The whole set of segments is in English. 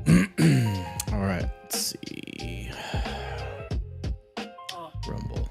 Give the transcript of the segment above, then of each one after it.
All right, let's see. Rumble.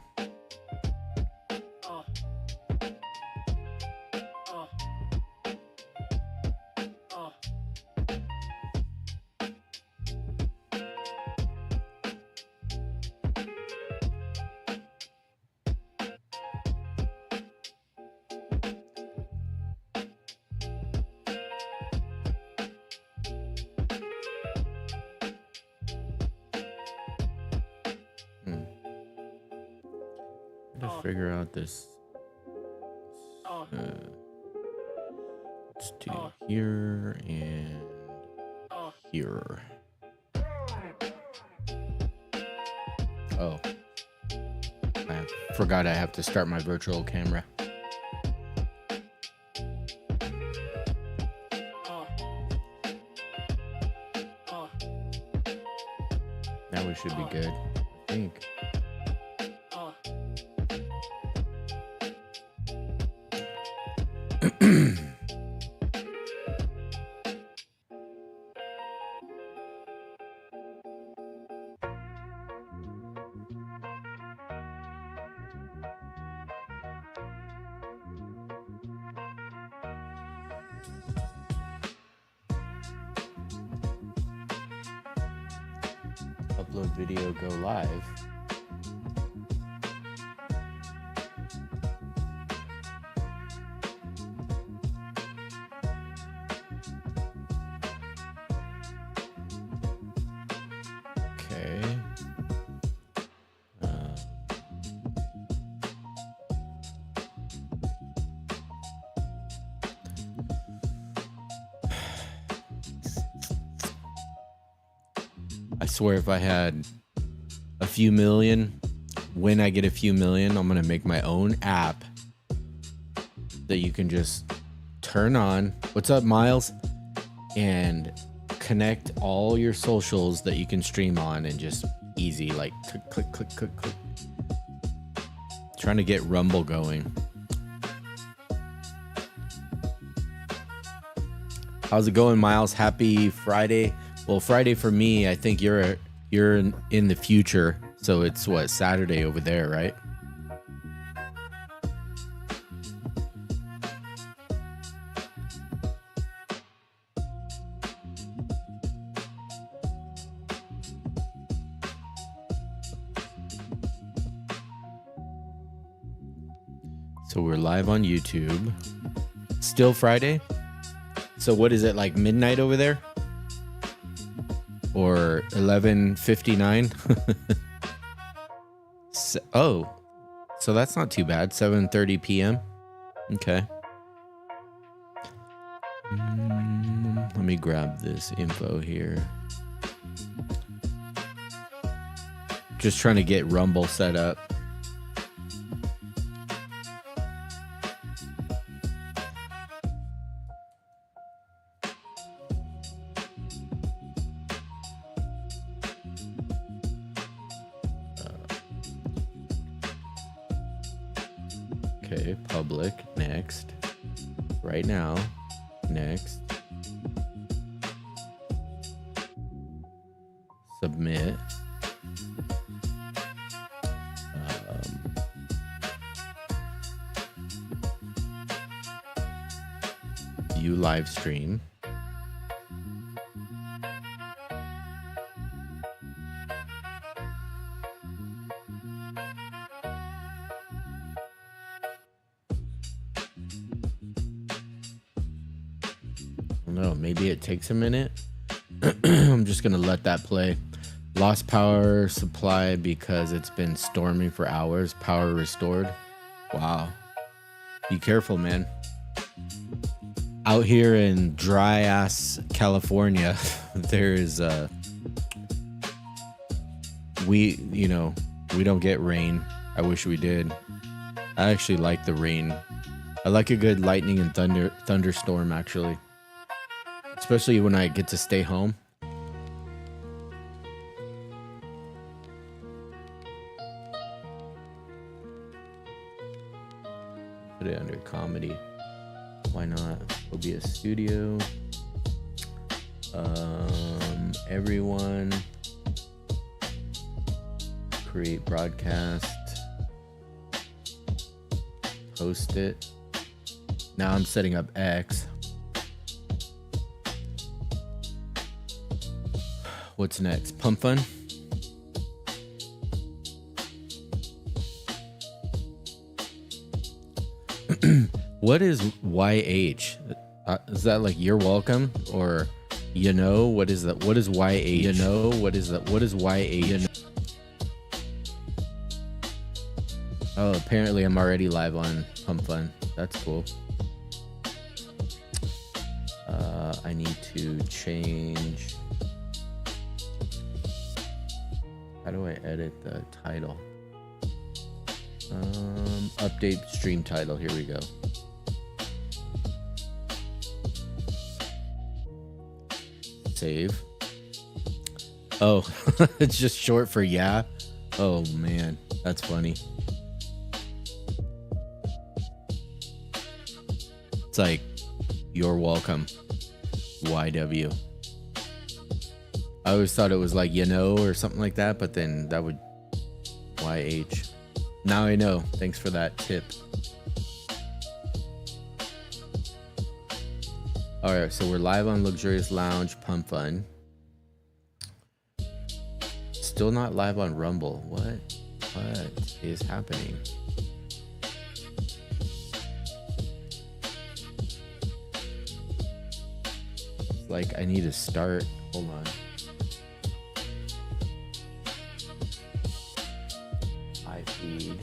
To figure out this. Let's do here and here. Oh, I forgot I have to start my virtual camera. Now we should be good, I think. Upload video, go live. Okay. I swear if I had a few million, when I get a few million, I'm going to make my own app that you can just turn on. What's up, Miles? And connect all your socials that you can stream on and just easy, like click, click, click, click, click. Trying to get Rumble going. How's it going, Miles? Happy Friday. Well, Friday for me, I think you're in the future, so it's what, Saturday over there, right? So we're live on YouTube. Still Friday? So what is it, like midnight over there? Or 11:59? Oh, so that's not too bad. 7:30 p.m. Okay. Let me grab this info here. Just trying to get Rumble set up. Okay, public, next. Right now, next. Submit. View live stream. No, maybe it takes a minute. I'm just gonna let that play. Lost power supply because it's been storming for hours. Power restored. Wow. Be careful, man. Out here in dry ass California, there is we don't get rain. I wish we did. I actually like the rain. I like a good lightning and thunderstorm actually. Especially when I get to stay home. Put it under comedy. Why not? It'll be a studio. Everyone. Create broadcast. Post it. Now I'm setting up X. What's next? Pump.fun? What is YH? Is that like you're welcome? Or you know, what is that? What is YH? You know, what is that? What is YH? You know? Oh, apparently I'm already live on Pump.fun. That's cool. I need to change. How do I edit the title? Update stream title. Here we go. Save. Oh, it's just short for yeah. Oh man, that's funny. It's like, you're welcome, YW. I always thought it was like, you know, or something like that, but then that would YH. Now I know. Thanks for that tip. All right, so we're live on Luxurious Lounge, Pump.fun. Still not live on Rumble. What is happening? It's like I need to start. Hold on. Feed.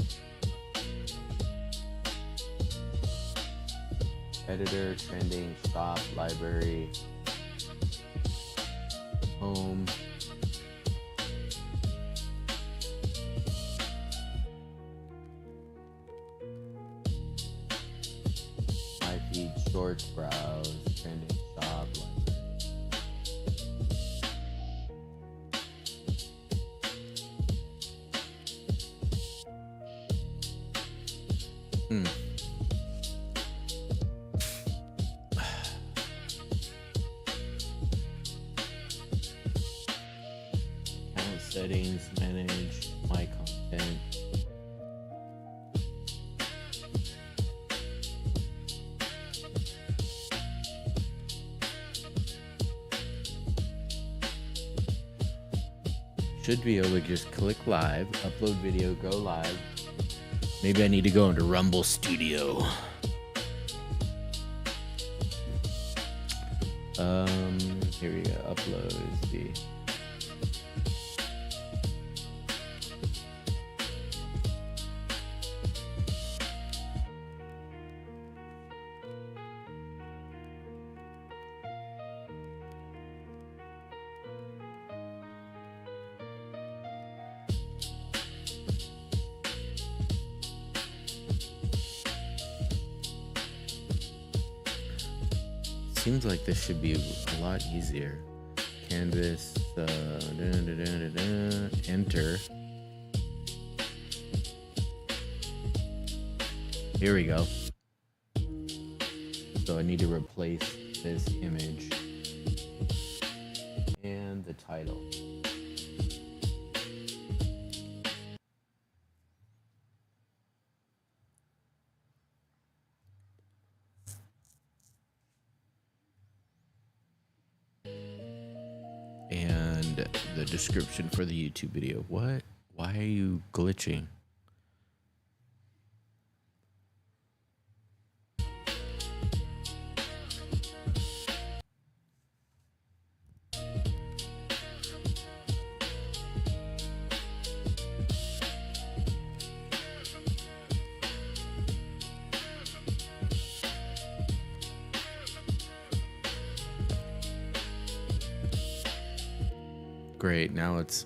Editor, trending, shop, library, home. My feed, shorts, browse, trending, shop, library. Account settings, manage my content. Should be able to just click live, upload video, go live. Maybe I need to go into Rumble Studio. Here we go. Upload. See. Seems like this should be a lot easier. Canvas, enter. Here we go. So I need to replace this image and the title. And the description for the YouTube video. What? Why are you glitching? Great, now it's...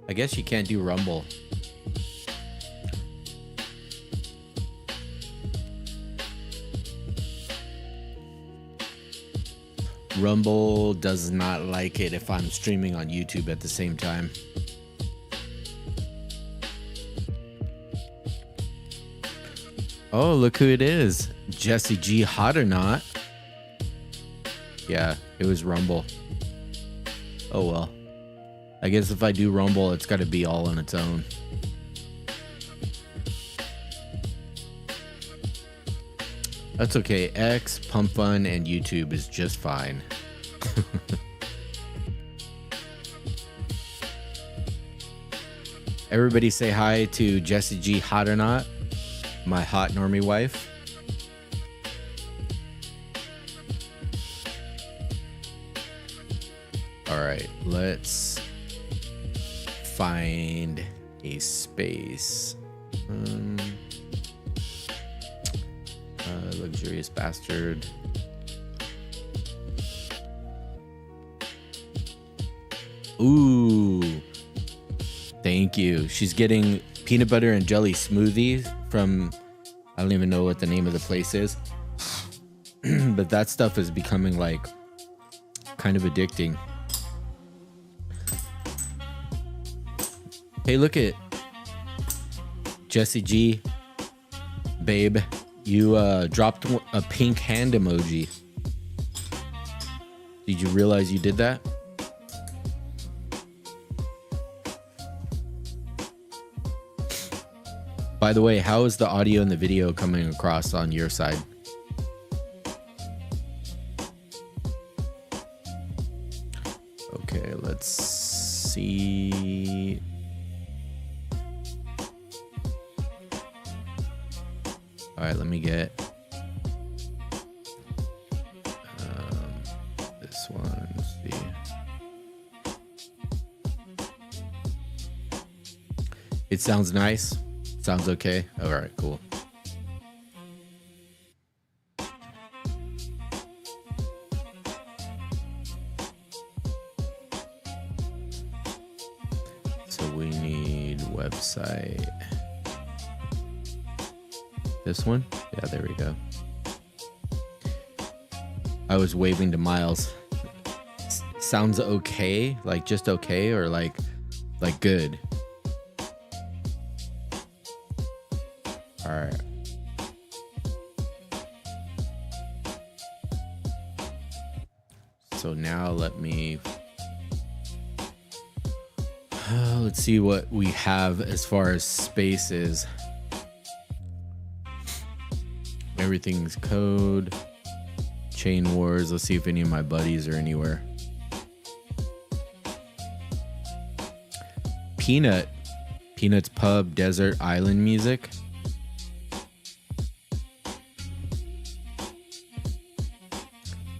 I guess you can't do Rumble. Rumble does not like it if I'm streaming on YouTube at the same time. Oh, look who it is. Jesse G, hot or not? Yeah, it was Rumble. Oh well. I guess if I do Rumble, it's got to be all on its own. That's okay. X, Pump.fun, and YouTube is just fine. Everybody say hi to Jessie G Hot or Not, my hot normie wife. All right, let's find a space. Luxurious bastard. Ooh. Thank you. She's getting peanut butter and jelly smoothies from, I don't even know what the name of the place is. But that stuff is becoming like kind of addicting. Hey, look at Jessie G. Babe, you dropped a pink hand emoji. Did you realize you did that? By the way, how is the audio and the video coming across on your side? Okay, let's see. All right, let me get this one. Let's see. It sounds nice. Sounds okay. All right, cool. So we need website. This one? Yeah, there we go. I was waving to Miles. Sounds okay? Like just okay or like good? All right. So now let me let's see what we have as far as spaces. Everything's code. Chain Wars. Let's see if any of my buddies are anywhere. Peanut's Pub, Desert Island Music.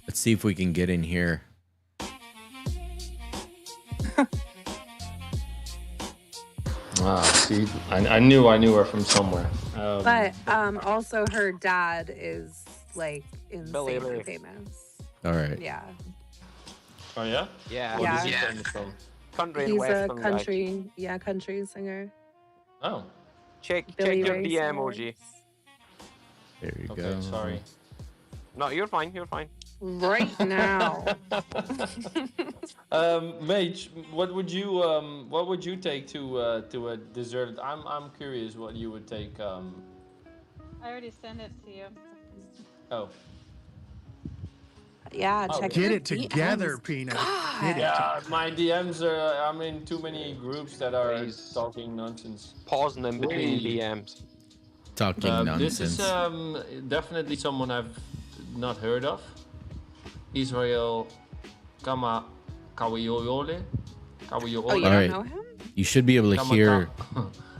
Let's see if we can get in here. See, I knew her from somewhere. But also her dad is like insanely famous. All right. Yeah. Oh yeah? Yeah. What is he famous from? Country and He's a Western country, country singer. Oh. Check Billy your Ray DM Cyrus. emoji. There you Okay, go. sorry. No, you're fine. You're fine. Right now. Mage, what would you take to a dessert? I'm curious what you would take. I already sent it to you. Oh. Yeah, check Get your it together, DMs. Peanut. God. Get it Yeah, my DMs are. I'm in too many groups that are Please. talking nonsense. Pausing in between Really? DMs. Talking nonsense. This is definitely someone I've not heard of. Israel Kawiyoyole. Oh, you All don't right. know him? You should be able to hear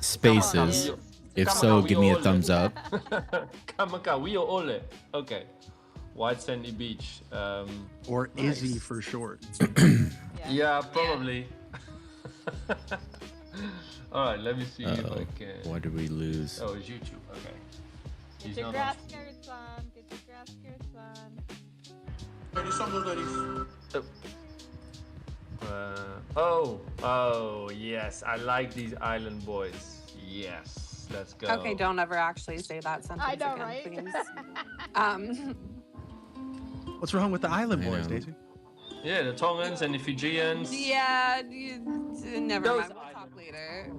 spaces. If so, give me a thumbs up. Kawiyoyole. Okay. White Sandy Beach. Or Izzy for short. Yeah, probably. All right, let me see if I can. What did we lose? Oh, it's YouTube. Okay. Get He's your not grass on. skirts on. Get your grass skirts on. Oh, yes. I like these island boys. Yes, let's go. Okay, don't ever actually say that sentence I know, again, right? please. What's wrong with the Island I Boys, know. Daisy? Yeah, the Tongans and the Fijians. Yeah, never Those mind. We'll talk later.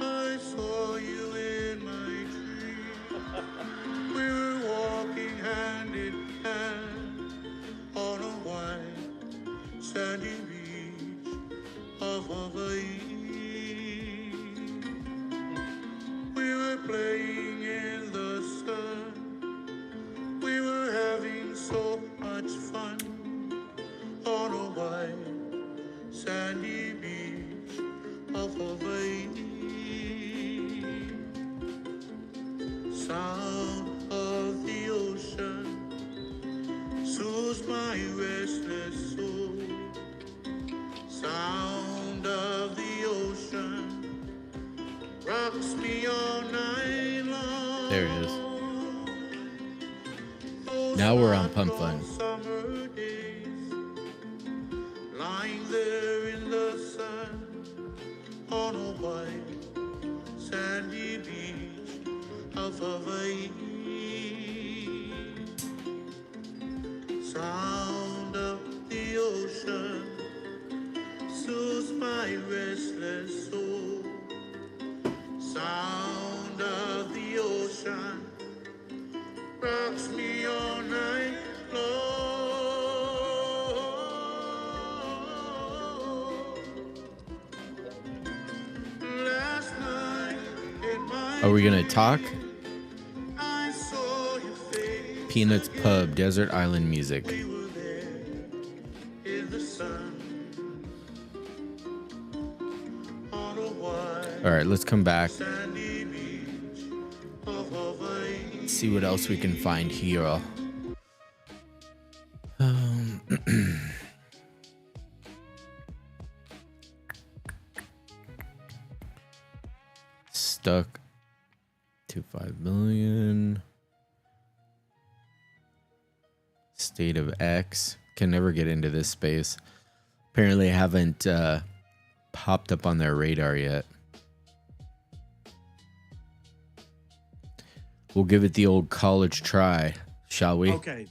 I saw you in my dream. We were walking hand in hand. There it is. Now we're on Pump.fun. Summer days, lying there in the sun on a white sandy beach of Hawaii. Sound of the ocean soothes my restless soul. Sound of the ocean rocks me all night long. Last night in my Are we gonna talk? I saw your face. Peanuts Pub, Desert Island Music. We were there in the sun on a white All right, let's come back. sandy beach of Hawaii. See what else we can find here. Stuck to 5 million. State of X. Can never get into this space. Apparently, I haven't popped up on their radar yet. We'll give it the old college try, shall we? Okay.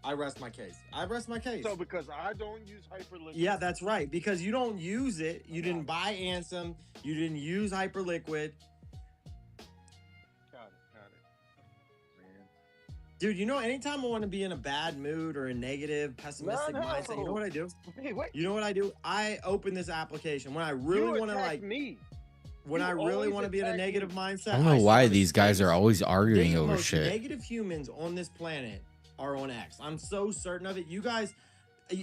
I rest my case. So because I don't use Hyperliquid. Yeah, that's right. Because you don't use it. You didn't buy Ansem. You didn't use Hyperliquid. Got it. Man. Dude, you know, anytime I want to be in a bad mood or a negative, pessimistic No. mindset, you know what I do? Hey, wait. You know what I do? I open this application when I really You want to attack like me. when You I really always want to be in a attack negative me. mindset. I don't know why start a these guys are space. always arguing The over most shit. negative humans on this planet are on X. I'm so certain of it. You guys,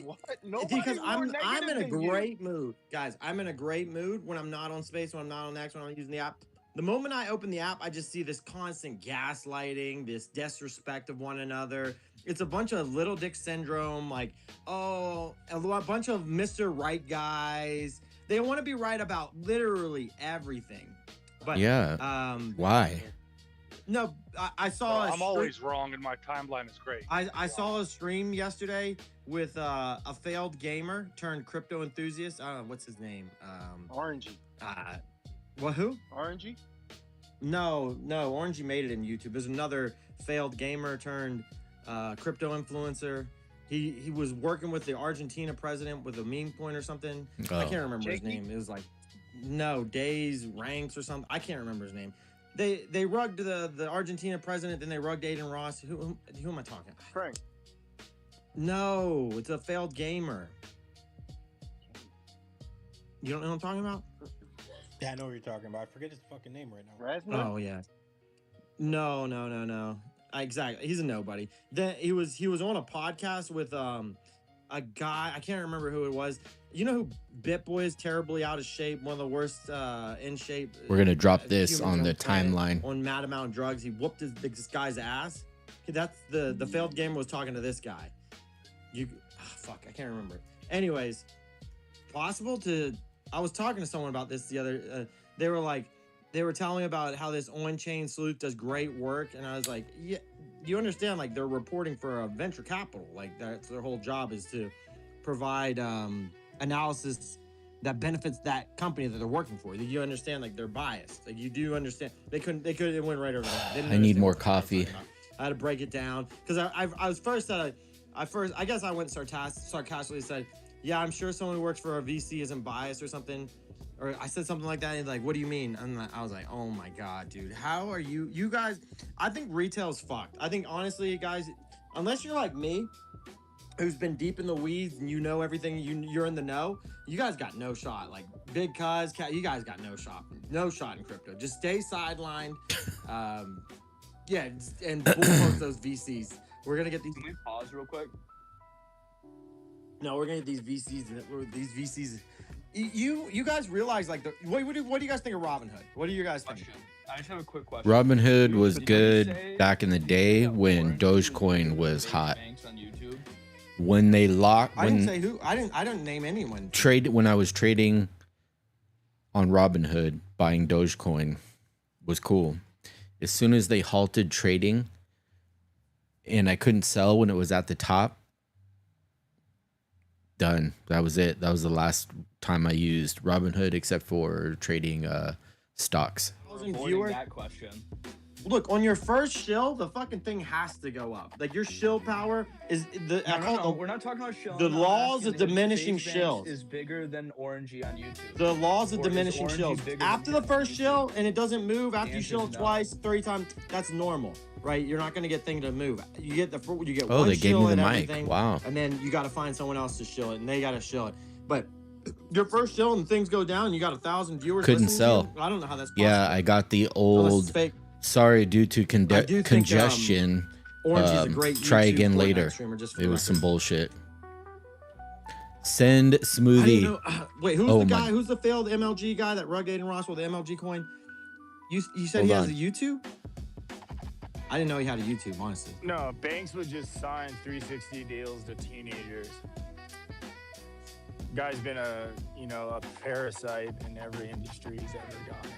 What? Nobody's because more I'm in negative a than you. great mood, guys. I'm in a great mood when I'm not on Space, when I'm not on X, when I'm using the app. The moment I open the app, I just see this constant gaslighting, this disrespect of one another. It's a bunch of little dick syndrome, like, oh, a bunch of Mr. Right guys. They want to be right about literally everything. But Yeah. Why? no, I saw. I'm always wrong, and my timeline is great. I saw a stream yesterday with a failed gamer turned crypto enthusiast. I don't know what's his name. Orangey. What? Who? Orangey? No, Orangey made it in YouTube. There's another failed gamer turned crypto influencer. He was working with the Argentina president with a meme coin or something. I can't remember his name. It was like Days Ranks or something. I can't remember his name. They rugged the Argentina president, then they rugged Aiden Ross. Who am I talking? Frank. No, it's a failed gamer. You don't know what I'm talking about? Yeah, I know what you're talking about. I forget his fucking name right now. Rasmus? Oh yeah. No. Exactly. He's a nobody. Then he was on a podcast with a guy. I can't remember who it was. You know who BitBoy is? Terribly out of shape. One of the worst in shape. We're gonna drop this humans on the planet timeline. On mad amount of drugs. He whooped this guy's ass. That's the failed gamer was talking to this guy. Fuck, I can't remember. Anyways, possible to. I was talking to someone about this the other. They were telling me about how this on-chain sleuth does great work, and I was like, yeah, you understand? Like they're reporting for a venture capital. Like that's their whole job is to provide analysis that benefits that company that they're working for. You understand? Like they're biased. Like you do understand. It went right over there. I need more coffee. I had to break it down because I was first at I guess I went sarcastically said, yeah, I'm sure someone who works for a VC isn't biased or something. Or I said something like that. And he's like, what do you mean? And I was like, oh my God, dude, how are you guys? I think retail's fucked. I think honestly, guys, unless you're like me, who's been deep in the weeds and you know everything, you're in the know, you guys got no shot. Like Big Cuz, you guys got no shot in crypto. Just stay sidelined. Yeah, and bullpost those VCs. We're gonna get these. Can we pause real quick? No, we're gonna get these VCs. These VCs. You guys realize like what do you guys think of Robinhood? What do you guys think? I just have a quick question. Robinhood was good back in the day when Dogecoin was hot. When they locked, I didn't say who. I didn't name anyone. When I was trading on Robinhood, buying Dogecoin was cool. as soon as they halted trading and I couldn't sell when it was at the top, done. That was it. That was the last time I used Robinhood except for trading stocks. Avoiding that question. Look, on your first shill, the fucking thing has to go up. Like your shill power is the. We're not talking about shill. The laws of diminishing shills is bigger than orangey on YouTube. The laws of Or is diminishing orangey shills. bigger After than the first shill and it doesn't move, after you answer shill is it no. twice, 3 times, that's normal, right? You're not gonna get thing to move. You get Oh, one they gave shill me the and mic. everything, Wow. and then you got to find someone else to shill it, and they got to shill it. But your first shill and things go down, you got 1,000 viewers. Couldn't listening to sell. you? I don't know how that's possible. Yeah, I got the Unless it's old. fake. Sorry, due to I do think, congestion. Orangey's a great try YouTube again Fortnite later. streamer, just for It was record. some bullshit. Send I didn't smoothie. know, wait, who's Oh the my- guy? Who's the failed MLG guy that Rugged and Ross with the MLG coin? You said Hold he has on. a YouTube? I didn't know he had a YouTube, honestly. No, banks would just sign 360 deals to teenagers. Guy's been a parasite in every industry he's ever gone in.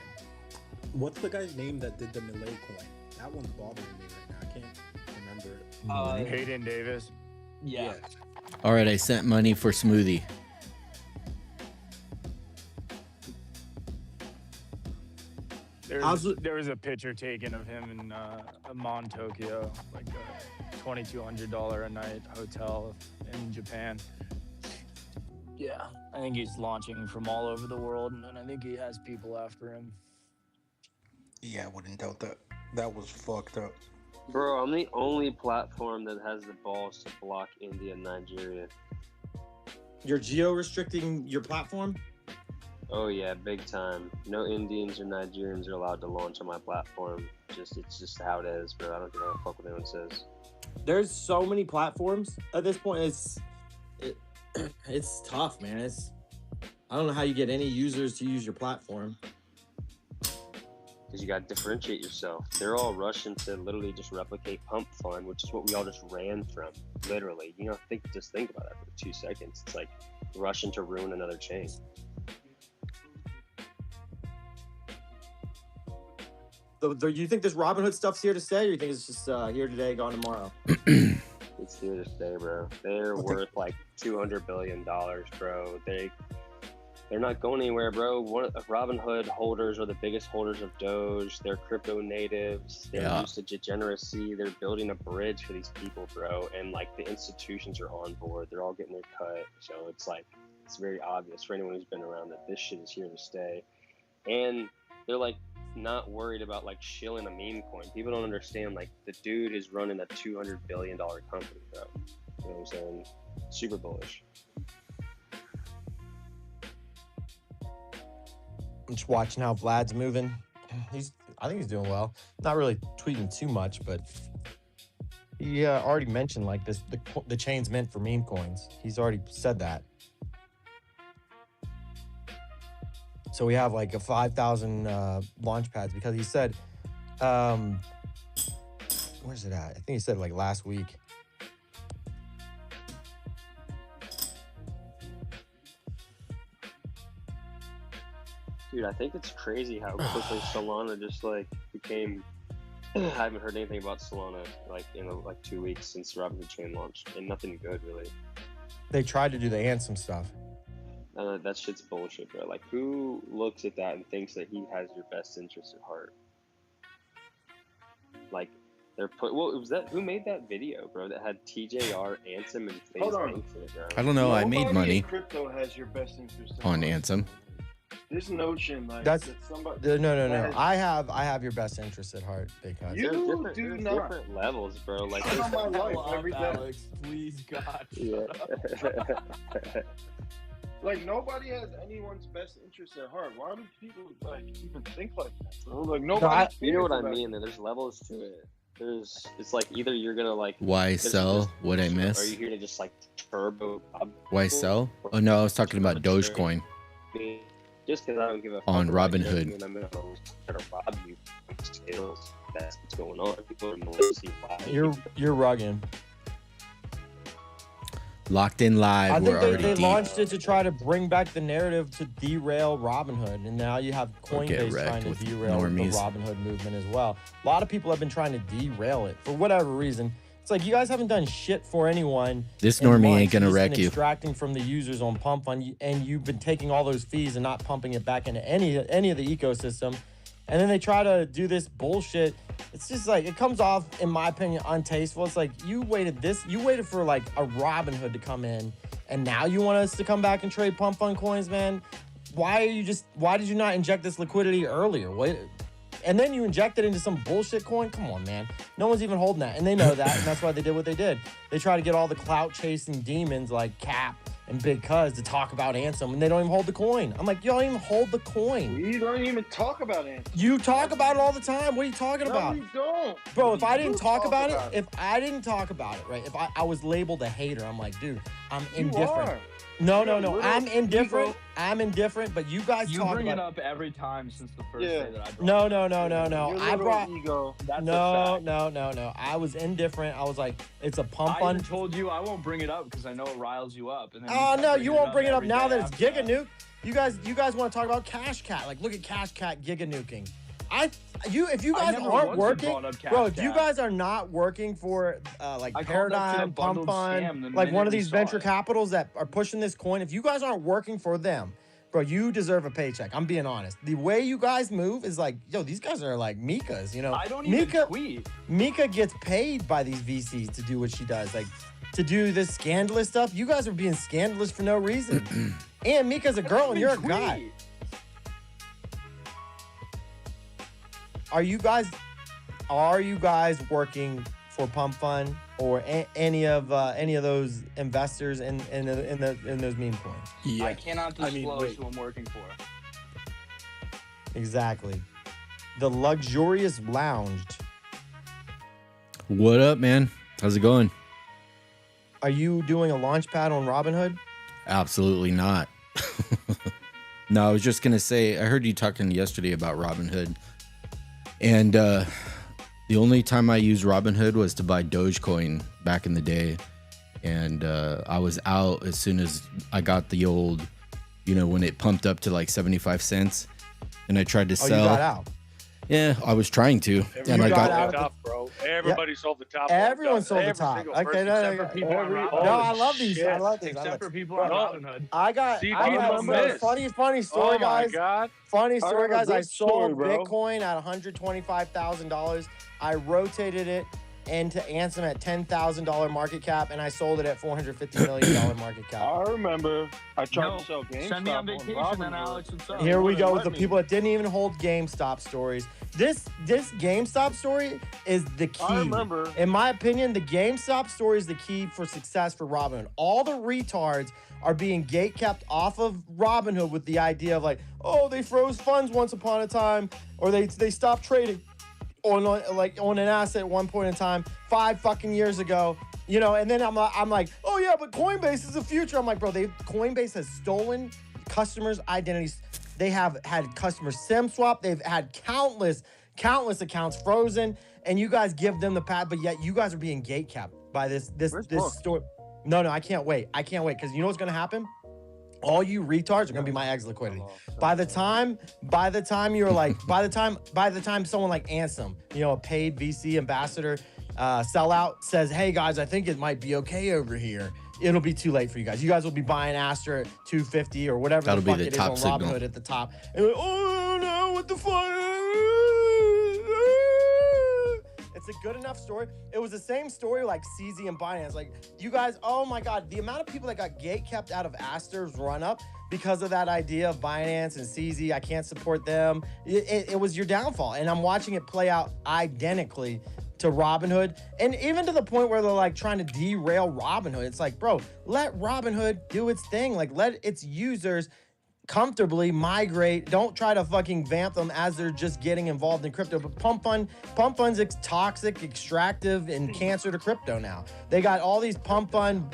What's the guy's name that did the Malay coin? That one's bothering me right now. I can't remember it. Hayden Davis. Yeah. All right, I sent money for smoothie. There was a picture taken of him in Amman, Tokyo, like a $2,200 a night hotel in Japan. Yeah, I think he's launching from all over the world, and I think he has people after him. Yeah, I wouldn't doubt that. That was fucked up. Bro, I'm the only platform that has the balls to block India and Nigeria. You're geo-restricting your platform? Oh yeah, big time. No Indians or Nigerians are allowed to launch on my platform. It's just how it is, bro. I don't give a fuck what anyone says. There's so many platforms at this point. It's tough, man. I don't know how you get any users to use your platform. Because you got to differentiate yourself. They're all rushing to literally just replicate Pump.fun, which is what we all just ran from. Literally, just think about that for 2 seconds. It's like rushing to ruin another chain. So, do you think this Robinhood stuff's here to stay, or you think it's just here today, gone tomorrow? It's here to stay, bro. They're worth like $200 billion, bro. They're not going anywhere, bro. Robinhood holders are the biggest holders of Doge. They're crypto natives. They're used to degeneracy. They're building a bridge for these people, bro. And like the institutions are on board. They're all getting their cut. So it's very obvious for anyone who's been around that this shit is here to stay. And they're like not worried about like shilling a meme coin. People don't understand, like the dude is running a $200 billion company, bro. You know what I'm saying? Super bullish. I'm just watching how Vlad's moving. I think he's doing well. Not really tweeting too much, but he already mentioned like this. The chain's meant for meme coins. He's already said that. So we have like a 5,000 launch pads because he said, where's it at? I think he said like last week. Dude, I think it's crazy how quickly Solana just like became. I haven't heard anything about Solana like in like 2 weeks since Robinhood Chain launched, and nothing good really. They tried to do the Ansem stuff. That shit's bullshit, bro. Like, who looks at that and thinks that he has your best interest at heart? Like, who made that video, bro? That had TJR, Ansem, and FaZe Banks in it, bro. I don't know. I made Nobody money in crypto has your best interest on Ansem. This notion, like That's that somebody. no. I have your best interest at heart, because You There's do there's not. different levels, bro. Like, I'm on my life Stop, every day. Alex, please, God. yeah. Like nobody has anyone's best interest at heart. Why do people like even think like that, bro? Like nobody. You know what I thinks about mean? There's levels to it. It's like either you're gonna like. Why there's sell? this- What I Are miss? you here to just like turbo? Why sell? Oh no, I was talking about Dogecoin. Just because I don't give a fuck On about you, Robinhood. doesn't mean I'm gonna try to rob you from skills. That's what's going on. People are malicious. you're rugging. Locked in live. I We're think already they deep. launched it to try to bring back the narrative to derail Robinhood, and now you have Coinbase trying to derail the Robinhood movement as well. A lot of people have been trying to derail it for whatever reason. It's like you guys haven't done shit for anyone. This in normie months. ain't gonna You've just wreck been you. Extracting from the users on Pump.fun, and you've been taking all those fees and not pumping it back into any of the ecosystem. And then they try to do this bullshit. It's just like, it comes off, in my opinion, untasteful. It's like you waited for like a Robinhood to come in, and now you want us to come back and trade Pump.fun coins, man. Why did you not inject this liquidity earlier? And then you inject it into some bullshit coin? Come on, man. No one's even holding that. And they know that, and that's why they did what they did. They try to get all the clout-chasing demons like Cap and Big Cuz to talk about Ansem, and they don't even hold the coin. I'm like, you don't even hold the coin. We don't even talk about Ansem. You talk about it all the time. What are you talking about? No, we don't. Bro, if I We didn't do talk talk about it, about it. if I didn't talk about it, right? If I was labeled a hater, I'm like, dude, I'm indifferent. are. No. You're a little I'm indifferent. ego. I'm indifferent, but you guys You talk bring it about up every time since the first Yeah. day that I brought No. Your I little brought ego. That's a no. fact. I was indifferent. I was like, it's a I Pump.fun. even told you I won't bring it up because I know it riles you up. And then Oh kept no, bringing you won't bring it up every now day that it's after Giga Nuke. You guys want to talk about Cash Cat? Like, look at Cash Cat Giga Nuking. If you I guys never aren't once working, brought up Cash bro, if you Cat. guys are not working for like I called that shit a Paradigm, bundled Pump.fun, scam the like minute one of we these saw venture it. capitals that are pushing this coin, if you guys aren't working for them, bro, you deserve a paycheck. I'm being honest. The way you guys move is like, yo, these guys are like Mika's, you know. I don't even tweet. Mika gets paid by these VCs to do what she does, like to do this scandalous stuff. You guys are being scandalous for no reason. And Mika's a girl and you're a guy. Are you guys working for Pump.fun or any of those investors in those meme coins? Yeah. I cannot disclose who I'm working for. Exactly. The luxurious lounged. What up, man? How's it going? Are you doing a launch pad on Robinhood? Absolutely not. No, I was just gonna say, I heard you talking yesterday about Robinhood, and the only time I used Robinhood was to buy Dogecoin back in the day, and I was out as soon as I got the old, when it pumped up to like 75 cents, and I tried to sell. You got out. Yeah, I was trying to, and I got sold the top, bro. Everybody sold the top. Everyone sold the top. Single Okay, person, no, except for people on Robinhood. no, I love these. I love these. Except for people Bro, on Robinhood. I got CP funny story, Oh my guys. God. Funny story, have a guys. I good sold story, bro. Bitcoin at $125,000. I rotated it into Ansem at $10,000 market cap, and I sold it at $450 million market cap. I remember I tried No, to sell GameStop send me on vacation then, Robinhood. Alex. What's up? Here we go with let the me. people that didn't even hold GameStop stories. This GameStop story is the key. I remember. In my opinion, the GameStop story is the key for success for Robinhood. All the retards are being gate-kept off of Robinhood with the idea of like, oh, they froze funds once upon a time, or they stopped trading on an asset at one point in time 5 fucking years ago. And then I'm like, oh yeah, but Coinbase is the future. I'm like, bro, Coinbase has stolen customers' identities. They have had customer SIM swap. They've had countless accounts frozen, and you guys give them the pad, but yet you guys are being gate kept by this story. No, I can't wait. Because you know what's gonna happen? All you retards are gonna be my eggs liquidity. By the time you're like, by the time someone like Ansem, a paid VC ambassador, sellout says, hey guys, I think it might be okay over here, it'll be too late for you guys. You guys will be buying Aster at 250 or whatever That'll the fuck be the it is top on signal. Robinhood at the top. And you're like, oh no, what the fuck? It's a good enough story. It was the same story like CZ and Binance. Like, you guys, oh my God, the amount of people that got gate kept out of Aster's run up because of that idea of Binance and CZ, I can't support them. It was your downfall. And I'm watching it play out identically to Robinhood, and even to the point where they're like trying to derail Robinhood. It's like, bro, let Robinhood do its thing. Like, let its users comfortably migrate. Don't try to fucking vamp them as they're just getting involved in crypto. But Pump.fun's toxic, extractive, and cancer to crypto now. They got all these Pump.fun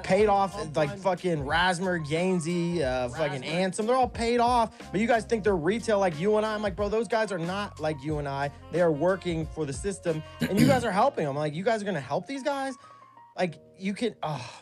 paid off, like fucking Rasmer, Gainsey, fucking Ansem. They're all paid off, but you guys think they're retail like you and I. I'm like, bro, those guys are not like you and I. They are working for the system, and you guys are helping them. I'm like, you guys are gonna help these guys? like you can.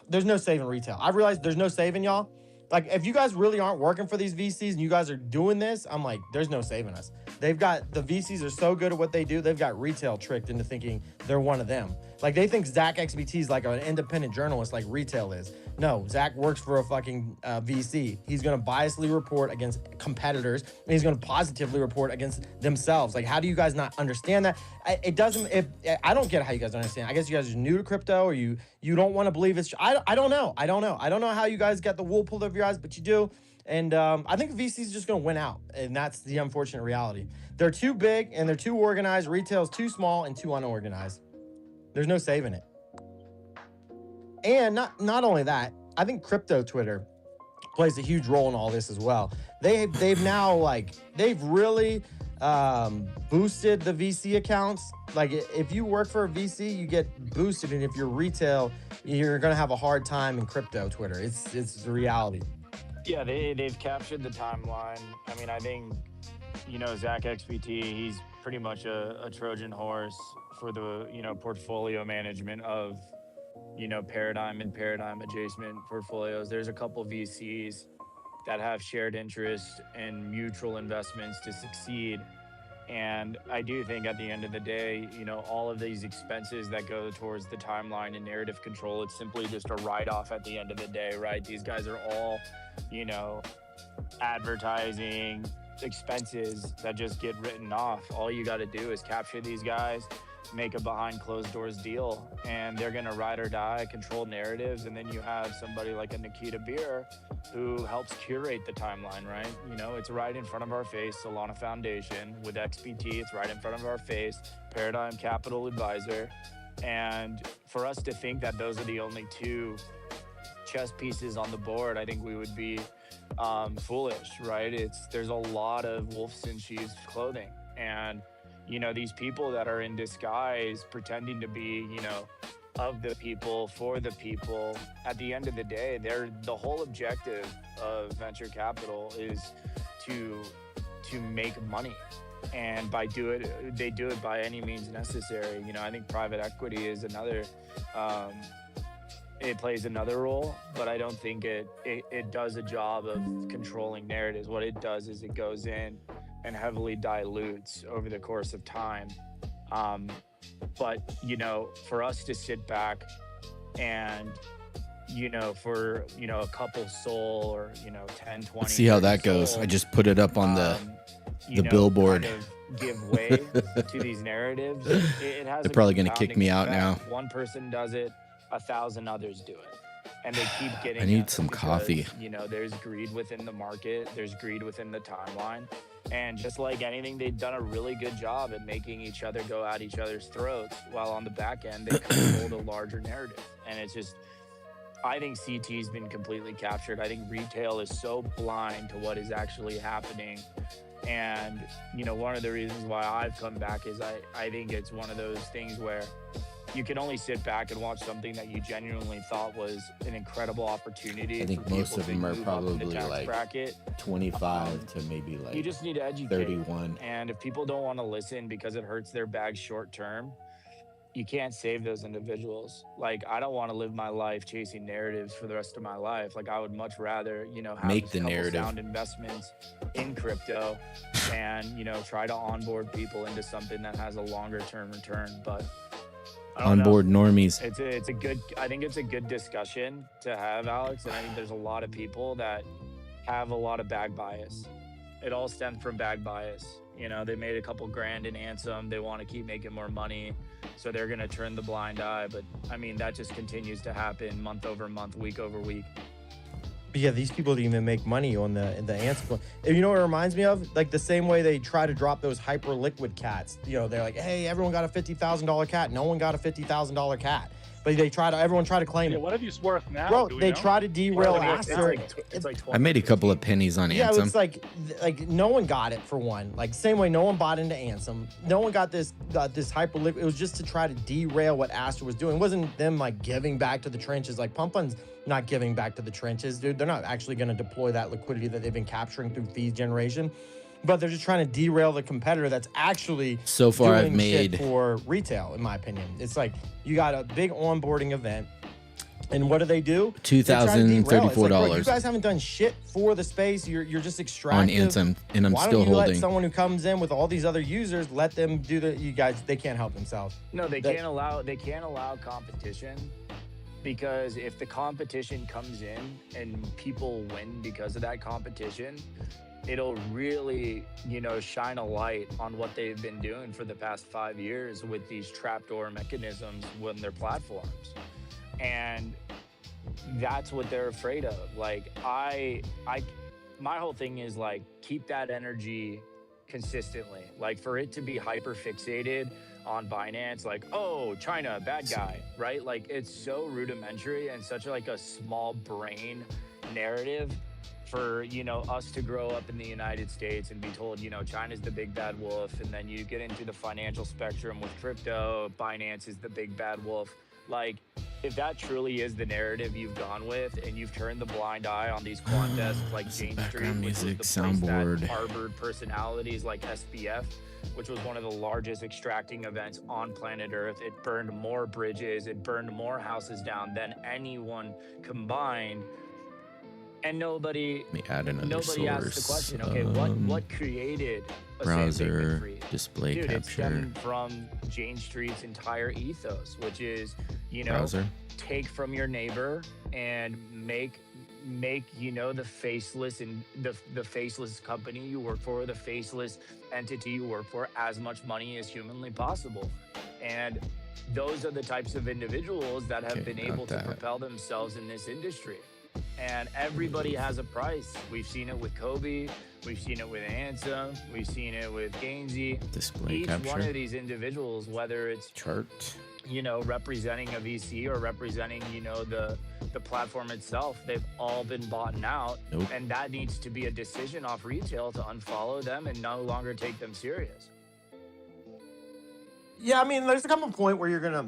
There's no saving retail. I realize there's no saving y'all. Like if you guys really aren't working for these VCs and you guys are doing this, I'm like, there's no saving us. They've got the VCs are so good at what they do. They've got retail tricked into thinking they're one of them. Like they think Zach XBT is like an independent journalist, like retail is. No, Zach works for a fucking VC. He's gonna biasly report against competitors, and he's gonna positively report against themselves. Like, how do you guys not understand that? It doesn't. I don't get how you guys understand. I guess you guys are new to crypto, or you don't want to believe it's. I don't know. I don't know how you guys get the wool pulled over your eyes, but you do. And I think VC is just going to win out, and that's the unfortunate reality. They're too big and they're too organized. Retail's too small and too unorganized. There's no saving it. And not only that, I think crypto Twitter plays a huge role in all this as well. They've now they've really boosted the VC accounts. Like if you work for a VC, you get boosted, and if you're retail, you're going to have a hard time in crypto Twitter. It's the reality. Yeah, they've captured the timeline. I mean, I think, Zach XBT, he's pretty much a Trojan horse for the, portfolio management of, paradigm and paradigm adjacent portfolios. There's a couple VCs that have shared interest and mutual investments to succeed. And I do think at the end of the day, all of these expenses that go towards the timeline and narrative control, it's simply just a write-off at the end of the day, right? These guys are all, advertising expenses that just get written off. All you got to do is capture these guys, make a behind closed doors deal, and they're going to ride or die, control narratives. And then you have somebody like a Nikita Beer who helps curate the timeline, right? It's right in front of our face. Solana Foundation with XBT, it's right in front of our face. Paradigm Capital Advisor. And for us to think that those are the only two chess pieces on the board, I think we would be foolish, right? There's a lot of wolves in sheep's clothing. And these people that are in disguise pretending to be, of the people, for the people, at the end of the day, the whole objective of venture capital is to make money. And they do it by any means necessary. I think private equity is another, it plays another role, but I don't think it does a job of controlling narratives. What it does is it goes in and heavily dilutes over the course of time. But, for us to sit back and, for, a couple soul or, 10, 20. Let's see how that goes. Soul, I just put it up on the billboard. Kind of give way to these narratives. It has They're probably going to kick me out now. One person does it, 1,000 others do it. And they keep getting I need it some because, coffee. There's greed within the market. There's greed within the timeline. And just like anything, they've done a really good job at making each other go at each other's throats, while on the back end, they control the larger narrative. And it's just, I think CT's been completely captured. I think retail is so blind to what is actually happening. And, one of the reasons why I've come back is I think it's one of those things where you can only sit back and watch something that you genuinely thought was an incredible opportunity. I think most of them are probably like bracket. 25 to maybe like you just need to educate 31. And if people don't want to listen because it hurts their bag short term, you can't save those individuals. Like, I don't want to live my life chasing narratives for the rest of my life. Like, I would much rather, have Make a the couple narrative. sound investments in crypto and, try to onboard people into something that has a longer term return. But On board normies. I think it's a good discussion to have, Alex. And I think there's a lot of people that have a lot of bag bias. It all stemmed from bag bias. They made a couple grand in Ansem. They want to keep making more money. So they're going to turn the blind eye. But I mean, that just continues to happen month over month, week over week. But yeah, these people didn't even make money on the Ansem. You know what it reminds me of? Like the same way they try to drop those hyper liquid cats. They're like, hey, everyone got a $50,000 cat. No one got a $50,000 cat. But everyone try to claim it. What have you worth now? Bro, they try to derail Aster. It's like I made a couple of pennies on Yeah, Ansem. it's like no one got it for one. Like same way no one bought into Ansem. No one got this hyper liquid. It was just to try to derail what Aster was doing. It wasn't them like giving back to the trenches. Like Pump.fun's not giving back to the trenches, dude. They're not actually going to deploy that liquidity that they've been capturing through fees generation. But they're just trying to derail the competitor that's actually So far, doing I've made shit for retail, in my opinion. It's like you got a big onboarding event. And what do? They try to derail it. It's like, bro, $2,034 you guys haven't done shit for the space. You're just extractive. on Anthem, and I'm Why still don't you holding. let someone who comes in with all these other users let them do the? You guys, they can't help themselves. No, they can't allow competition, because if the competition comes in and people win because of that competition, it'll really, shine a light on what they've been doing for the past 5 years with these trapdoor mechanisms on their platforms. And that's what they're afraid of. Like, my whole thing is like, keep that energy consistently. Like, for it to be hyper fixated on Binance, like, oh, China, bad guy, right? Like, it's so rudimentary and such like a small brain narrative for, us to grow up in the United States and be told, China's the big bad wolf. And then you get into the financial spectrum with crypto, Binance is the big bad wolf. Like, if that truly is the narrative you've gone with, and you've turned the blind eye on these quant desks like Jane Street, which was the place soundboard. that harbored personalities like SBF, which was one of the largest extracting events on planet Earth. It burned more bridges, it burned more houses down than anyone combined. And nobody add another asked the source. question, okay, what created a Browser, display Dude, capture. It's stemmed from Jane Street's entire ethos, which is, Browser. take from your neighbor and make the faceless and the faceless company you work for, the faceless entity you work for, as much money as humanly possible. And those are the types of individuals that have been able to propel themselves in this industry. And everybody has a price. We've seen it with Kobe. We've seen it with Ansem. We've seen it with Gainsey. Display Each capture. one of these individuals, whether it's chart, representing a VC or representing, the platform itself, they've all been bought out. Nope. And that needs to be a decision off retail to unfollow them and no longer take them serious. Yeah, I mean, there's a couple point where you're gonna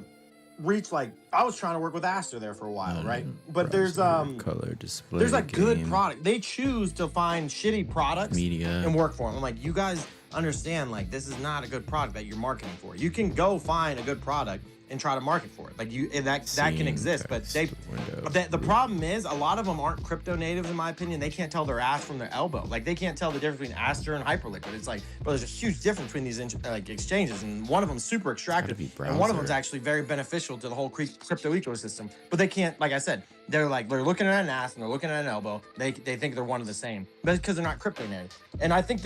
reach, like, I was trying to work with Aster there for a while, right? But there's color display. there's like good game, product. They choose to find shitty products media and work for them. I'm like, you guys understand, like, this is not a good product that you're marketing for. You can go find a good product and try to market for it. Like, that can exist, but the problem is a lot of them aren't crypto natives, in my opinion. They can't tell their ass from their elbow. Like, they can't tell the difference between Aster and Hyperliquid. It's like, bro, there's a huge difference between these exchanges, and one of them's super extractive, and one of them's actually very beneficial to the whole crypto ecosystem. But they can't, like I said, they're looking at an ass and they're looking at an elbow. They think they're one of the same, but it's because they're not crypto native. And I think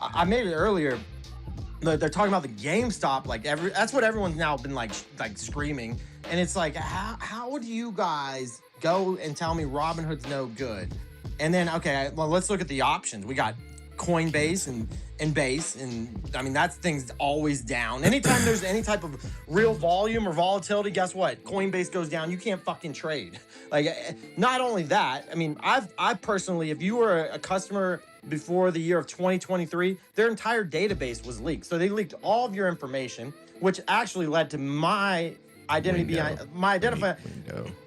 I made it earlier. They're talking about the GameStop, that's what everyone's now been like screaming, and it's like, how would you guys go and tell me Robinhood's no good? And then, okay, well, let's look at the options. We got Coinbase and Base, and I mean, that thing's always down. Anytime there's any type of real volume or volatility, guess what? Coinbase goes down. You can't fucking trade. Like, not only that, I mean, I personally, if you were a customer before the year of 2023, their entire database was leaked. So they leaked all of your information, which actually led to my identity my identifier.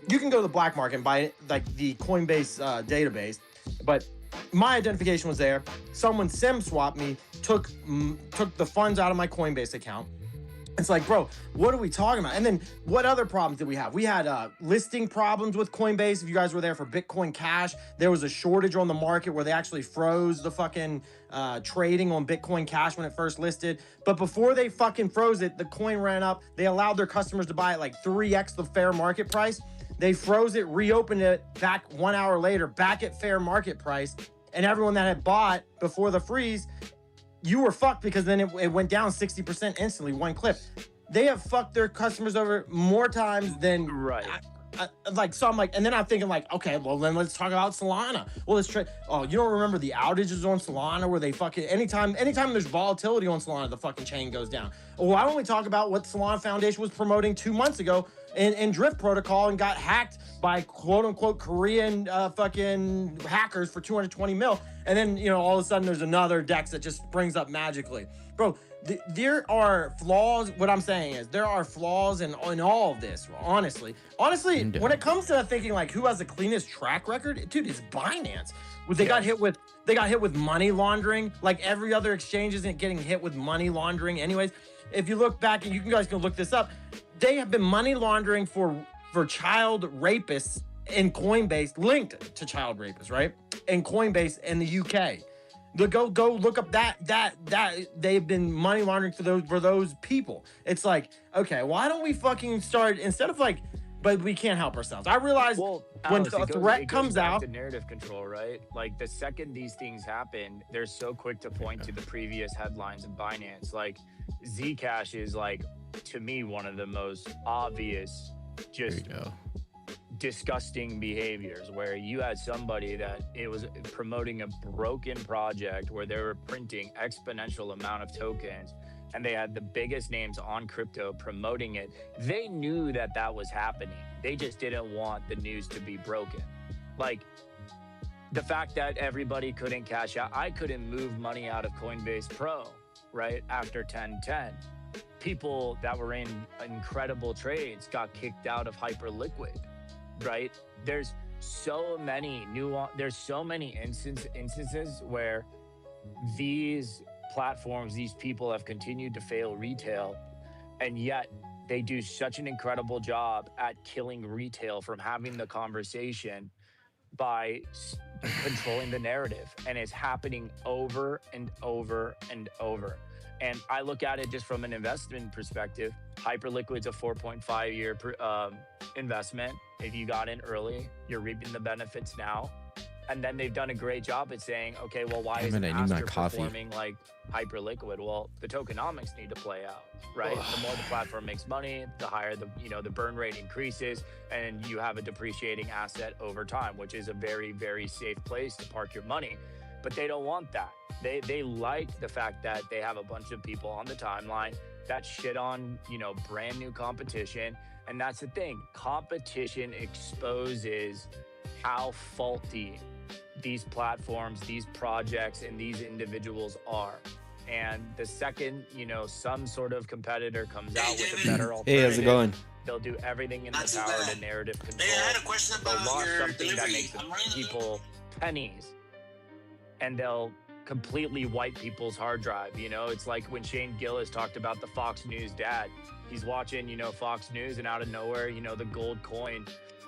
You can go to the black market and buy like the Coinbase database, but my identification was there. Someone SIM swapped me, took the funds out of my Coinbase account. It's like, bro, what are we talking about? And then what other problems did we have? We had listing problems with Coinbase. If you guys were there for Bitcoin Cash, there was a shortage on the market where they actually froze the fucking trading on Bitcoin Cash when it first listed. But before they fucking froze it, the coin ran up. They allowed their customers to buy it like 3x the fair market price. They froze it, reopened it back 1 hour later, back at fair market price. And everyone that had bought before the freeze, you were fucked, because then it went down 60% instantly, one clip. They have fucked their customers over more times than so I'm like, and then I'm thinking like, okay, well then let's talk about Solana. Well, let's try. Oh, you don't remember the outages on Solana where they fucking anytime there's volatility on Solana, the fucking chain goes down. Well, why don't we talk about what Solana Foundation was promoting 2 months ago in Drift Protocol and got hacked by quote unquote Korean fucking hackers for 220 mil. And then, all of a sudden there's another DEX that just springs up magically. Bro, there are flaws. What I'm saying is there are flaws in all of this, honestly. Honestly, when it comes to thinking like who has the cleanest track record, dude, it's Binance. They got hit with money laundering. Like every other exchange isn't getting hit with money laundering anyways. If you look back, and you guys can look this up, they have been money laundering for for child rapists in Coinbase, linked to child rapists, right? In Coinbase in the UK. Go look up that they've been money laundering for those people. It's like, okay, why don't we fucking start instead of like, but we can't help ourselves. I realize when Alex, a threat comes back out, to narrative control, right? Like the second these things happen, they're so quick to point to the previous headlines of Binance. Like Zcash is like, to me, one of the most obvious, just disgusting behaviors where you had somebody that it was promoting a broken project where they were printing exponential amount of tokens and they had the biggest names on crypto promoting it. They knew that that was happening. They just didn't want the news to be broken. Like the fact that everybody couldn't cash out, I couldn't move money out of Coinbase Pro, right? After 10/10. People that were in incredible trades got kicked out of Hyperliquid. Right? There's so many instances where these platforms, these people have continued to fail retail, and yet they do such an incredible job at killing retail from having the conversation by controlling the narrative. And it's happening over and over and over. And I look at it just from an investment perspective. Hyperliquid's a 4.5-year investment. If you got in early, you're reaping the benefits now. And then they've done a great job at saying, okay, well, why isn't Aster performing like Hyperliquid? Well, the tokenomics need to play out, right? The more the platform makes money, the higher the burn rate increases, and you have a depreciating asset over time, which is a very, very safe place to park your money. But they don't want that. They like the fact that they have a bunch of people on the timeline that shit on, brand new competition. And that's the thing. Competition exposes how faulty these platforms, these projects, and these individuals are. And the second, some sort of competitor comes out with a better alternative, hey, how's it going? They'll do everything in their power to narrative control. They'll launch something that makes people pennies, and they'll completely wipe people's hard drive. It's like when Shane Gillis talked about the Fox News dad. He's watching, Fox News, and out of nowhere, the gold coin,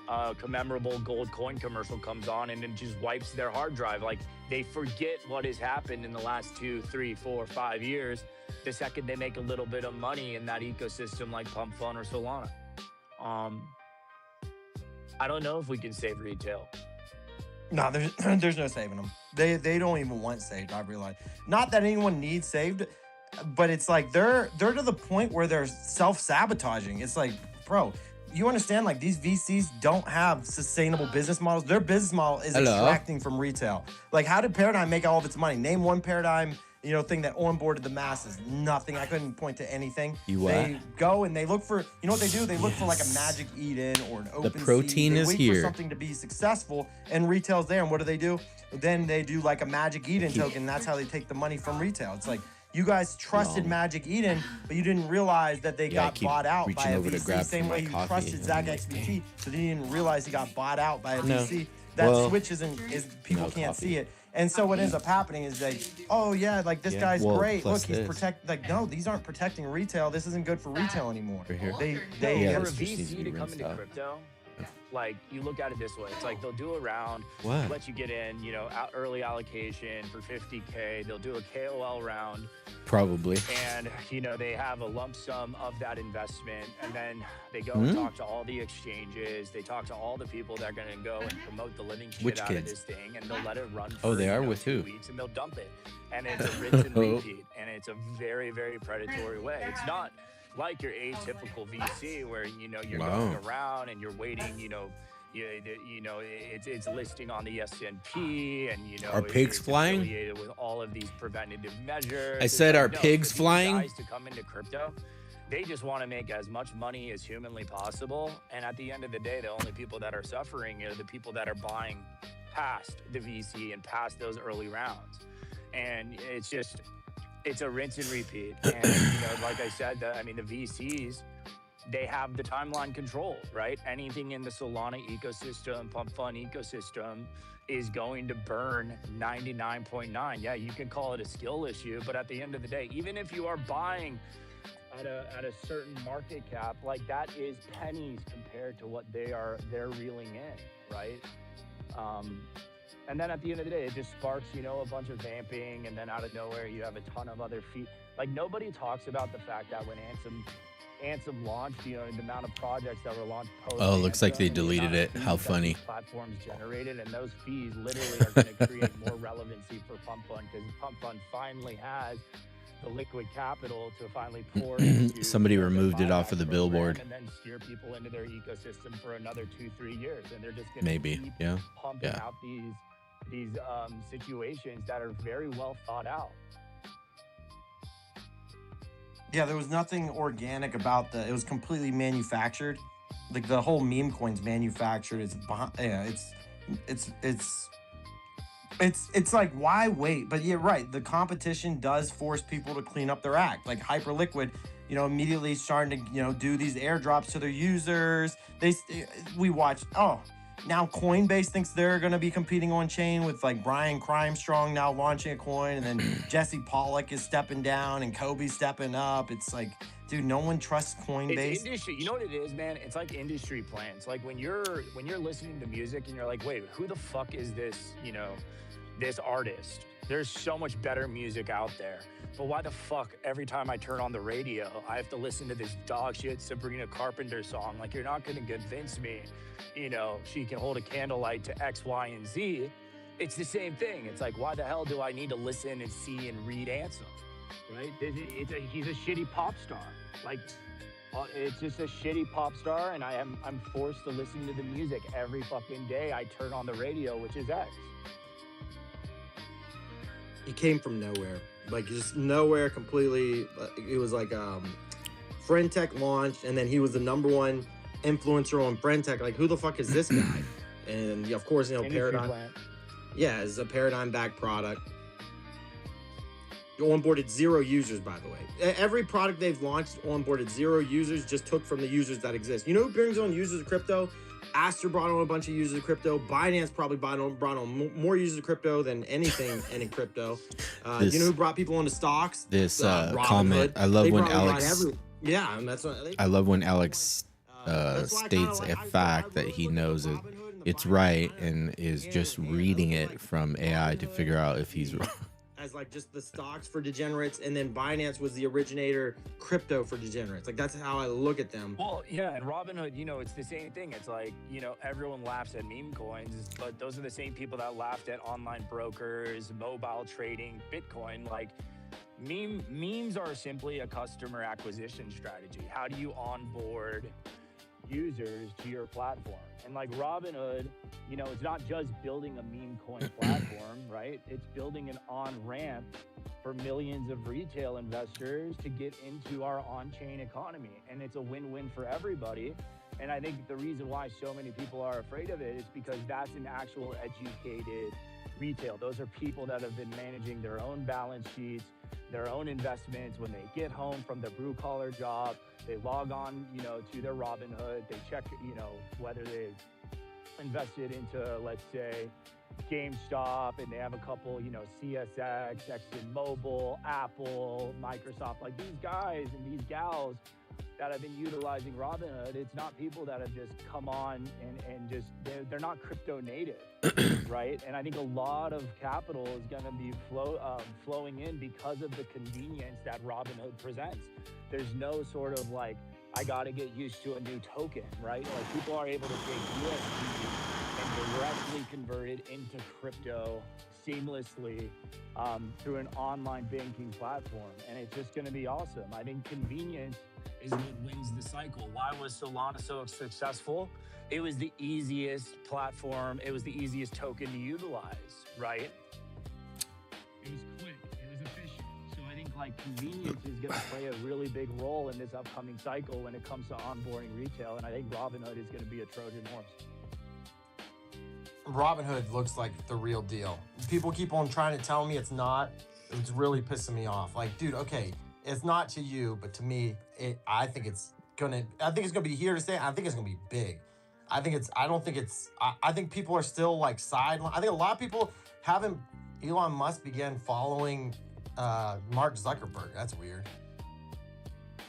commemorable gold coin commercial comes on, and it just wipes their hard drive. Like, they forget what has happened in the last 2, 3, 4, 5 years the second they make a little bit of money in that ecosystem like Pump.fun or Solana. I don't know if we can save retail. No, there's no saving them. They don't even want saved, I realize. Not that anyone needs saved, but it's like they're to the point where they're self-sabotaging. It's like, bro, you understand, like, these VCs don't have sustainable business models. Their business model is extracting from retail. Like, how did Paradigm make all of its money? Name one Paradigm, thing that onboarded the masses. Nothing. I couldn't point to anything. They go and they look for, what they do? They look for like a Magic Eden or an OpenSea. The protein is wait here. for something to be successful, and retail's there. And what do? Then they do like a Magic Eden token. That's how they take the money from retail. It's like, you guys trusted Magic Eden, but you didn't realize that they got bought out by a VC. Same way you trusted Zach XBT, so you didn't realize he got bought out by a VC. That switch is people can't see it. And so what ends up happening is they, oh yeah, like this guy's great. Look, he's no, these aren't protecting retail. This isn't good for retail anymore. For a VC to come into crypto, like, you look at it this way. It's like they'll do a round, let you get in, early allocation for 50K. They'll do a KOL round. Probably. And, they have a lump sum of that investment, and then they go and talk to all the exchanges. They talk to all the people that are going to go and promote the living shit out of this thing, and they'll let it run for they are with 2 who? weeks, and they'll dump it. And it's a rinse and repeat, and it's a very, very predatory way. It's not like your atypical VC where, you're going around and you're waiting, it's listing on the S&P, and are pigs it's flying? Affiliated with all of these preventative measures. I said, are no, pigs for these flying? Guys to come into crypto, they just want to make as much money as humanly possible, and at the end of the day, the only people that are suffering are the people that are buying past the VC and past those early rounds. And it's a rinse and repeat. And like I said, the VCs, they have the timeline control, right? Anything in the Solana ecosystem, Pump.fun ecosystem, is going to burn 99.9. Yeah, you can call it a skill issue, but at the end of the day, even if you are buying at a certain market cap, like that is pennies compared to what they're reeling in, right? And then at the end of the day, it just sparks, you know, a bunch of vamping, and then out of nowhere, you have a ton of other feet. Like, nobody talks about the fact that when Ansem launched, you know, the amount of projects that were launched post. Oh, looks like they Ansem, the amount deleted of it. fees How that funny. these platforms generated, and those fees literally are going to create more relevancy for Pump.fun, because Pump.fun finally has the liquid capital to finally pour into Somebody the removed it off of the buyback billboard. program and then steer people into their ecosystem for another 2-3 years, and they're just going to Maybe. keep Yeah. pumping Yeah. out these situations that are very well thought out. Yeah, there was nothing organic about it was completely manufactured. Like the whole meme coin's manufactured. It's behind, yeah, it's like, why wait? But you're right. The competition does force people to clean up their act. Like Hyperliquid, you know, immediately starting to, you know, do these airdrops to their users. We watched. Oh, now Coinbase thinks they're going to be competing on chain with like Brian Crimestrong now launching a coin, and then Jesse Pollock is stepping down and Kobe's stepping up. It's like, dude, no one trusts Coinbase. It's industry. You know what it is, man? It's like industry plans. Like when you're listening to music and you're like, wait, who the fuck is this, you know, this artist? There's so much better music out there. But why the fuck every time I turn on the radio, I have to listen to this dog shit Sabrina Carpenter song? Like, you're not gonna convince me, you know, she can hold a candlelight to X, Y, and Z. It's the same thing. It's like, why the hell do I need to listen and see and read Ansem? Right? He's a shitty pop star. Like, it's just a shitty pop star, and I'm forced to listen to the music every fucking day I turn on the radio, which is X. He came from nowhere, like just nowhere completely. It was like Friendtech launched, and then he was the #1 influencer on Friendtech. Like, who the fuck is this guy? And yeah, of course, you know, Industry Paradigm. plant. Yeah, it's a Paradigm-backed product. Onboarded 0 users, by the way. Every product they've launched onboarded 0 users, just took from the users that exist. You know who brings on users of crypto? Aster brought on a bunch of users of crypto. Binance probably brought on more users of crypto than anything in crypto. You know who brought people onto stocks? This Robinhood. comment. I love They when probably brought Alex. yeah, and that's what I love when Alex states a fact that he knows it's right and is just reading it from AI to figure out if he's wrong. as like just the stocks for degenerates, and then Binance was the originator crypto for degenerates. Like, that's how I look at them. Well, yeah, and Robinhood, you know, it's the same thing. It's like, you know, everyone laughs at meme coins, but those are the same people that laughed at online brokers, mobile trading, Bitcoin. Like, memes are simply a customer acquisition strategy. How do you onboard users to your platform? And like Robinhood, you know, it's not just building a meme coin platform, right? It's building an on-ramp for millions of retail investors to get into our on-chain economy. And it's a win-win for everybody. And I think the reason why so many people are afraid of it is because that's an actual educated retail. Those are people that have been managing their own balance sheets, their own investments. When they get home from their blue-collar job, they log on, you know, to their Robinhood. They check, you know, whether they've invested into, let's say, GameStop, and they have a couple, you know, CSX, ExxonMobil, Apple, Microsoft. Like, these guys and these gals that have been utilizing Robinhood, it's not people that have just come on and just, they're not crypto native, right? And I think a lot of capital is going to be flowing in because of the convenience that Robinhood presents. There's no sort of like, I got to get used to a new token, right? Like, people are able to take USD and directly convert it into crypto seamlessly through an online banking platform. And it's just going to be awesome. I think convenience is what wins the cycle. Why was Solana so successful? It was the easiest platform. It was the easiest token to utilize, right? It was quick. It was efficient. So I think like convenience is going to play a really big role in this upcoming cycle when it comes to onboarding retail. And I think Robinhood is going to be a Trojan horse. Robinhood looks like the real deal. People keep on trying to tell me it's not. It's really pissing me off. Like, dude, okay, it's not to you, but to me, I think it's gonna be here to stay. I think it's gonna be big. I think people are still like sideline. I think a lot of people haven't. Elon Musk began following Mark Zuckerberg. That's weird.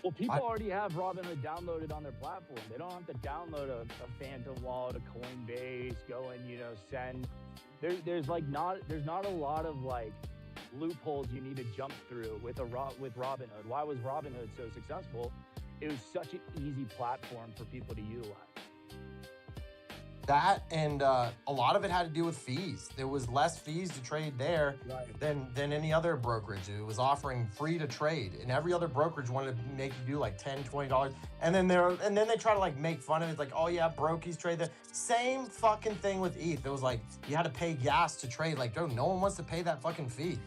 Well, people already have Robinhood downloaded on their platform. They don't have to download a Phantom wallet, a Coinbase, go and send. There's not a lot of like loopholes you need to jump through with Robinhood. Why was Robinhood so successful? It was such an easy platform for people to utilize. That and a lot of it had to do with fees. There was less fees to trade there than any other brokerage. It was offering free to trade, and every other brokerage wanted to make you do like $10, $20. And then they try to like make fun of it. It's like, oh yeah, brokies trade there. Same fucking thing with ETH. It was like you had to pay gas to trade. Like, dude, no one wants to pay that fucking fee.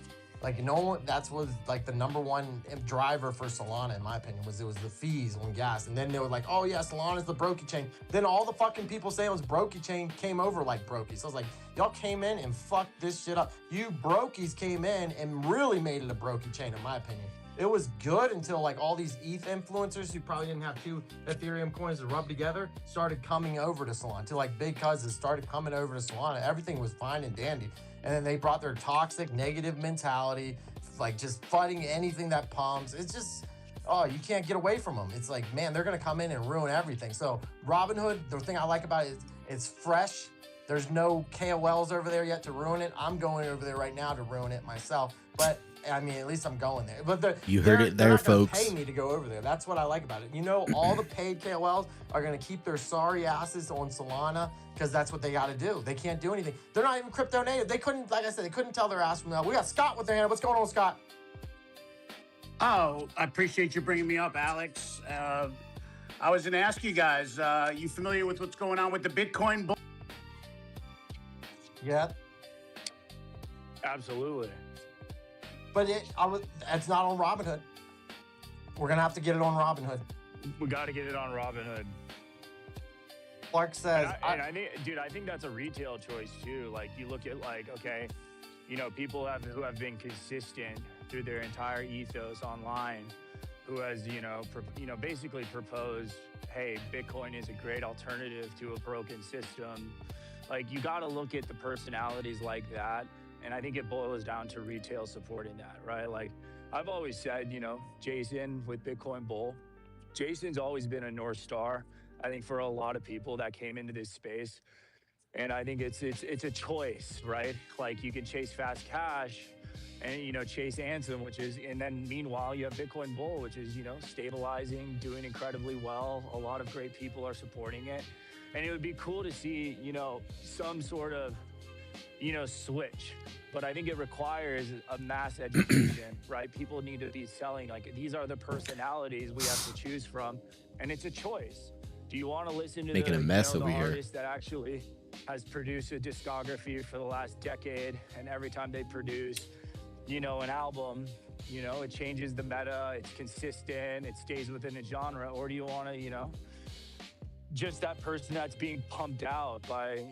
Like no one. That's was like the number one driver for Solana, in my opinion, was the fees on gas. And then they were like, oh yeah, Solana's the brokey chain. Then all the fucking people saying it was brokey chain came over like brokey. So I was like, y'all came in and fucked this shit up. You brokies came in and really made it a brokey chain, in my opinion. It was good until like all these ETH influencers who probably didn't have 2 Ethereum coins to rub together started coming over to Solana. Until like big cousins started coming over to Solana. Everything was fine and dandy. And then they brought their toxic, negative mentality, like just fighting anything that pumps. It's just, oh, you can't get away from them. It's like, man, they're gonna come in and ruin everything. So Robinhood, the thing I like about it is it's fresh. There's no KOLs over there yet to ruin it. I'm going over there right now to ruin it myself. But I mean, at least I'm going there. But You heard it there, they're not gonna folks. pay me to go over there. That's what I like about it. You know, all the paid KOLs are gonna keep their sorry asses on Solana because that's what they got to do. They can't do anything. They're not even crypto native. They couldn't, like I said, they couldn't tell their ass from that. We got Scott with their hand. What's going on, Scott? Oh, I appreciate you bringing me up, Alex. I was going to ask you guys, you familiar with what's going on with the Bitcoin bull? Yeah. Absolutely. But it's not on Robinhood. We're going to have to get it on Robinhood. We got to get it on Robinhood. Clark says, I think that's a retail choice too. Like you look at like, okay, people who have been consistent through their entire ethos online, who has, basically proposed, hey, Bitcoin is a great alternative to a broken system. Like you got to look at the personalities like that. And I think it boils down to retail supporting that, right? Like I've always said, Jason with Bitcoin Bull, Jason's always been a North Star. I think for a lot of people that came into this space, and I think it's a choice, right? Like you can chase fast cash, and chase Ansem, and then meanwhile you have Bitcoin Bull, which is stabilizing, doing incredibly well. A lot of great people are supporting it, and it would be cool to see some sort of switch. But I think it requires a mass education, right? People need to be selling like these are the personalities we have to choose from, and it's a choice. Do you want to listen to Making a mess over the here. artist that actually has produced a discography for the last decade, and every time they produce, an album, it changes the meta, it's consistent, it stays within a genre? Or do you want to, just that person that's being pumped out by,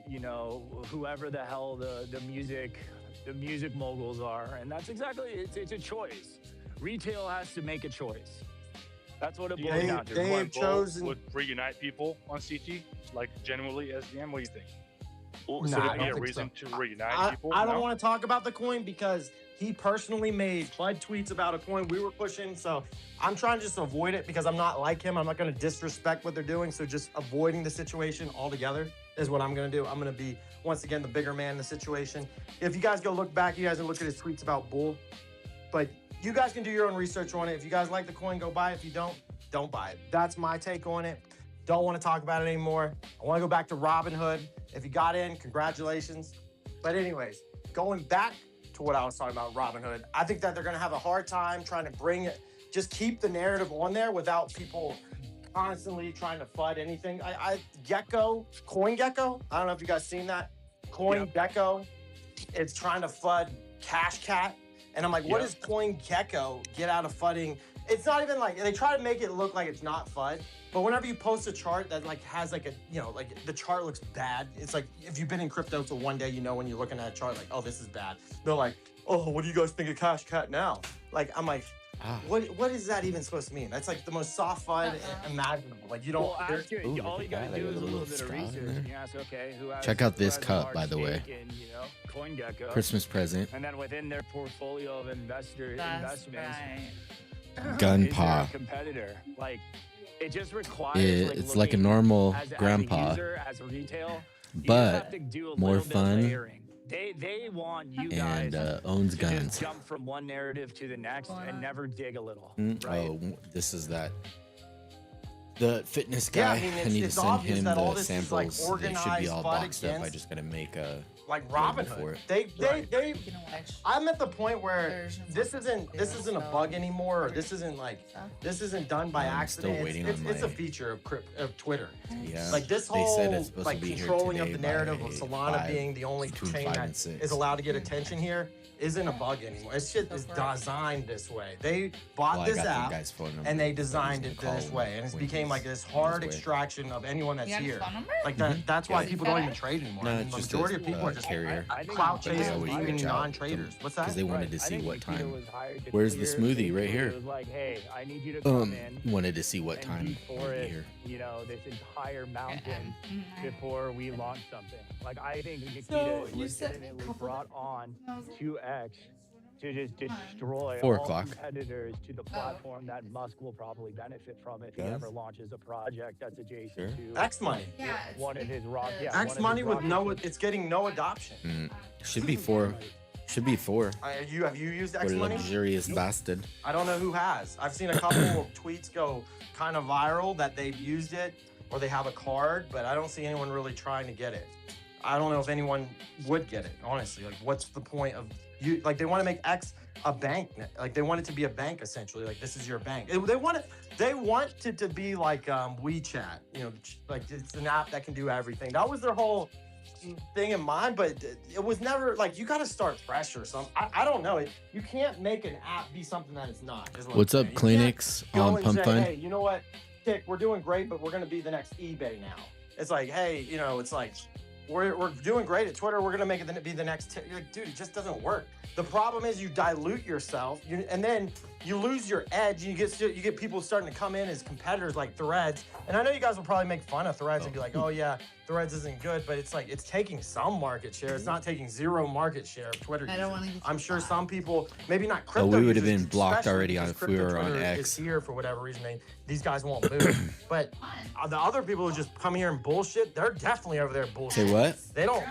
whoever the hell the music moguls are? And that's exactly, it's a choice. Retail has to make a choice. That's what it boils down to. Bitcoin Bull would reunite people on CT, like genuinely, SDM. What do you think? Nah, Would I there be don't a think reason so. to reunite people? I don't want to talk about the coin because he personally made flood tweets about a coin we were pushing. So I'm trying to just avoid it because I'm not like him. I'm not going to disrespect what they're doing. So just avoiding the situation altogether is what I'm going to do. I'm going to be, once again, the bigger man in the situation. If you guys go look back, you guys can look at his tweets about Bull. But you guys can do your own research on it. If you guys like the coin, go buy it. If you don't buy it. That's my take on it. Don't want to talk about it anymore. I want to go back to Robinhood. If you got in, congratulations. But anyways, going back to what I was talking about, Robinhood, I think that they're going to have a hard time trying to bring it, just keep the narrative on there without people constantly trying to FUD anything. CoinGecko, I don't know if you guys seen that. CoinGecko, it's trying to FUD Cash Cat. And I'm like, what does CoinGecko get out of FUDding? It's not even like, they try to make it look like it's not FUD. But whenever you post a chart that like has like a, like the chart looks bad. It's like, if you've been in crypto for one day, when you're looking at a chart, like, oh, this is bad. They're like, oh, what do you guys think of Cash Cat now? Like, I'm like, what is that even supposed to mean? That's like the most soft FUD imaginable. Like you don't. Well, all you gotta do is a little bit of research. And you ask, okay, Check out this who has a cup, large by the way. stake in, CoinGecko, Christmas present. and then within their portfolio of investments, Gun is there paw. a competitor? Like, it just requires. It's like a normal grandpa, As a retail, you just but have to do a more little bit of fun layering. They want you guys and owns to guns. just jump from one narrative to the next and never dig a little. Mm, Right? Oh, this is that. The fitness Yeah, guy. I mean, I need to it's send obvious him that all the this is, like, samples. They should be organized all fight boxed up. I against, just gotta make a like label Robinhood. for it. They I'm at the point where this isn't a bug anymore, or this isn't done by I'm accident. still waiting It's on a my- feature of Twitter. Yeah. Like this They whole said it's supposed like to be here controlling of today the narrative by of Solana 5, being the only between chain 5 that and 6. is allowed to get attention here isn't a bug anymore. This shit is designed this way. They bought Well, I this got the app guy's phone number, and they so he's designed gonna it call this way, and it's when became he's like this on hard his way. extraction of anyone that's You have his here. phone number? Like that. That's why Yeah. people don't even trade anymore. No, The it's just majority of a people are just carrier. clout But they chasing, always even reach out non-traders. What's that? because they wanted to I see think what Nikita time. was hired to Where's the clear- smoothie? basically Right it here. was like, hey, I need you to come in. Wanted to see what and time before I'd be it, here. you know, this entire mountain before we launch something. Like, I think Nikita So, is you said legitimately brought on 2X to just destroy 4 all o'clock. competitors to the platform that Musk will probably benefit from if he Yes. ever launches a project that's adjacent Sure. to X Money. one of his rock. Yeah, X Money with it's getting no adoption. Should be 4. Should be 4. Have you used For X Money? luxurious bastard. I don't know who has. I've seen a couple of tweets go kind of viral that they've used it or they have a card, but I don't see anyone really trying to get it. I don't know if anyone would get it, honestly. Like, what's the point of you? Like, they want to make X a bank. Like, they want it to be a bank, essentially. Like, this is your bank. They want it to be like WeChat. You know, like it's an app that can do everything. That was their whole thing in mind, but it was never like you got to start fresh or something. I don't know. You can't make an app be something that it's not. Is what What's I'm up, saying. You Clinics can't go on and Pump say, Fun? hey, you know what, Tick, we're doing great, but we're going to be the next eBay now. It's like, hey, you know, it's like we're doing great at Twitter. We're going to make it be the next. You're like, dude, it just doesn't work. The problem is you dilute yourself, and then you lose your edge. You get people starting to come in as competitors like Threads. And I know you guys will probably make fun of Threads and be like, oh yeah, Threads isn't good, but it's like it's taking some market share. It's not taking zero market share of Twitter. I don't users. want to. I'm sure some people, maybe not Oh, crypto. we would have users, been blocked especially already because if we crypto were on Twitter X. is here for whatever reason. These guys won't move. But the other people who just come here and bullshit, they're definitely over there bullshit. Say what? They don't.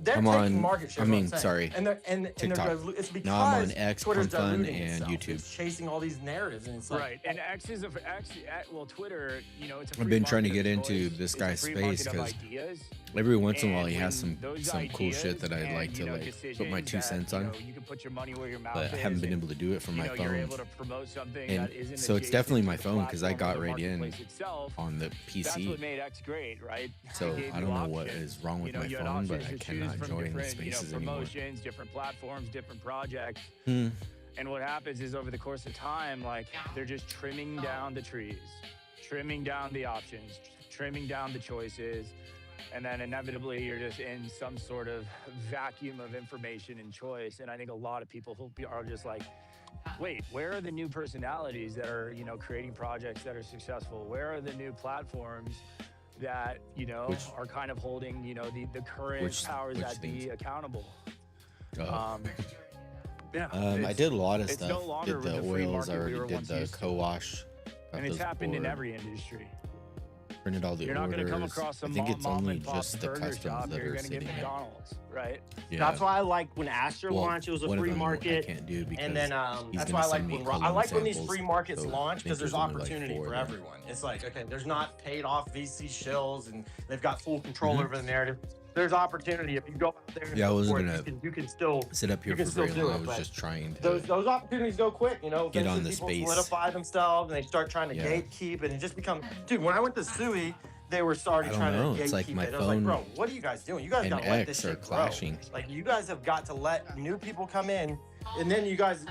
They're I'm taking on- market share. I is what mean, I'm saying. sorry, And they're TikTok. it's because Now I'm on X, Twitter's Pump Fun, diluting and itself. YouTube. It's chasing all these narratives, and it's like, Right, and X is well, Twitter, you know, it's a I've free been trying to market get of into choice. this It's a guy's free space market of because ideas. every once in a And while he has when some those cool shit that ideas I'd like and, to you know, like put my 2 decisions cents that, on. you know, you can put your money where your mouth But I is haven't been and, able to do it from my you know, you're phone. able to promote something And that isn't so it's adjacent definitely to my the phone because I platform or got the right in marketplace itself. on the That's what PC. made X great, right? So It gave I you don't know what options. is wrong with You know, my you had phone, but options I to choose cannot from join the different, spaces anymore. promotions, different platforms, different projects. Hmm. And what happens is over the course of time, like they're just trimming down the trees, trimming down the options, trimming down the choices. And then inevitably you're just in some sort of vacuum of information and choice. And I think a lot of people are just like, wait, where are the new personalities that are, you know, creating projects that are successful? Where are the new platforms that, you know, are kind of holding, you know, the current powers that be accountable? Yeah. I did a lot of it's stuff. no longer Did the the free oils, I market we already were did once the used to. co-wash. got And it's those happened in board, every industry. Printed all the You're not orders. going to come across a I think it's mom only and pop just the burger customs shop. that You're are going to get sitting there. McDonald's, right? Yeah. That's why I like when Asher Well, launched. It was a one of free them I market. can't do because And then he's that's gonna why I like send me when cologne I like when these samples, free markets so I launch think because there's there's only, like, opportunity 4 for of them. everyone. It's like, okay, there's not paid off VC shills and they've got full control Mhm. over the narrative. There's opportunity if you go out there. And Yeah, I go wasn't for it, gonna you can still sit up here you can for still very do long. I it, was but just trying to those opportunities go quick, you know. get on Eventually the people space. solidify themselves and they start trying to Yeah. gatekeep and it just becomes. Dude, when I went to Sui, they were starting I don't trying know. to It's like gatekeep my it. I was like, phone bro, what are you guys doing? You guys and gotta let this X are shit grow. clashing. Like you guys have got to let new people come in, and then you guys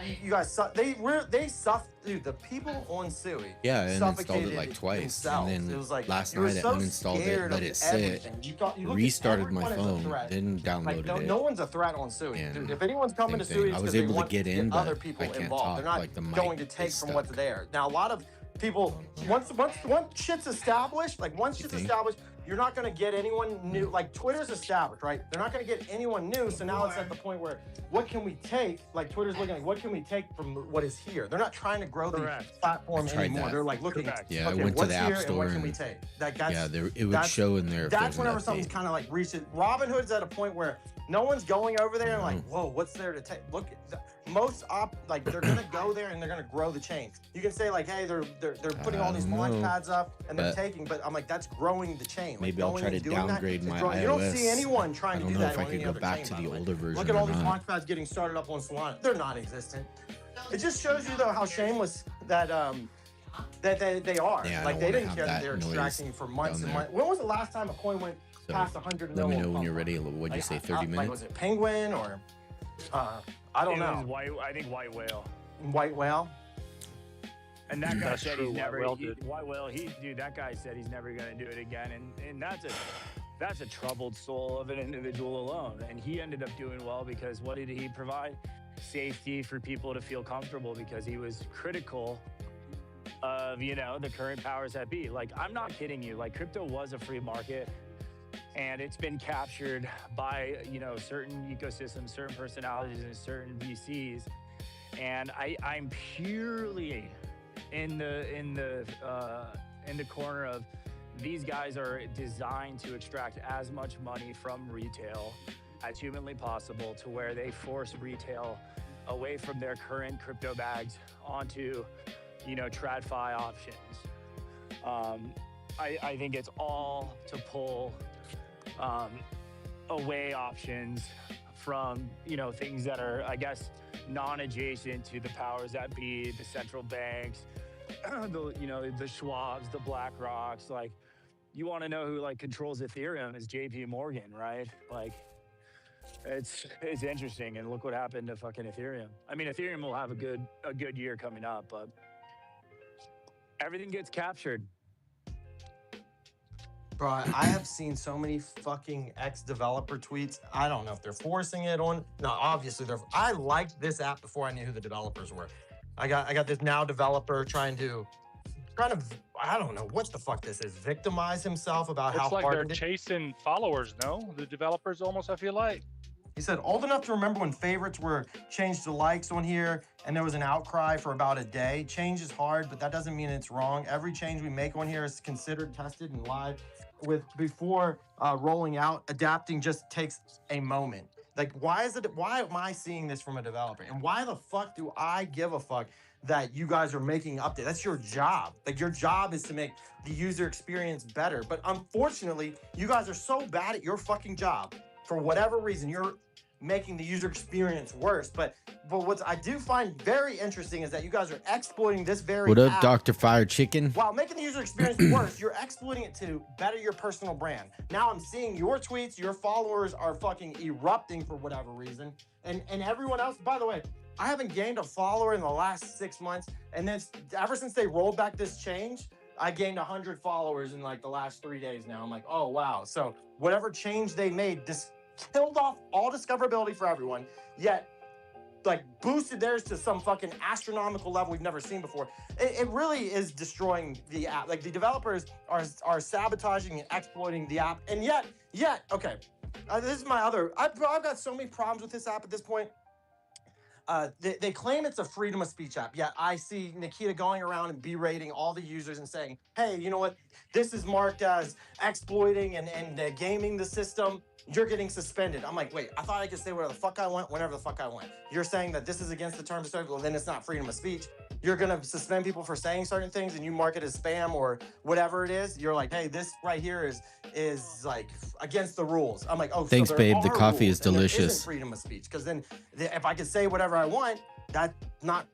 they suff. Dude, the people on Sui. Yeah, I uninstalled it suffocated like twice, themselves. and it then was like last you were night I so uninstalled it, scared let of it sit, everything. You looked at restarted my everyone as a phone, threat. then downloaded Like, it. no one's a threat on Sui. And Dude, if anyone's coming same to Sui, thing. it's I was because they able to want get in, but other people I can't involved. talk, They're not like the mic going to take is from what's there. Now, a lot of People, once shit's established, like once shit's established, you're not gonna get anyone new. Like Twitter's established, right? They're not gonna get anyone new. So now it's at the point where, what can we take? Like Twitter's looking like, what can we take from what is here? They're not trying to grow the platform anymore. that. They're like looking. Yeah, okay, I went to what's the App here Store and what can and we take? That's, it would show in there. if That's there's an whenever update. something's kind of like reaches. Robinhood's at a point where no one's going over there and like, whoa, what's there to take? Look, like they're gonna go there and they're gonna grow the chain. You can say like, hey, they're putting all these launch pads up and they're taking, but I'm like, that's growing the chain. Maybe like, I'll try to downgrade my iOS. You don't see anyone trying to do that I don't know on if I any could go other back chain, to by the way. older version. Look at all or these not. launch pads getting started up on Solana. They're non-existent. It just shows you though how shameless that that they are. Yeah, I like don't they wanna didn't have care that that they were noise extracting for months down and there. months. When was the last time a coin went So past 100 let me mil know on when you're Pump.fun? ready. What'd you say? 30 Like, minutes? was it Penguin or I don't know. I think White Whale. White Whale. And that guy That's said true, he's never. White Whale did. White Whale, dude, that guy said he's never gonna do it again, and that's a troubled soul of an individual alone. And he ended up doing well because what did he provide? Safety for people to feel comfortable because he was critical of the current powers that be. Like, I'm not kidding you. Like, crypto was a free market, and it's been captured by certain ecosystems, certain personalities, and certain VCs. And I'm purely in the corner of these guys are designed to extract as much money from retail as humanly possible, to where they force retail away from their current crypto bags onto TradFi options. I think it's all to pull away options from things that are, I guess, non-adjacent to the powers that be, the central banks, the Schwabs, the BlackRocks. Like, you want to know who controls Ethereum is JP Morgan, right? Like, it's interesting, and look what happened to fucking Ethereum. I mean, Ethereum will have a good year coming up, but everything gets captured. Bro, I have seen so many fucking ex-developer tweets. I don't know if they're forcing it on. No, obviously they're. I liked this app before I knew who the developers were. I got this now developer trying to, I don't know what the fuck this is. Victimize himself about how It's like hard they're it is. chasing followers, no? The developers almost, I feel like. He said, old enough to remember when favorites were changed to likes on here and there was an outcry for about a day. Change is hard, but that doesn't mean it's wrong. Every change we make on here is considered, tested, and live before rolling out. Adapting just takes a moment. Like, why am I seeing this from a developer? And why the fuck do I give a fuck that you guys are making updates? That's your job. Like, your job is to make the user experience better. But unfortunately, you guys are so bad at your fucking job. For whatever reason, you're making the user experience worse. But what I do find very interesting is that you guys are exploiting this very What up, app. Dr. Fire Chicken? While making the user experience worse, you're exploiting it to better your personal brand. Now I'm seeing your tweets, your followers are fucking erupting for whatever reason. And everyone else, by the way, I haven't gained a follower in the last 6 months. And then ever since they rolled back this change, I gained 100 followers in like the last 3 days now. I'm like, oh, wow. So whatever change they made, this killed off all discoverability for everyone, yet like boosted theirs to some fucking astronomical level we've never seen before. It really is destroying the app. Like, the developers are sabotaging and exploiting the app. And yet, okay, this is my other, I've got so many problems with this app at this point. They claim it's a freedom of speech app, yet I see Nikita going around and berating all the users and saying, hey, you know what? This is marked as exploiting and gaming the system. You're getting suspended. I'm like, wait, I thought I could say whatever the fuck I want, whenever the fuck I want. You're saying that this is against the terms of service, well, then it's not freedom of speech. You're gonna suspend people for saying certain things and you mark it as spam or whatever it is. You're like, hey, this right here is like against the rules. I'm like, oh, Thanks, so there babe. The are coffee rules is and there delicious. isn't freedom of speech, because then if I could say whatever I want, that's not,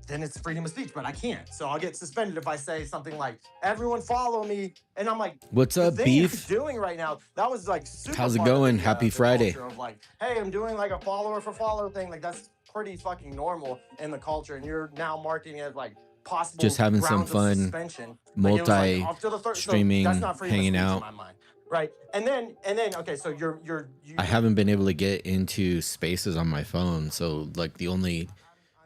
then it's freedom of speech, but I can't. So I'll get suspended if I say something like, everyone follow me. And I'm like, What's up, the thing beef? you're doing right now, that was like super How's it part of going? the, Happy the Friday. culture of like, hey, I'm doing like a follower for follower thing. Like, that's pretty fucking normal in the culture. And you're now marketing it like possible Just having some grounds of fun, suspension. Like, it was like, up to the third- so streaming, that's not freedom of hanging speech out. in my mind. Right. And then, okay, so you I haven't been able to get into spaces on my phone, so like the only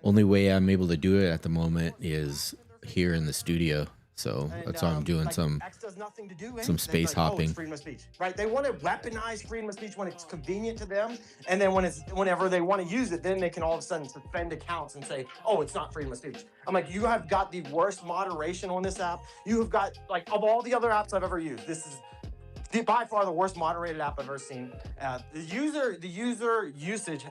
way I'm able to do it at the moment is here in the studio, so that's why I'm doing some X does nothing to do anything. some space like, oh, hopping. it's freedom of speech, right? They want to weaponize freedom of speech when it's convenient to them, and then whenever they want to use it, then they can all of a sudden suspend accounts and say, oh, it's not freedom of speech. I'm like, you have got the worst moderation on this app. You have got, like, of all the other apps I've ever used, this is by far the worst moderated app I've ever seen. The user usage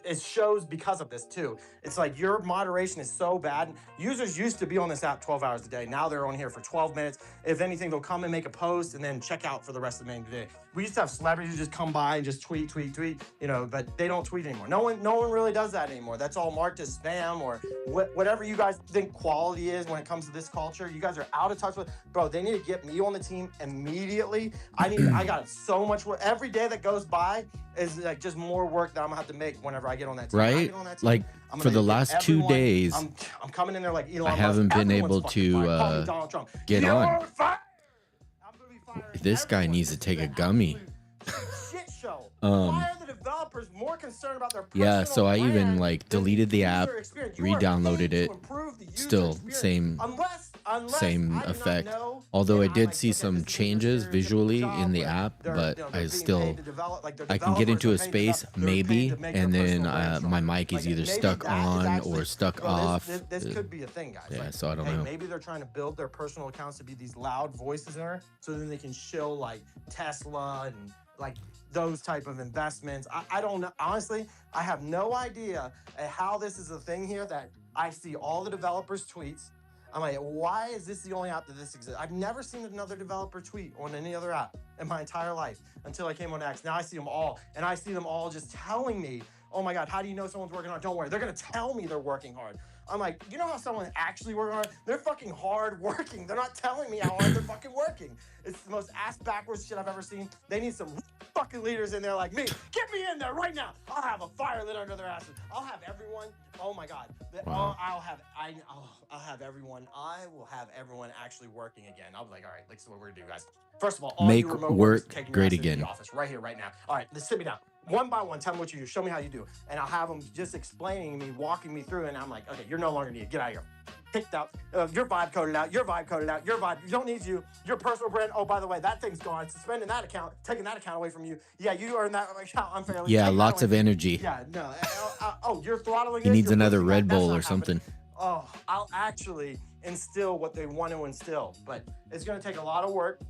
it shows because of this too. It's like your moderation is so bad. Users used to be on this app 12 hours a day. Now they're on here for 12 minutes. If anything, they'll come and make a post and then check out for the rest of the day. We used to have celebrities who just come by and just tweet, but they don't tweet anymore. No one really does that anymore. That's all marked as spam or whatever you guys think quality is when it comes to this culture. You guys are out of touch with, bro. They need to get me on the team immediately. I got so much work. Every day that goes by is like just more work that I'm gonna have to make whenever I get on that team. Right? Like for the last 2 days, I'm coming in there like Elon I haven't Musk. been Everyone's able fucking fired. Call me to Donald Trump. get You're on. fired. This guy needs to take a gummy. Shit show. Um, Why are the developers more concerned about their Yeah, personal so I even brand like than deleted the user app, experience? You are re-downloaded paid it. to improve the user Still experience. same Unless same I do not effect. know, Although I and I'm did like, see look at some this is a changes stereotypical visually job in the where app, they're, but they're I being still paid to develop, like, I can get into a space they're maybe, paid to make and their then personal brand my strong. mic is Like, either maybe stuck that is on actually- or stuck bro, off. This could be a thing, guys. Yeah, Like, so I don't hey, know. maybe they're trying to build their personal accounts to be these loud voices in there, so then they can show like Tesla and like those type of investments. I don't know. Honestly, I have no idea how this is a thing here that I see all the developers' tweets. I'm like, why is this the only app that this exists? I've never seen another developer tweet on any other app in my entire life until I came on X. Now I see them all, and I see them all just telling me, oh my God, how do you know someone's working hard? Don't worry, they're gonna tell me they're working hard. I'm like, you know how someone actually working hard? They're fucking hard working. They're not telling me how hard they're fucking working. It's the most ass backwards shit I've ever seen. They need some fucking leaders in there like me. Get me in there right now. I'll have a fire lit under their asses. I'll have everyone. Oh my God. Wow. I'll have everyone. I will have everyone actually working again. I'll be like, all right, this is what we're gonna do, guys. First of all Make you remote work workers, taking your great ass into again. the office right here, right now. All right, let's sit me down. One by one, tell me what you do. Show me how you do. And I'll have them just explaining me, walking me through, and I'm like, okay, you're no longer needed. Get out of here. Kicked out. Your vibe coded out. Your vibe coded out. Your vibe. You don't need you. Your personal brand. Oh, by the way, that thing's gone. Suspending that account. Taking that account away from you. Yeah, you earned that account unfairly. Yeah, Taking that lots away of from you. energy. Yeah, no. Oh, you're throttling. He this, needs you're another pushing Red that. That's Bull not or something. happening. Oh, I'll actually instill what they want to instill, but it's going to take a lot of work.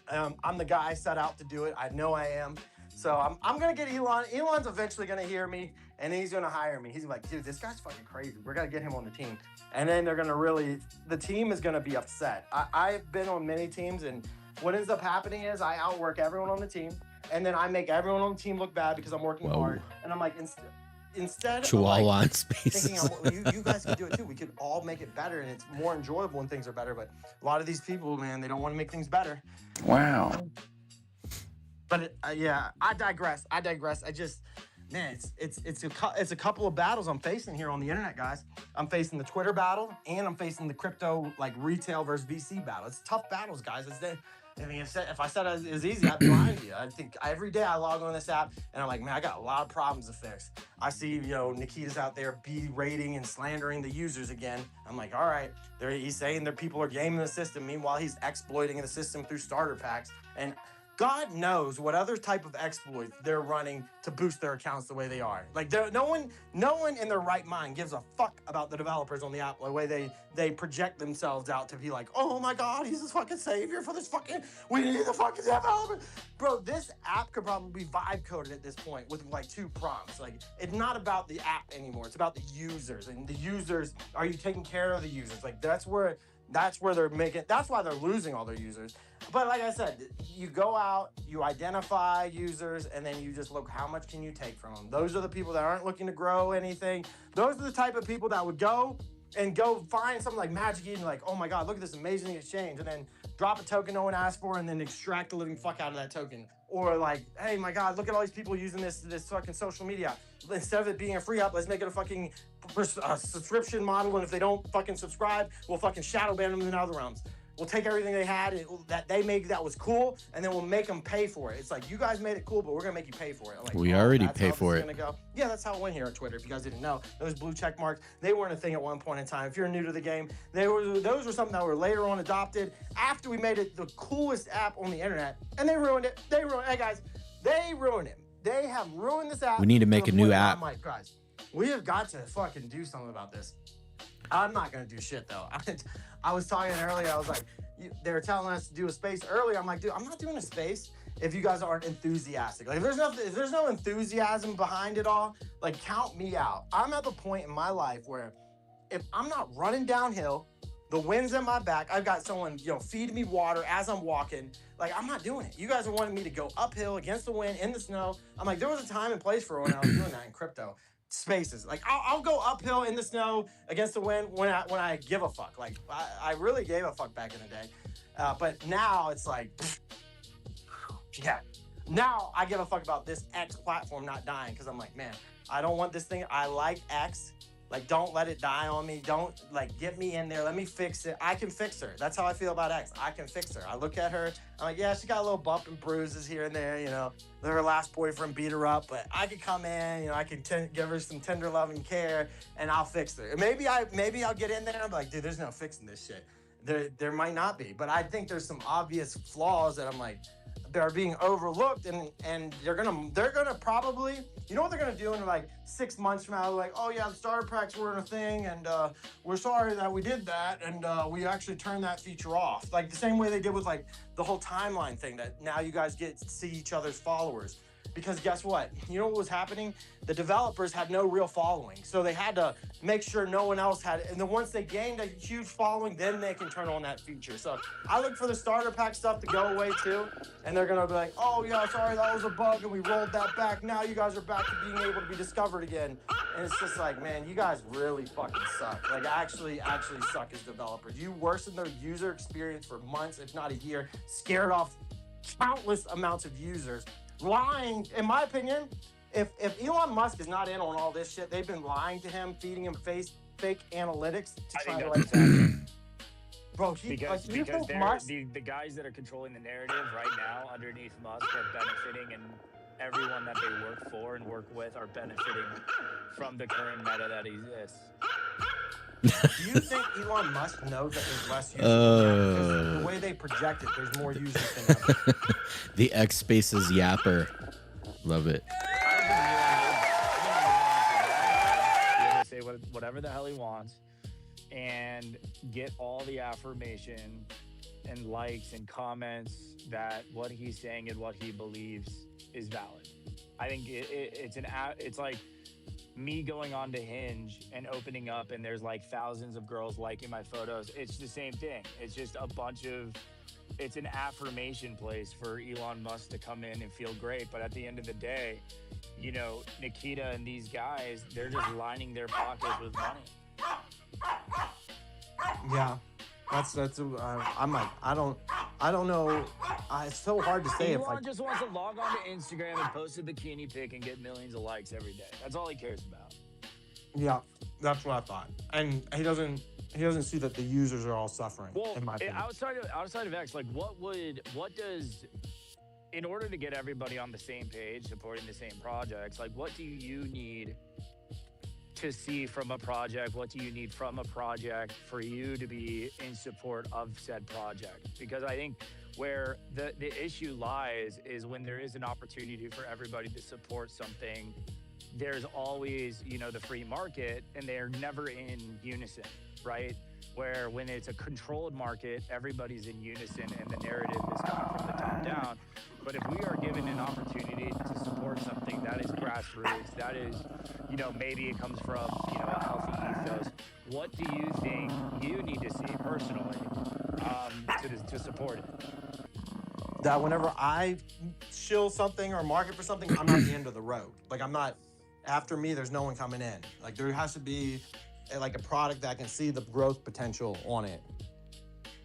I'm the guy set out to do it. I know I am. So I'm going to get Elon. Elon's eventually going to hear me, and he's going to hire me. He's like, dude, this guy's fucking crazy. We're going to get him on the team. And then they're going to really, the team is going to be upset. I've been on many teams, and what ends up happening is I outwork everyone on the team, and then I make everyone on the team look bad because I'm working hard. And I'm like, instead Chihuahua of like, on spaces. thinking, well, you guys can do it too. We could all make it better, and it's more enjoyable when things are better. But a lot of these people, man, they don't want to make things better. Wow. But yeah, I digress. I just, man, it's a couple of battles I'm facing here on the internet, guys. I'm facing the Twitter battle, and I'm facing the crypto like retail versus VC battle. It's tough battles, guys. I mean, if I said it was easy, I'd be lying to you. I think every day I log on this app, and I'm like, man, I got a lot of problems to fix. I see, Nikita's out there berating and slandering the users again. I'm like, all right, he's saying that people are gaming the system. Meanwhile, he's exploiting the system through starter packs. And God knows what other type of exploits they're running to boost their accounts the way they are. Like, no one in their right mind gives a fuck about the developers on the app, the way they project themselves out to be like, oh my God, he's this fucking savior for this fucking, we need the fucking developer. Bro, this app could probably be vibe coded at this point with like 2 prompts. Like, it's not about the app anymore. It's about the users, and the users, are you taking care of the users? Like, that's why they're losing all their users. But like I said, you go out, you identify users, and then you just look, how much can you take from them? Those are the people that aren't looking to grow anything. Those are the type of people that would go find something like Magic Eden, like, oh my God, look at this amazing exchange, and then drop a token no one asked for, and then extract the living fuck out of that token. Or like, hey my God, look at all these people using this fucking social media. Instead of it being a free app, let's make it a fucking subscription model, and if they don't fucking subscribe, we'll fucking shadow ban them in other realms. we'll take everything they had that they made that was cool, and then we'll make them pay for it. It's like, you guys made it cool, but we're gonna make you pay for it. I'm like, We already that's pay how for this it. is gonna go. Yeah, that's how it went here on Twitter. If you guys didn't know, those blue check marks, they weren't a thing at one point in time. If you're new to the game, those were something that were later on adopted after we made it the coolest app on the internet, and they ruined it. Hey guys, they ruined it. They have ruined this app. We need to make the a new point where app. I'm like, guys, we have got to fucking do something about this. I'm not gonna do shit though. I was talking earlier. I was like, they were telling us to do a space earlier. I'm like, dude, I'm not doing a space if you guys aren't enthusiastic. Like, if there's no enthusiasm behind it all, like, count me out. I'm at the point in my life where if I'm not running downhill, the wind's at my back, I've got someone, feeding me water as I'm walking. Like, I'm not doing it. You guys are wanting me to go uphill against the wind in the snow. I'm like, there was a time and place for when I was doing that in crypto spaces. Like, I'll go uphill in the snow against the wind when I give a fuck. Like, I really gave a fuck back in the day. But now it's like, yeah. Now I give a fuck about this X platform not dying, because I'm like, man, I don't want this thing. I like X. Like, don't let it die on me. Don't, like, get me in there. Let me fix it. I can fix her. That's how I feel about X. I can fix her. I look at her. I'm like, yeah, she got a little bump and bruises here and there, Her last boyfriend beat her up, but I could come in, I can give her some tender loving care, and I'll fix her. Maybe I'll get in there and I'm like, dude, there's no fixing this shit. There might not be, but I think there's some obvious flaws that I'm like, they're being overlooked, and they're gonna probably, what they're gonna do in like 6 months from now? They're like, oh yeah, the starter packs weren't a thing, and we're sorry that we did that, and we actually turned that feature off. Like the same way they did with like the whole timeline thing, that now you guys get to see each other's followers. Because guess what? You know what was happening? The developers had no real following. So they had to make sure no one else had it. And then once they gained a huge following, then they can turn on that feature. So I look for the starter pack stuff to go away too. And they're going to be like, oh yeah, sorry, that was a bug and we rolled that back. Now you guys are back to being able to be discovered again. And it's just like, man, you guys really fucking suck. Like, actually suck as developers. You worsen their user experience for months, if not a year, scared off countless amounts of users. Lying, in my opinion, if Elon Musk is not in on all this shit, they've been lying to him, feeding him fake analytics to try to like. Bro, because think Musk, the guys that are controlling the narrative right now underneath Musk are benefiting, and everyone that they work for and work with are benefiting from the current meta that exists. Do you think Elon Musk knows that there's less users? Because the way they project it, there's more users than ever. The X Spaces Yapper. Love it. Say whatever the hell he wants and get all the affirmation and likes and comments that what he's saying and what he believes is valid. I think it's like me going on to Hinge and opening up and there's like thousands of girls liking my photos. It's the same thing. It's just it's an affirmation place for Elon Musk to come in and feel great. But at the end of the day, Nikita and these guys, they're just lining their pockets with money. Yeah. I'm like, I don't know. It's so hard to say. Elon just wants to log on to Instagram and post a bikini pic and get millions of likes every day. That's all he cares about. Yeah, that's what I thought. And he doesn't see that the users are all suffering. Well, in my opinion. outside of X, like in order to get everybody on the same page, supporting the same projects, like what do you need to see from a project? What do you need from a project for you to be in support of said project? Because I think where the issue lies is when there is an opportunity for everybody to support something, there's always, the free market, and they're never in unison, right? Where when it's a controlled market, everybody's in unison and the narrative is coming from the top down. But if we are given an opportunity to support something that is grassroots, that is, maybe it comes from, a healthy ethos, what do you think you need to see personally to support it? That whenever I shill something or market for something, I'm not the end of the road. Like, I'm not, after me, there's no one coming in. Like, there has to be like a product that can see the growth potential on it.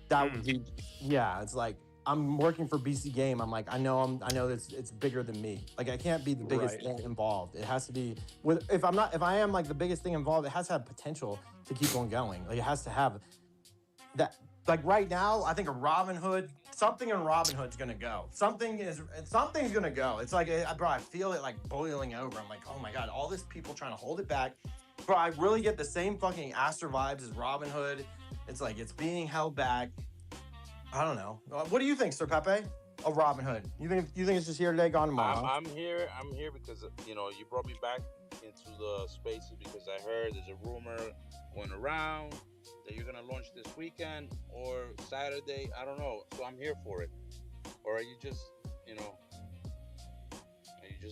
That would be, yeah, it's like, I'm working for BC Game. I'm like, I know that it's bigger than me. Like, I can't be the biggest thing involved. It has to be if I am like the biggest thing involved, it has to have potential to keep on going. Like, it has to have that. Like right now, I think a Robinhood, something in Robinhood's gonna go. Something's gonna go. It's like, bro, I feel it like boiling over. I'm like, oh my god, all this people trying to hold it back. Bro, I really get the same fucking Aster vibes as Robinhood. It's like it's being held back. I don't know. What do you think, Sir Pepe? Of Robinhood? You think it's just here today, gone tomorrow? I'm here because you brought me back into the spaces because I heard there's a rumor going around that you're gonna launch this weekend or Saturday. I don't know. So I'm here for it. Or are you just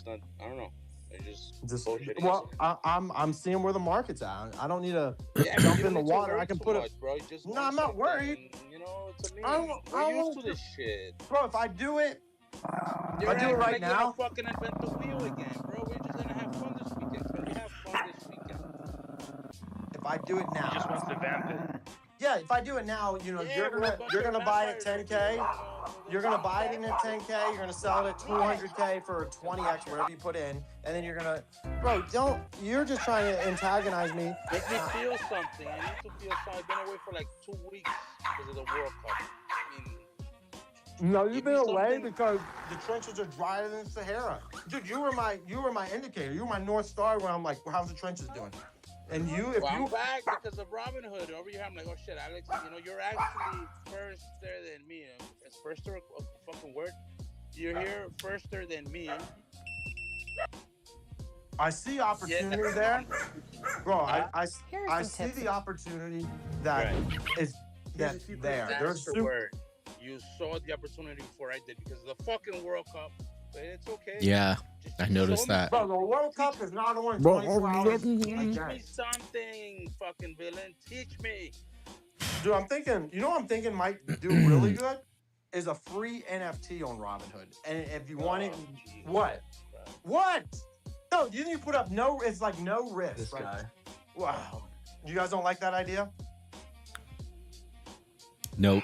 not? I don't know. Are you just bullshitting? Well, I'm seeing where the market's at. I don't need to jump in the water. I can put it. Bro, No, I'm not worried. It's a meme. We're used to this shit. Bro, if I do it, You're I do it right like now. You're fucking invent the wheel again, bro. We're just gonna have fun this weekend. It's gonna have fun this weekend. If I do it now, He just wants to vamp it. yeah. If I do it now, you're gonna buy it 10K. You're gonna buy it in at 10K. You're gonna sell it at 200K for 20x, whatever you put in, and then you're gonna, bro. You're just trying to antagonize me. Make me feel something. I need to feel something. I've been away for like 2 weeks because of the World Cup. I mean, No, you've been away because the trenches are drier than Sahara. Dude, you were my indicator. You were my North Star when I'm like, how's the trenches doing? And I'm back because of Robinhood. Over here, I'm like, oh shit, Alex, you're actually firster than me. Is firster a fucking word? You're here firster than me. I see opportunity there, bro. I see the opportunity that is there. That's the word. You saw the opportunity before I did because of the fucking World Cup. But it's okay. Yeah, I noticed that. Bro, the World Cup is not on Bro, 24 hours. Teach me something, fucking villain. Teach me. Dude, I'm thinking, what I'm thinking might do really good is a free NFT on Robinhood. And if you want it, what? No, you put up it's like no risk. This right? guy. Wow. You guys don't like that idea? Nope.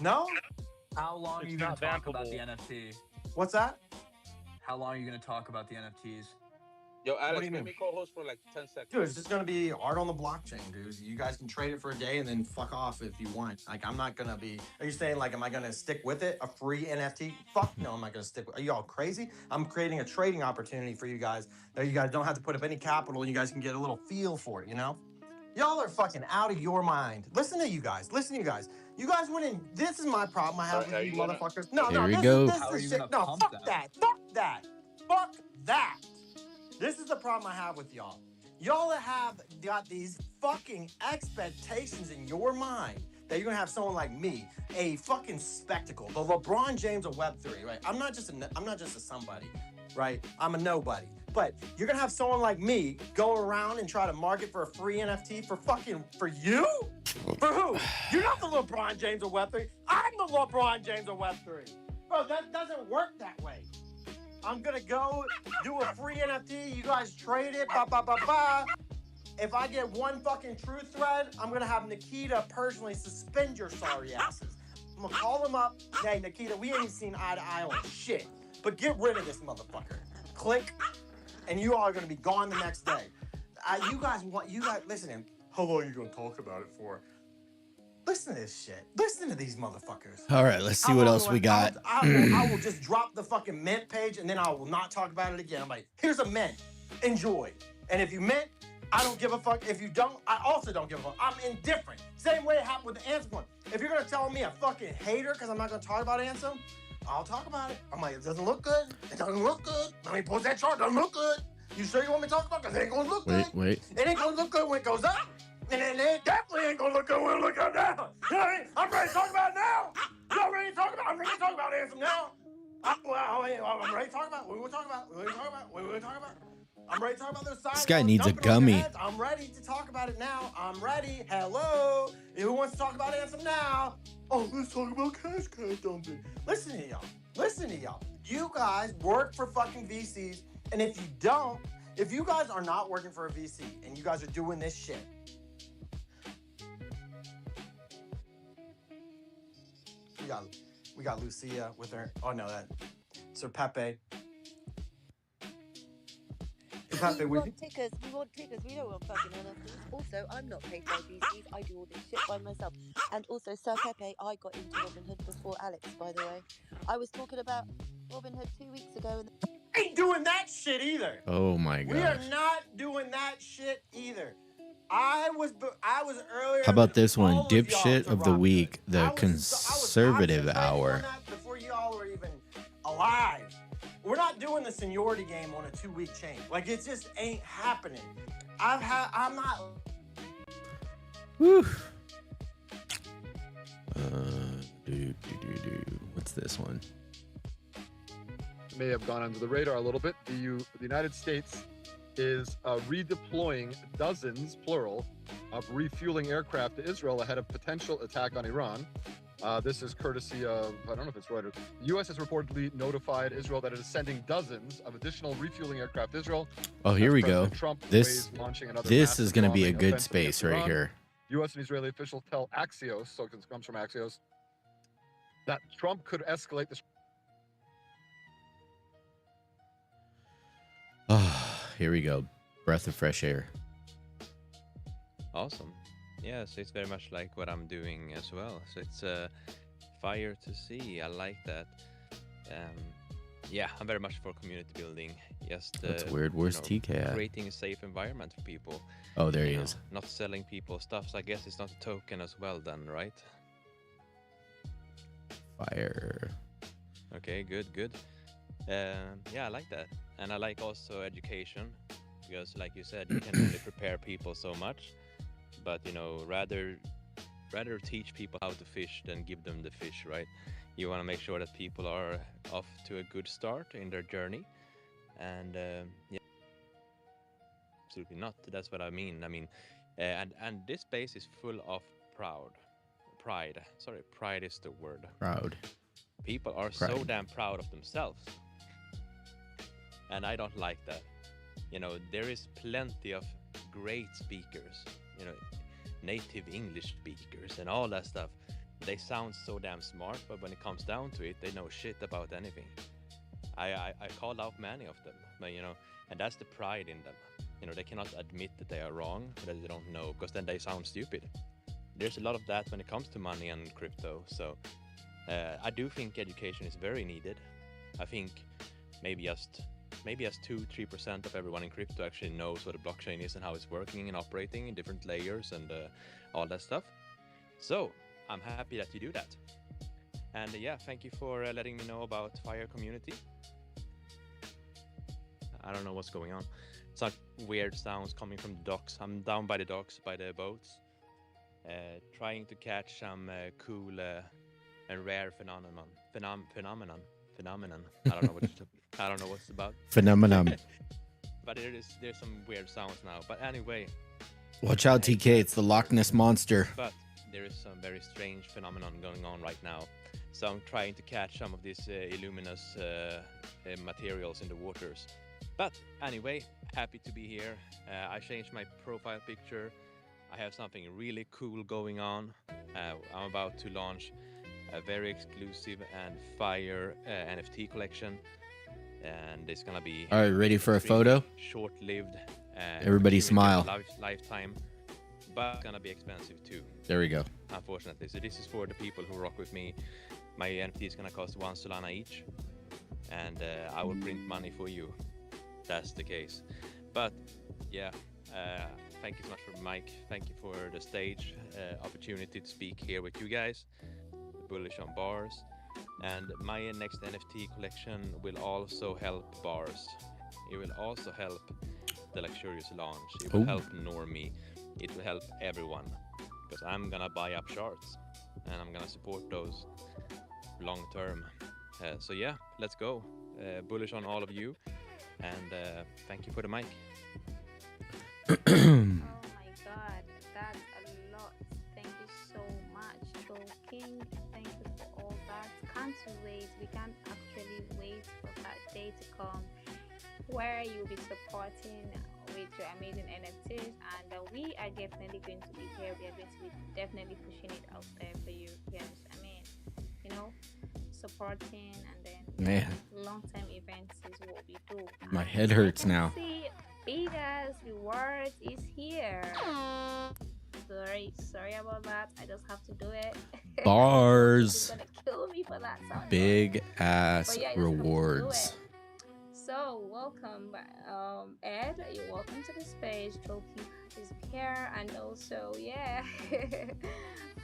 No? How long are you going to talk about the NFT? What's that? How long are you going to talk about the NFTs? Yo, What do Alex, you make mean? me co-host for like 10 seconds. Dude, it's just gonna be art on the blockchain, dude. You guys can trade it for a day and then fuck off if you want. Like, I'm not gonna be. Are you saying like, am I gonna stick with it? A free NFT? Fuck no, I'm not gonna stick with. Are you all crazy? I'm creating a trading opportunity for you guys. That you guys don't have to put up any capital. And you guys can get a little feel for it. Y'all are fucking out of your mind. Listen to you guys. You guys went in. This is my problem I have with you motherfuckers. No, Here we this go. is How are the you shit. gonna No, pump fuck that? Fuck that. This is the problem I have with y'all. Y'all have got these fucking expectations in your mind that you're gonna have someone like me, a fucking spectacle, the LeBron James of Web3, right? I'm not just a somebody, right? I'm a nobody. But you're gonna have someone like me go around and try to market for a free NFT for you? For who? You're not the LeBron James of Web3. I'm the LeBron James of Web3. Bro, that doesn't work that way. I'm gonna go do a free NFT. You guys trade it. If I get one fucking truth thread, I'm gonna have Nikita personally suspend your sorry asses. I'm gonna call him up. Hey, Nikita, we ain't even seen eye to eye on shit. But get rid of this motherfucker. Click, and you all are gonna be gone the next day. You guys, listen to him. How long are you gonna talk about it for? Listen to this shit. Listen to these motherfuckers. All right, let's see what else we got. I will just drop the fucking mint page and then I will not talk about it again. I'm like, here's a mint. Enjoy. And if you mint, I don't give a fuck. If you don't, I also don't give a fuck. I'm indifferent. Same way it happened with the Anthem one. If you're gonna tell me a fucking hater because I'm not gonna talk about Anthem, I'll talk about it. I'm like, it doesn't look good. It doesn't look good. Let me post that chart. It doesn't look good. You sure you want me to talk about it? Because it ain't gonna look good. Wait. It ain't gonna look good when it goes up. And it definitely ain't gonna look good when it looks down. You know what I mean? I'm ready to talk about it now. I'm ready to talk about Anthem now. I'm ready to talk about it. What are we gonna talk about? I'm ready to talk about those sides. This guy needs a gummy. I'm ready to talk about it now. I'm ready. Hello. Who wants to talk about Anthem now? Oh, let's talk about cash dumping. Listen to y'all. You guys work for fucking VCs, and if you guys are not working for a VC and you guys are doing this shit, we got Lucia with her. Oh no, that Sir Pepe. happy with you. tickers. We want tickers. We don't want fucking NFTs. Also, I'm not paid by VCs. I do all this shit by myself. And also, Sir Pepe, I got into Robinhood before Alex, by the way. I was talking about Robinhood 2 weeks ago. And Ain't doing that shit either. Oh my We are gosh. not doing that shit either. I was earlier. How about this one? all of y'all Dipshit to of the Robinhood. week, the I was conservative ready hour. on that before y'all were even alive. We're not doing the seniority game on a 2-week chain. Like, it just ain't happening. I'm not. Whew. What's this one? May have gone under the radar a little bit. The United States is redeploying dozens, plural, of refueling aircraft to Israel ahead of potential attack on Iran. This is courtesy of, I don't know if it's Reuters. The U.S. has reportedly notified Israel that it is sending dozens of additional refueling aircraft to Israel. Oh, here as we President go. Trump This weighs launching another is massive going to be a bombing good offensive space against right Iran. here. U.S. and Israeli officials tell Axios, so it comes from Axios, that Trump could escalate the. Here we go. Breath of fresh air. Awesome. Yeah, so it's very much like what I'm doing as well. So it's fire to see. I like that. Yeah, I'm very much for community building. Just That's weird. Where's TK at? creating a safe environment for people. Oh, there he You know, is. Not selling people stuff. So I guess it's not a token as well, then, right? Fire. Okay, good. Yeah, I like that, and I like also education, because, like you said, you can only prepare people so much. But rather teach people how to fish than give them the fish, right? You want to make sure that people are off to a good start in their journey, and yeah, absolutely not. That's what I mean. And this space is full of pride. Sorry, pride is the word. Proud. People are so Pride. damn proud of themselves, and I don't like that. There is plenty of great speakers, native English speakers and all that stuff. They sound so damn smart, but when it comes down to it, they know shit about anything. I called out many of them, but and that's the pride in them. They cannot admit that they are wrong, that they don't know, because then they sound stupid. There's a lot of that when it comes to money and crypto. So I do think education is very needed. I think maybe just 2-3% of everyone in crypto actually knows what a blockchain is and how it's working and operating in different layers and all that stuff. So I'm happy that you do that. And yeah, thank you for letting me know about Fire Community. I don't know what's going on. It's like weird sounds coming from the docks. I'm down by the docks, by the boats, trying to catch some cool and rare phenomenon. I don't know what it's about. Phenomenon. But there's some weird sounds now. But anyway. Watch out, TK. It's the Loch Ness Monster. But there is some very strange phenomenon going on right now. So I'm trying to catch some of these illuminous materials in the waters. But anyway, happy to be here. I changed my profile picture. I have something really cool going on. I'm about to launch a very exclusive and fire NFT collection, and it's gonna be All right, ready for a photo? Short-lived. Everybody opportunity smile. of a lifetime, but it's gonna be expensive too. There we go. Unfortunately, so this is for the people who rock with me. My NFT is gonna cost 1 Solana each, and I will print money for you. That's the case. But yeah, thank you so much for Mike. Thank you for the stage opportunity to speak here with you guys. Bullish on bars, and my next NFT collection will also help bars. It will also help the luxurious lounge. It will help Normie. It will help everyone, because I'm gonna buy up shards and I'm gonna support those long term. So yeah, let's go. Bullish on all of you, and thank you for the mic. Oh my god, that's a lot. Thank you so much, Troll King. Thank you for all that. Can't wait. We can't actually wait for that day to come where you'll be supporting with your amazing NFTs, and we are definitely going to be here. We are going to be definitely pushing it out there for you. Yes, I mean, supporting, and then Man. long-term events is what we do. My And head hurts I can now. see biggest reward is here. Sorry about that. I just have to do it. Bars. You're gonna kill me for that sound. Big ass But yeah, I just have to do rewards. it. So welcome, Ed. You're welcome to the space. Trollking is here, and also yeah,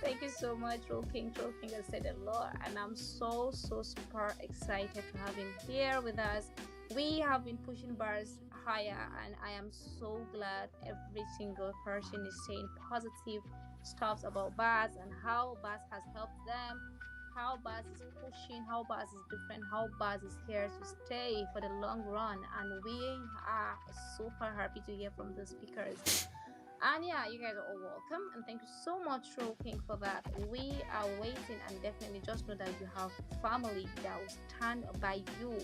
thank you so much, Trollking. Trollking has said a lot, and I'm so super excited to have him here with us. We have been pushing bars higher, and I am so glad every single person is saying positive stuff about bars and how bars has helped them, how Buzz is pushing, how Buzz is different, how Buzz is here to stay for the long run. And we are super happy to hear from the speakers. And yeah, you guys are all welcome. And thank you so much, Troll King, for that. We are waiting, and definitely just know that you have family that will stand by you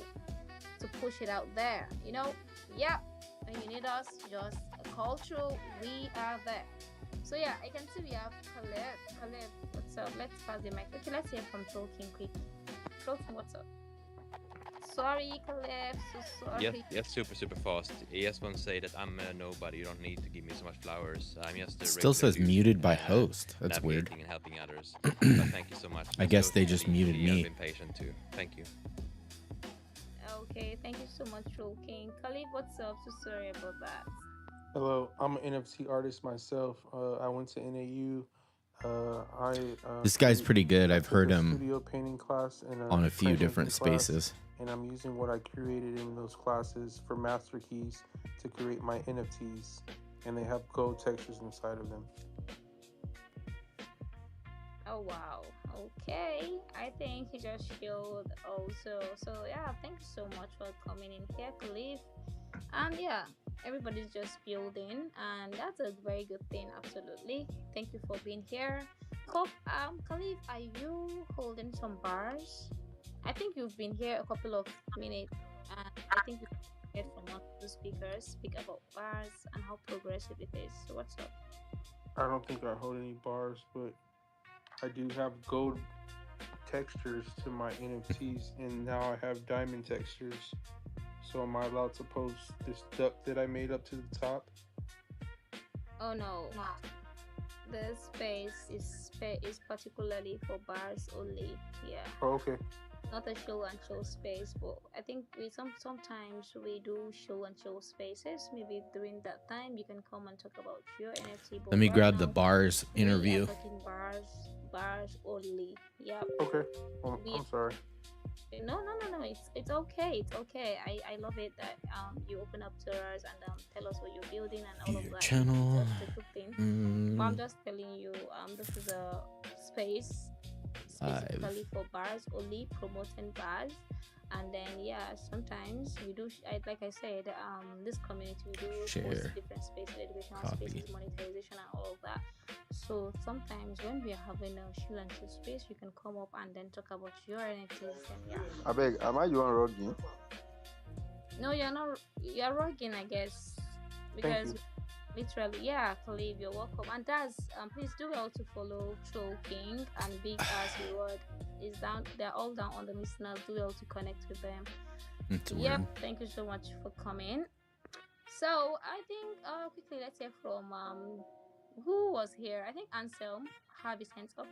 to push it out there. You know, yeah, when you need us, just call through. We are there. So yeah, I can see we have Caleb. Caleb, what's up? Let's pass the mic. Okay, let's hear from Troll King quick. Troll King, what's up? Sorry, Caleb, so sorry. Yes, super fast. I just want to say that I'm a nobody. You don't need to give me so much flowers. I'm just a Still says regular muted dude, by host. That's weird. navigating and helping others. But thank you so much. I guess they just muted me. I've been patient too. Thank you. Okay, thank you so much, Troll King. Caleb, what's up? So sorry about that. Hello, I'm an NFT artist myself. I went to NAU. This guy's pretty good. I've took heard a him studio painting class and on a few printmaking different class, spaces. and I'm using what I curated in those classes for master keys to create my NFTs, and they have gold textures inside of them. Oh wow. Okay. I think he just showed also. So yeah, thank you so much for coming in here, Khalif. And yeah, everybody's just building, and that's a very good thing. Absolutely. Thank you for being here. Khalif, are you holding some bars? I think you've been here a couple of minutes, and I think you heard from one of the speakers speak about bars and how progressive it is. So what's up? I don't think I hold any bars, but I do have gold textures to my NFTs, and now I have diamond textures. So am I allowed to post this duck that I made up to the top? Oh no. The space is particularly for bars only. Yeah. Oh, okay. Not a show and show space, but I think we sometimes we do show and show spaces. Maybe during that time you can come and talk about your NFT. Let me right grab the now, bars we are interview. talking bars only. Yep. Okay. I'm sorry. No. It's okay. It's okay. I love it that you open up to us and tell us what you're building and all of that. Channel. That's a good thing. But I'm just telling you, this is a space specifically for bars only, promoting bars. And then yeah, sometimes we do like I said, this community we do Share. post different spaces, educational Copy. spaces, monetization and all of that. So sometimes when we are having a show and show space, you can come up and then talk about your NFTs and yeah. I beg, am I the one rocking? No, you're not. You're rocking, I guess, because literally, yeah, Khalib, you're welcome. And that's please do well to follow Troll King and Big Ass Reward is down. They're all down on the listeners. Do well to connect with them. Yep. Thank you so much for coming. So I think quickly let's hear from who was here. I think Anselm have his hands up.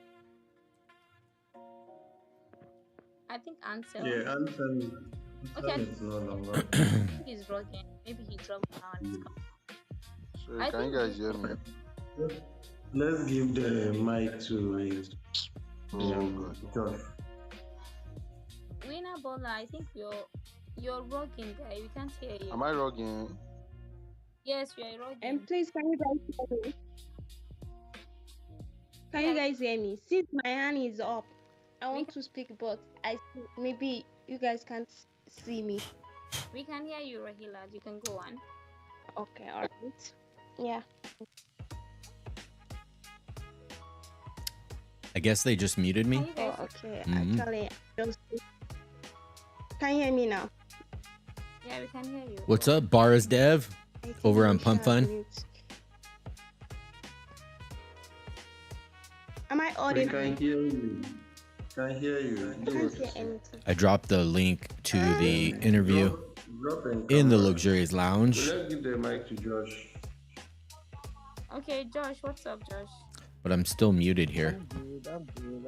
I think Anselm. Yeah, Anselm. Okay. Is no longer. I think he's rocking. Maybe he dropped now and he's coming. So can you guys hear me? Let's give the mic to Josh. Winner Bola, I think you're rocking, guy. We can't hear you. Am I rocking? Yes, we are rocking. And please, can you guys hear me? Can you guys hear me? Since my hand is up, I want to speak, but maybe you guys can't see me. We can hear you, Rahila. You can go on. Okay, alright. Yeah. I guess they just muted me. Oh, okay. Mhm. Actually, can you hear me now? Yeah, we can hear you. What's up, Bars Dev? Over on Pump.fun. Am I We audible? can hear you. Can hear you. I can't hear anything. I dropped the link to the interview. Drop in in the camera. luxurious So lounge. let's give the mic to Josh. Okay, Josh, what's up, Josh? But I'm still muted here. I'm good.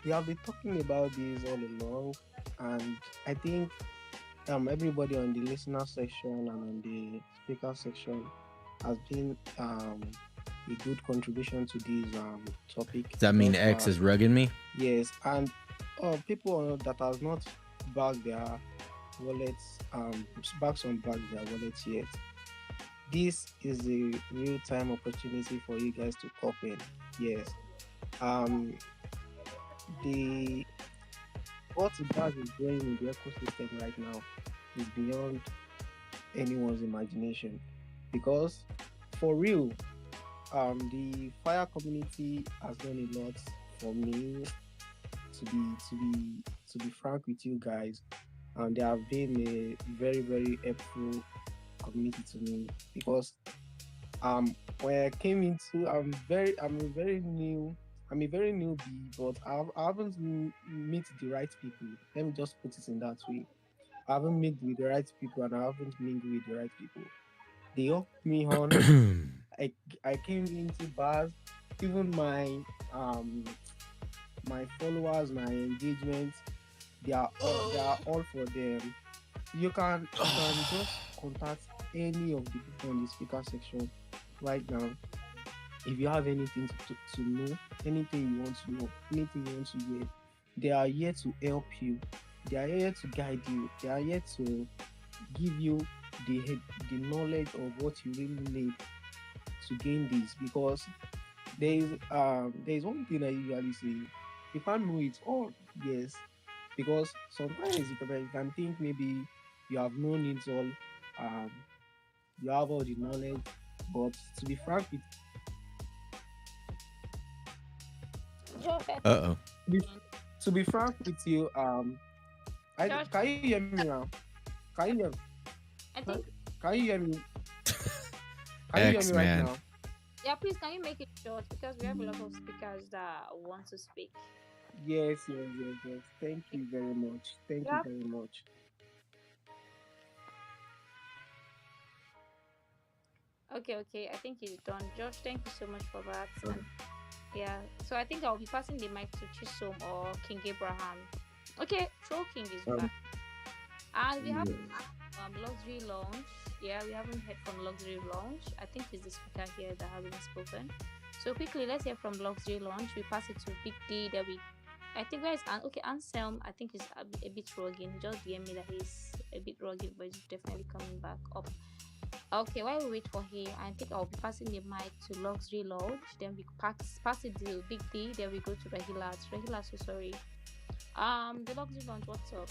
We have been talking about this all along, and I think everybody on the listener section and on the speaker section has been a good contribution to this topic. Does that mean Thus X far. is rugging me? Yes, and people that has not bagged their wallets, bags their wallets yet. This is a real-time opportunity for you guys to open. Yes. The what the bag is doing in the ecosystem right now is beyond anyone's imagination. Because for real, the fire community has done a lot for me. To be frank with you guys, and they have been a very very helpful community to me because when I came into I'm a very newbie, but I haven't met the right people. Let me just put it in that way. I haven't met with the right people and I haven't mingled with the right people. They helped me on. I came into bars, even my followers, my engagement, they are all for them. You can just contact any of the people in the speaker section right now. If you have anything to know, anything you want to know, anything you want to hear, they are here to help you. They are here to guide you. They are here to give you the knowledge of what you really need to gain this. Because there is one thing I usually say: you can't know it all. Yes, because sometimes you can think maybe you have known it all, you have all the knowledge, but to be frank with Uh-oh. to be frank with you, can you hear me now? Can you hear me? I think. Can you hear me? Can you hear X, me right man. now? Yeah, please, can you make it short because we have a lot of speakers that want to speak. Yes. Thank you very much. Thank you Yeah. very much. Okay. I think he's done. Josh, thank you so much for that. And yeah, so I think I'll be passing the mic to Chisom or King Abraham. Okay, Troll King is back. And we have Luxury Lounge. Yeah, we haven't heard from Luxury Lounge. I think he's the speaker here that hasn't spoken. So quickly, let's hear from Luxury Lounge. We pass it to Big D. I think guys, okay, Anselm, I think he's a bit rugged. Just DM me that he's a bit rugged, but he's definitely coming back up. Okay, while we wait for him, I think I'll be passing the mic to Luxury Lounge. Then we pass it to Big D. Then we go to Regila. So sorry. The Luxury Lounge, what's up?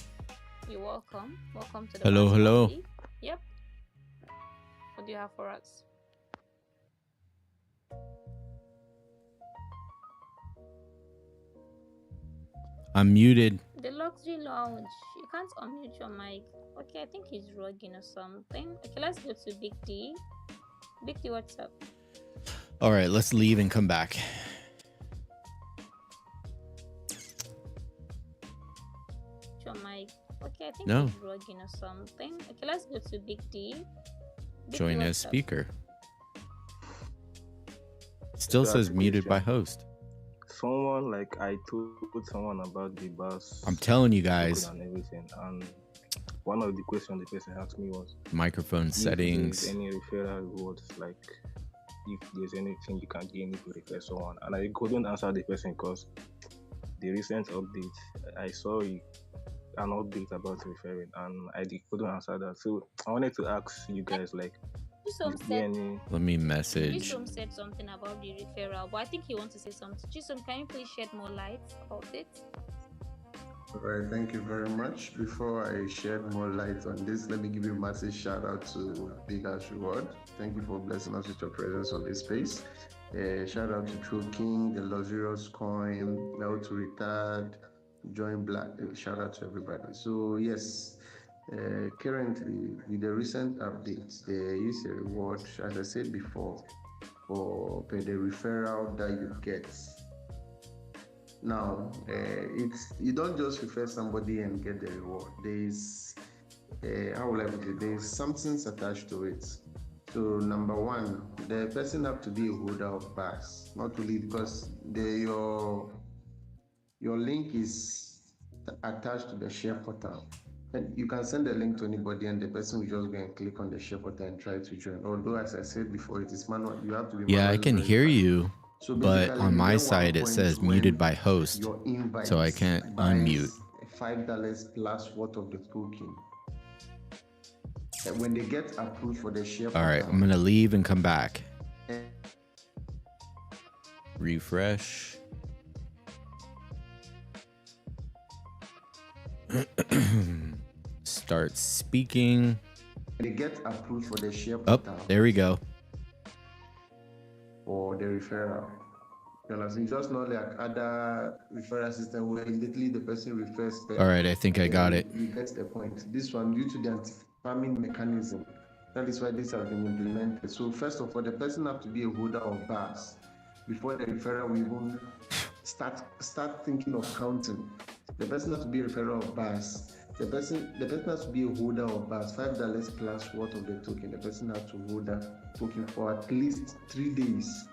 You're welcome. Welcome to the Hello. party. Yep. What do you have for us? I'm muted. The Luxury Lounge. You can't unmute your mic. Okay, I think he's rugging or something. Okay, let's go to Big D. Big D, what's up? All right, let's leave and come back. Your mic. Okay, I think No. he's rugging or something. Okay, let's go to Big D. Join as what's up? speaker. Still says muted by host. Someone like I told someone about the bus. I'm telling you guys. And everything, and one of the questions the person asked me was Microphone if settings. there's any referral rewards, like if there's anything you can gain if you refer someone. And I couldn't answer the person because the recent update, I saw an update about referring, and I couldn't answer that. So I wanted to ask you guys, like, is there any... Let me message. Chisom said something about the referral, but I think he wants to say something. Chisom, can you please shed more light about it? All right, thank you very much. Before I shed more light on this, let me give you a massive shout out to Big Ash Reward. Thank you for blessing us with your presence on this space. Shout out to True King, the Luxurious Coin, Mel to Retard, Join Black. Shout out to everybody. So yes, currently with the recent updates, there is a reward, as I said before, for the referral that you get. Now, it's you don't just refer somebody and get the reward. There's how will I put it? There's something attached to it. So number one, the person have to be a holder of bars, not only because your link is attached to the share portal. And you can send a link to anybody and the person will just go and click on the share portal and try to join. Although, as I said before, it is manual. You have to be Yeah, I manually can hear verified. you, So but basically, on you my get 1 side it point says when muted by host, your invite so I can't unmute. $5 plus worth of the token. And when they get approved for the share All right, portal, I'm gonna leave and come back. Refresh. Start speaking. they get approved for the share Oh, portal there we go. or the referral. You know, it's just not like other referral system where immediately the person refers. All right, I think I got it. You get the point. This one, due to the anti-spamming mechanism, that is why this has been implemented. So first of all, the person have to be a holder of bars before the referral will even start thinking of counting. The person has to be a referral of bars. The person has to be a holder of bars, $5 plus worth of the token. The person has to hold that token for at least 3 days.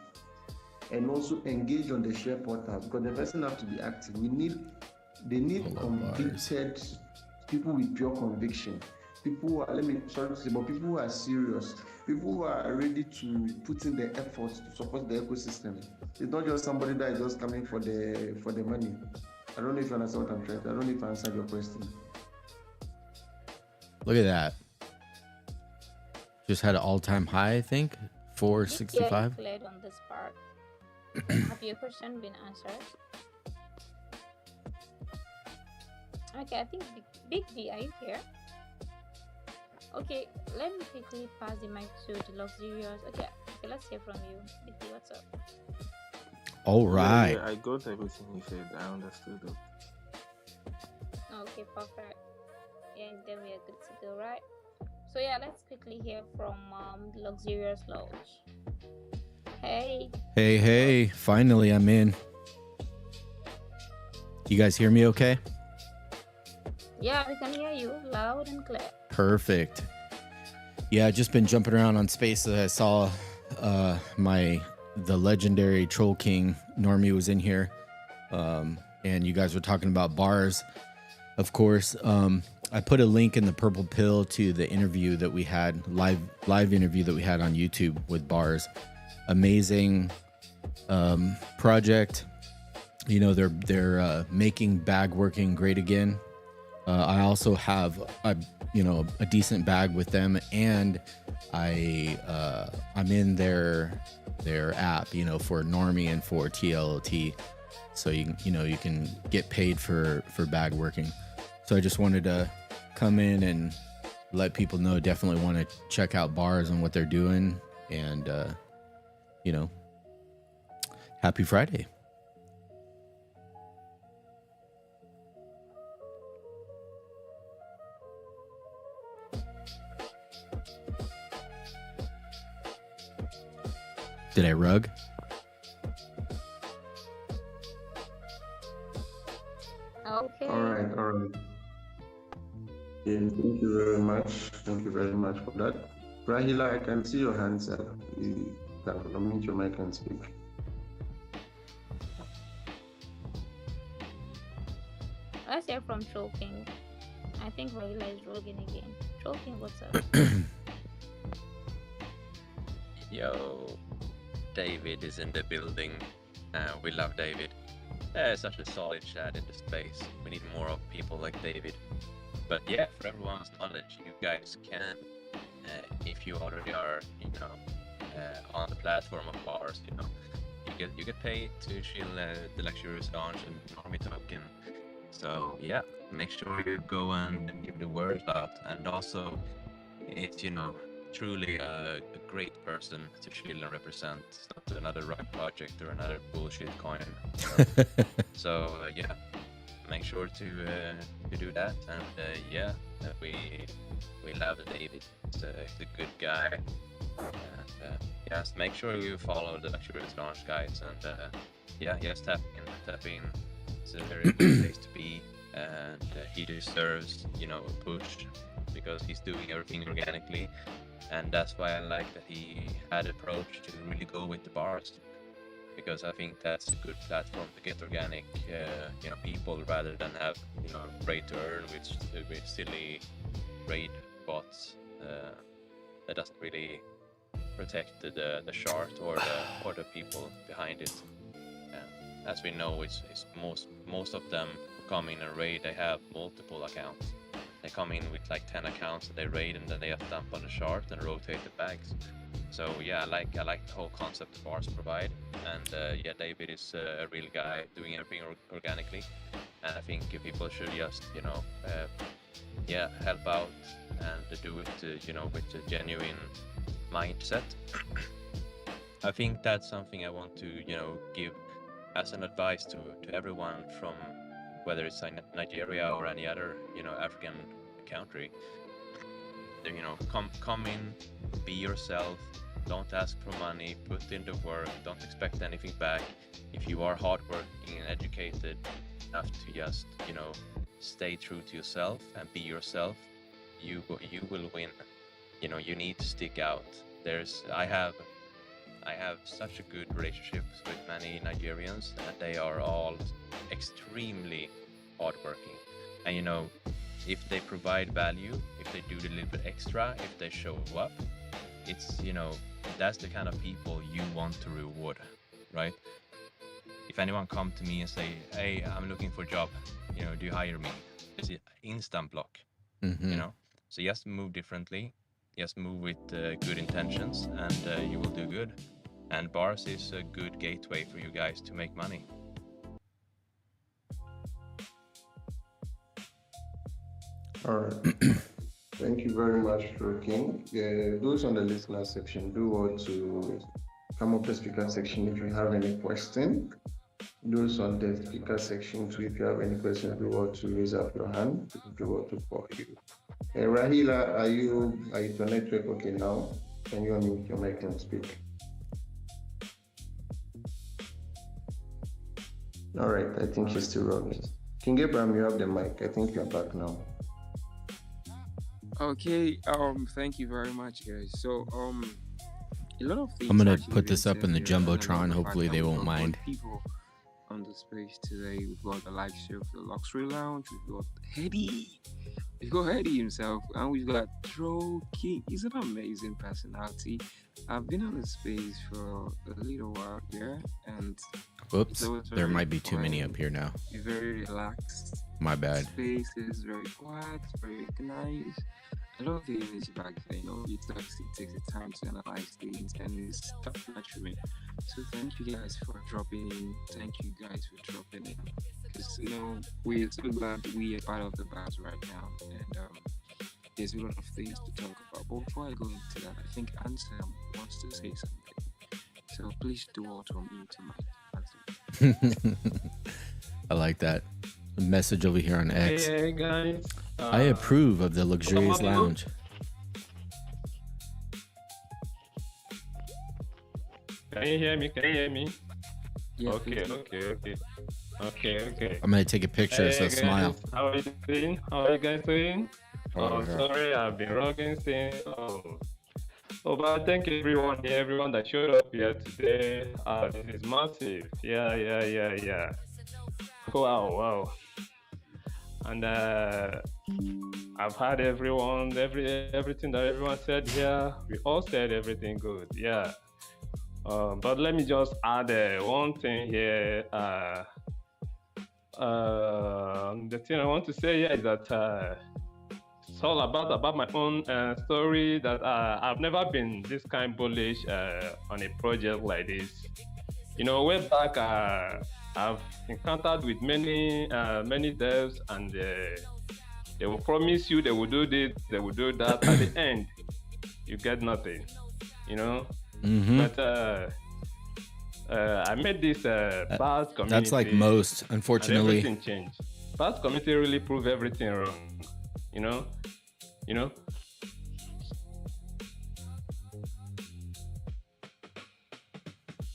And also engage on the share portal because the person have to be active. They need convicted people with pure conviction. People who are, people who are serious, people who are ready to put in the effort to support the ecosystem. It's not just somebody that is just coming for the money. I don't know if you understand what I'm trying to. I don't know if I answered your question. Look at that. Just had an all-time high, I think. 465. Yeah, you played on this part. Have your question been answered? Okay, I think Big D, are you here? Okay, let me quickly pass the mic to the Luxurious. Okay, let's hear from you. Big D, what's up? All right. Yeah, I got everything he said. I understood it. Okay, perfect. Yeah, then we are good to go, right? So yeah, let's quickly hear from the Luxurious Lodge. Hey. Hey, finally I'm in. You guys hear me okay? Yeah, we can hear you loud and clear. Perfect. Yeah, I've just been jumping around on Spaces. I saw the legendary Troll King Normie was in here. And you guys were talking about bars. Of course, I put a link in the purple pill to the interview that we had, live interview that we had on YouTube with bars. Amazing project. You know, they're making bag working great again. I also have a decent bag with them, and I'm in their app, for Normie and for TLT, so you can get paid for bag working. So I just wanted to come in and let people know. Definitely want to check out bars and what they're doing, and happy Friday. Did I rug? Okay. All right. Yeah, thank you very much. Thank you very much for that. Rahila, I can see your hands up. You can unmute your mic and speak. Let's hear from Troll King. I think Rahila is rolling again. Troll King, what's up? Yo, David is in the building. We love David. Such a solid chat in the space. We need more of people like David. But yeah, for everyone's knowledge, you guys can, if you already are, on the platform of bars, you get paid to chill the Luxurious Lounge and Normie token. So yeah, make sure you go and give the word out. And also, it's truly a great person to chill and represent. It's not another rug project or another bullshit coin. So yeah, make sure to do that. And we love David. He's a good guy. And yes, make sure you follow the Luxurious Launch guys. And yes, tap in It's a very good place to be, and he deserves, a push because he's doing everything organically, and that's why I like that he had approach to really go with the bars, because I think that's a good platform to get organic, people rather than have, raid to earn with silly raid bots that doesn't really protect the shard or the people behind it. As we know, it's most of them who come in and raid, they have multiple accounts. They come in with like 10 accounts that they raid, and then they just dump on the shard and rotate the bags. So yeah, I like the whole concept the bars provide, and David is a real guy doing everything organically, and I think people should just help out and do it with a genuine mindset. I think that's something I want to give as an advice to everyone, from whether it's Nigeria or any other African country. Come in, be yourself. Don't ask for money. Put in the work. Don't expect anything back. If you are hardworking and educated enough to just stay true to yourself and be yourself, you will win. You need to stick out. I have such a good relationships with many Nigerians, and they are all extremely hardworking. And if they provide value, if they do a little bit extra, if they show up, it's that's the kind of people you want to reward, right? If anyone come to me and say, "Hey, I'm looking for a job, do you hire me?" It's an instant block. So just move differently. Just move with good intentions, and you will do good. And bars is a good gateway for you guys to make money. All right. Thank you very much, King. Those on the listener section, do want to come up to the speaker section if you have any question. Those on the speaker section too, if you have any questions, do want to raise up your hand if you want to call you. Rahila, are you to network okay now? Can you unmute your mic and speak? All right, I think she's still running. King Abraham, you have the mic. I think you're back now. Okay, thank you very much, guys. So, a lot of things. I'm gonna actually put this been up in the said here, and I love jumbotron. the Hopefully fact they that won't we've got mind. people on the space today. We've got the likes of the Luxury Lounge. We've got Hedy. We've got Hedy himself, and we've got Tro King. He's an amazing personality. I've been on the space for a little while here, and Whoops, it's always there very might be too many quiet, up here now. very relaxed. My bad. Space is very quiet, very organized. I love the energy back there. It takes the time to analyze things, and it's top notch for me. So thank you guys for dropping in. Thank you guys for dropping in. Because we're so glad we are part of the buzz right now, and there's a lot of things to talk about. But before I go into that, I think Ansem wants to say something. So please do auto mute your mic. I like that. A message over here on X. Hey guys. I approve of the luxurious lounge. Can you hear me? Can you hear me? Yeah, Okay. I'm gonna take a picture, so guys, smile. How are you doing? How are you guys doing? Oh, sorry, I've been rocking since. But thank you everyone that showed up here today. This is massive. Yeah. Wow. And I've heard everything that everyone said here. We all said everything good. Yeah. But let me just add one thing here. The thing I want to say here is that it's all about my own story, that I've never been this kind bullish on a project like this. Way back, I've encountered with many devs, and they will promise you they will do this, they will do that. At the end, you get nothing. But I made this bad community. That's like most, unfortunately. Everything changed. Bad community really proved everything wrong.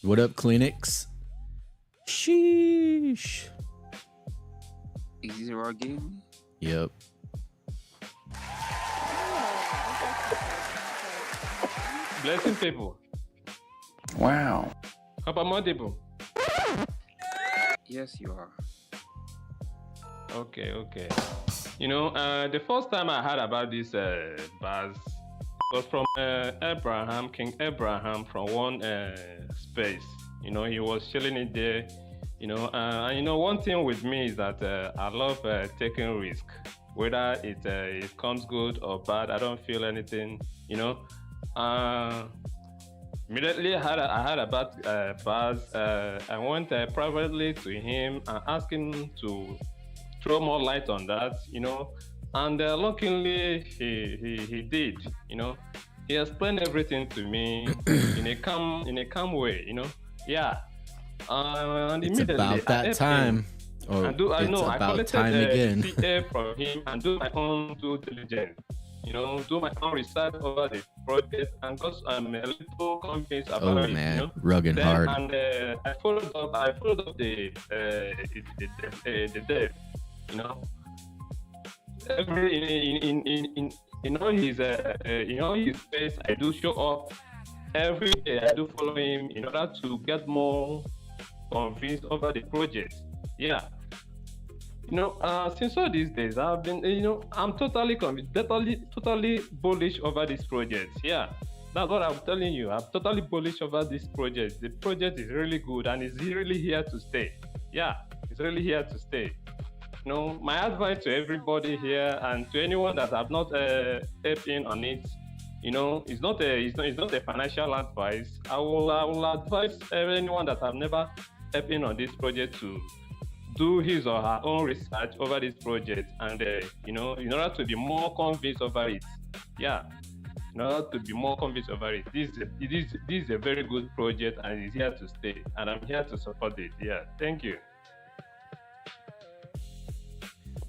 What up, Kleenex? Sheesh. Is it our game? Yep. Blessing people. Wow. How about more people? Yes, you are. Okay. You know, the first time I heard about this bars was from King Abraham from one space. You know, he was chilling it there. You know, and you know, one thing with me is that I love taking risk. Whether it comes good or bad, I don't feel anything. You know, immediately I heard about bars. I went privately to him and asked him to throw more light on that. You know, and luckily he did. You know, he explained everything to me in a calm way. You know, yeah. And It's immediately about that time. Or I it's about collected time again. PA from him and do my own due diligence. You know, do my own research over the project and got a little convinced about Oh it. man, You know? rugged Then, hard. And I followed up the dev. You know, every in you know his space. I do show up every day. I do follow him in order to get more convinced over the project. Yeah. You know, since all these days, I've been, you know, I'm totally convinced, totally bullish over this project. Yeah, that's what I'm telling you. I'm totally bullish over this project. The project is really good and it's really here to stay. Yeah, it's really here to stay. You know, my advice to everybody here and to anyone that have not stepped in on it, you know, it's not a financial advice. I will advise anyone that have never stepped in on this project to do his or her own research over this project, and you know, in order to be more convinced over it. Yeah, in order to be more convinced over it. This is a very good project and it's here to stay, and I'm here to support it. Yeah, thank you.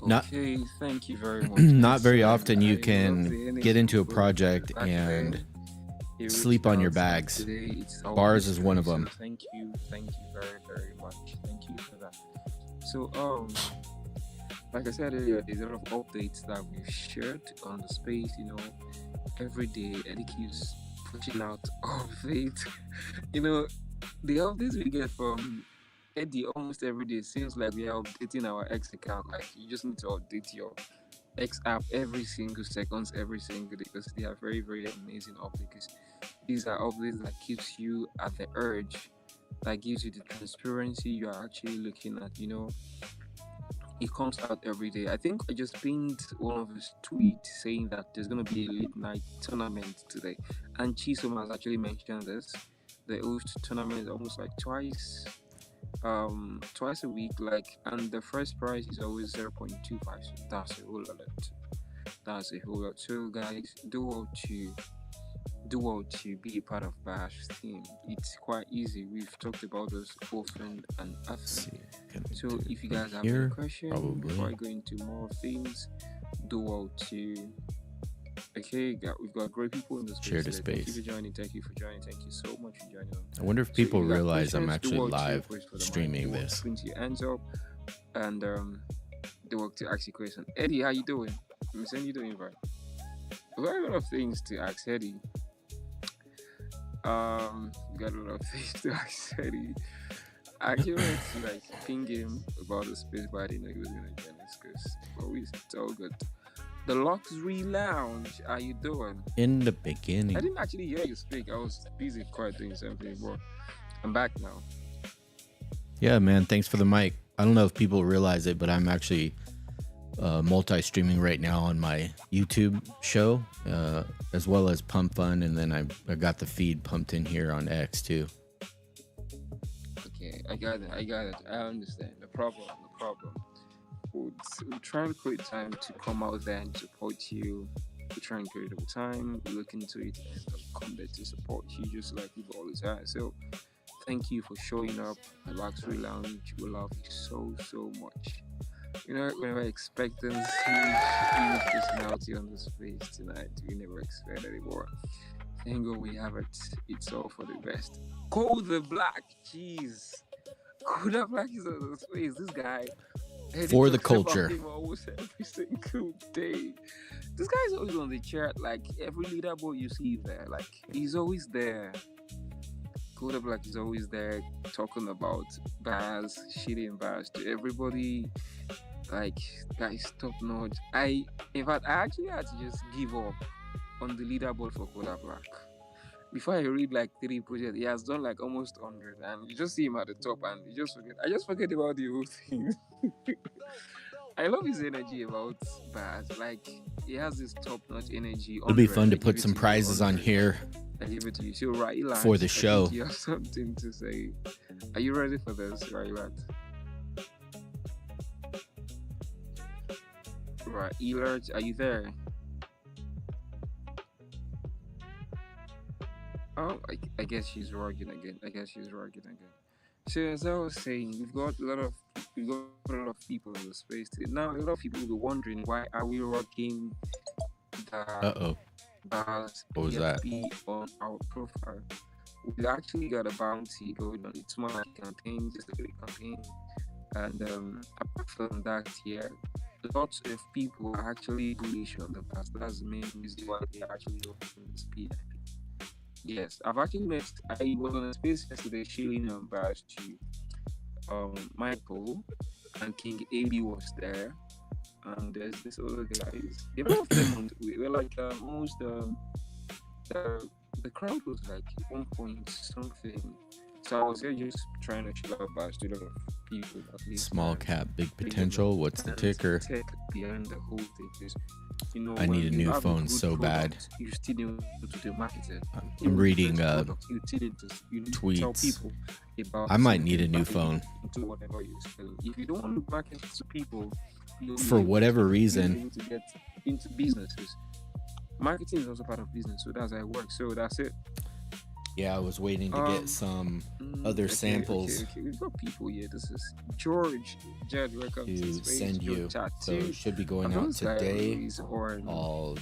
Not- Okay, thank you very much. Not very Excellent. often you I love the can energy get into a both project back and then. He sleep reached on your out, and bags. today it's Bars always is one of great, so them. Thank you very much. Thank you for that. So like I said earlier, there's a lot of updates that we've shared on the space. You know, every day Eddie keeps pushing out updates. You know, the updates we get from Eddie almost every day seems like we are updating our X account. Like you just need to update your X app every single seconds, every single day, because they are very, very amazing updates. These are updates that keeps you at the urge, that gives you the transparency you are actually looking at. You know, it comes out every day. I think I just pinned one of his tweets saying that there's gonna be a late night tournament today, and Chisom has actually mentioned this. They host tournament almost like twice a week, like, and the first prize is always 0.25, so that's a whole lot. So guys, do well to be a part of Bash's team. It's quite easy. We've talked about this often and often. So if you guys have any here? questions Probably. before I go into more things, do well to we've got great people in the space. Share the today. Thank you space. for joining. Thank you so much for joining on. I wonder if So people if you got realize I'm questions, do actually well to live push for the mic, streaming do well to this. Put your hands up and do work to ask you question. Eddie, how you doing? I'm sending you the invite. We got a lot of things to ask Eddie. Got a lot of things to ask Eddie. I actually wanted to like ping him about the space, but I didn't know he was gonna join us because it's all good. The Luxury Lounge, how you doing? In the I beginning. didn't actually hear you speak. I was busy quite doing something, but I'm back now. Yeah, man. Thanks for the mic. I don't know if people realize it, but I'm actually multi-streaming right now on my YouTube show, as well as Pump.fun, and then I got the feed pumped in here on X too. Okay, I got it. I understand. The problem. We'll try and create time to come out there and support you. We'll try and create a time, look into it, and come there to support you just like we've always had. So, thank you for showing up at Luxury Lounge. We love you so much. You know, we were expecting huge personality on the space tonight. We never expected it more. Thank God we have it. It's all for the best. Cole the Black, jeez. Cole the Black is on the space. This guy, For the talks about culture. him almost every single day. This guy's always on the chat. Like every leaderboard you see there, like he's always there. Code Black is always there talking about bars, shitting bars to everybody. Like guys, top notch. In fact, I actually had to just give up on the leaderboard for Code Black. Before I read like 3 projects, he has done like almost 100, and you just see him at the top, and you just forget. I just forget about the whole thing. I love his energy about bars. Like he has this top-notch energy. It'll be 100. fun to I give put it some to you, prizes on 100. here I give it to you. So right, Elat, for the I show. think you have something to say. Are you ready for this, right, Elat? Right, Elat, are you there? Oh, I guess she's rugging again. So as I was saying, we've got a lot of people in the space today. Now a lot of people will be wondering why are we rocking the bars What was that? PFP on our profile. We actually got a bounty going on. It's more like a campaign, just a great campaign. And apart from that, yeah, lots of people are actually bullish on the bars. That's the main reason why they are actually opening this PFP. Yes, I've actually met. I was on a space yesterday shilling bars to Michael, and King AB was there, and there's this other guys. A lot of them. We were like almost the crowd was like 1 point something. So I was there just trying to chill out bars to a lot of people. At least Small cap, big potential. What's the ticker? Tech behind the whole thing is, you know, I when need a you new have phone good so bad. product, you still need to do marketing. I'm reading You still need to tell tweets. people about I might need a something, new market phone. into whatever you're selling. If you don't want to market to people, you'll be For able whatever to- reason. you'll be able to get into businesses. Marketing is also part of business, so that's how it works. So that's it. Yeah, I was waiting to get some other samples Okay. We've got people here. This is George. Jed, welcome to the to space. send you. Chat So it should be going out today. I'll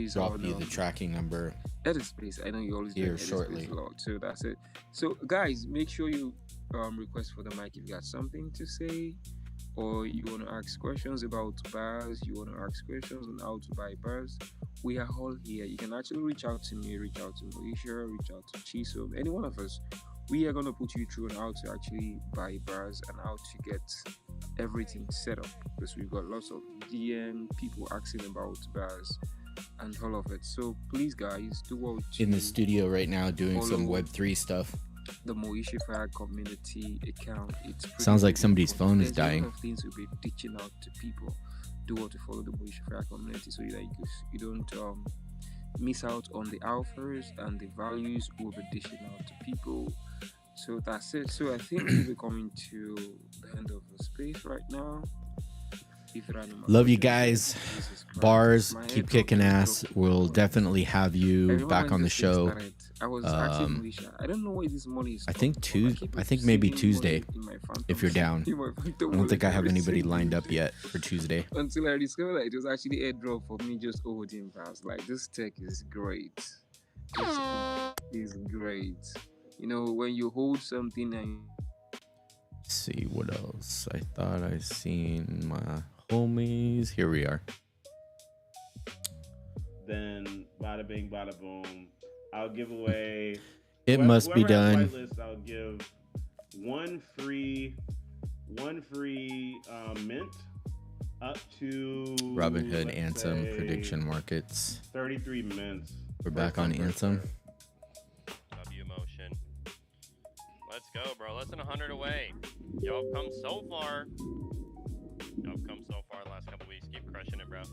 drop you the tracking number Edit space. I know you always here get edit shortly. space a lot, so that's it. So guys, make sure you request for the mic if you got something to say, or you want to ask questions about bars, you want to ask questions on how to buy bars. We are all here. You can actually reach out to me, reach out to Malaysia, reach out to Chiso, any one of us. We are gonna put you through on how to actually buy bars and how to get everything set up, because we've got lots of DM people asking about bars and all of it. So please, guys, do what In the studio right now doing some follow Web3 stuff. the Moishi Fire community account. It's pretty Sounds like good. somebody's phone is There's a lot dying. of things we'll be ditching out to people. Do what to follow the Moishi Fire community so that you don't miss out on the offers and the values we'll be dishing out to people. So that's it. So I think we'll be coming to the end of the space right now. If there are no more Love you questions, guys. Jesus Christ. Bars, My keep head kicking dropped. ass. We'll definitely have I you remember back when on the this thing show. started, I was asking Felicia, I don't know why this money is I think stopped. I think maybe receiving Tuesday, money in my phantom if you're down. in my I phantom don't think I wallet have every anybody single lined up day. yet for Tuesday. Until I discovered that it was actually airdrop for me just holding fast. Like, this tech is great. This is great. You know, when you hold something and Let's see what else. I thought I seen my homies. Here we are. Then bada bing, bada boom. I'll give away. It must be whoever has done. whitelist, I'll give one free mint up to Robinhood, let's Ansem, say, prediction markets. 33 mints. We're back on Ansem. W motion. Let's go, bro. Less than 100 away. Y'all have come so far. Y'all have come so far the last couple weeks. Keep crushing it, bro.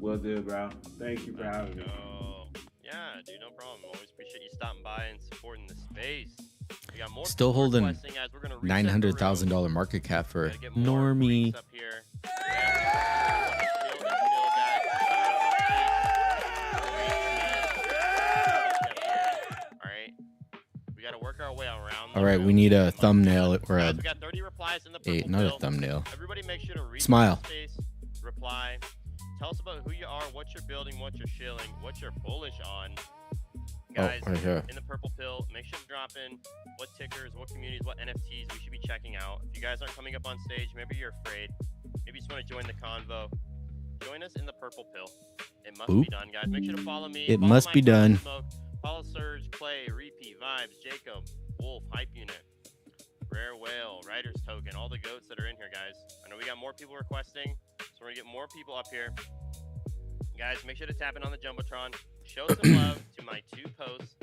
Will do, bro. Thank you for having me. Yeah, dude, no problem. Always appreciate you stopping by and supporting the space. We got more Still people holding requesting, guys. We're gonna reset the room. $900,000 market cap for Normie. Up here. Alright. We gotta work our way around. All right, we need a thumbnail or a We got 30 replies in the purple not a pill. thumbnail. Everybody make sure to read Smile. the space, reply. Tell us about who you are, what you're building, what you're shilling, what you're bullish on. Guys, right here. in the purple pill, make sure to drop in what tickers, what communities, what NFTs we should be checking out. If you guys aren't coming up on stage, maybe you're afraid. maybe you just want to join the convo, join us in the purple pill. It must Oop. be done, guys. Make sure to follow me. It follow must Mike, be follow done. Smoke, follow Surge, Clay, Repeat, Vibes, Jacob, Wolf, Hype Unit, Rare Whale, Writer's Token, all the goats that are in here, guys. I know we got more people requesting, so we're going to get more people up here. Guys, make sure to tap in on the Jumbotron. Show some love to my 2 posts,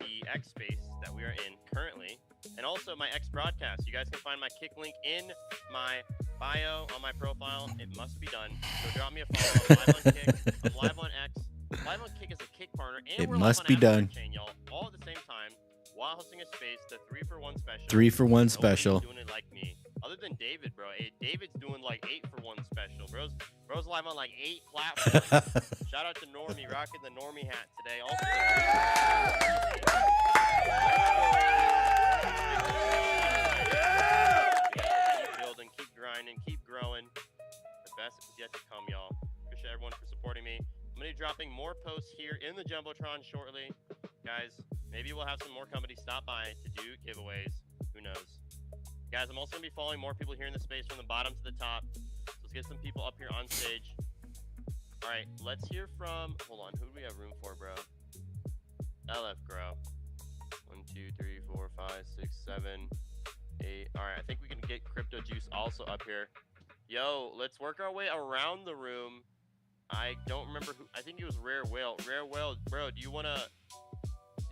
the X space that we are in currently, and also my X broadcast. You guys can find my Kick link in my bio on my profile. It must be done. So drop me a follow. I'm live on Kick. I'm live on X. Live on Kick is a Kick partner, and It we're must live be on done. Chain, y'all, all at the same time while hosting a space. The 3-for-1 special. 3-for-1 Nobody's special. doing it like me. Other than David, bro. Hey, David's doing like 8-for-1 special. Bro's live on like 8 platforms. Shout out to Normie, rocking the Normie hat today. Also, keep building, keep grinding, keep growing. The best is yet to come, y'all. Appreciate everyone for supporting me. I'm gonna be dropping more posts here in the Jumbotron shortly, guys. Maybe we'll have some more companies stop by to do giveaways. Who knows? Guys, I'm also going to be following more people here in the space from the bottom to the top. So let's get some people up here on stage. All right, let's hear from... Hold on, who do we have room for, bro? LF Grow. 1, 2, 3, 4, 5, 6, 7, 8. All right, I think we can get Crypto Juice also up here. Yo, let's work our way around the room. I don't remember who... I think it was Rare Whale. Rare Whale, bro, do you want to...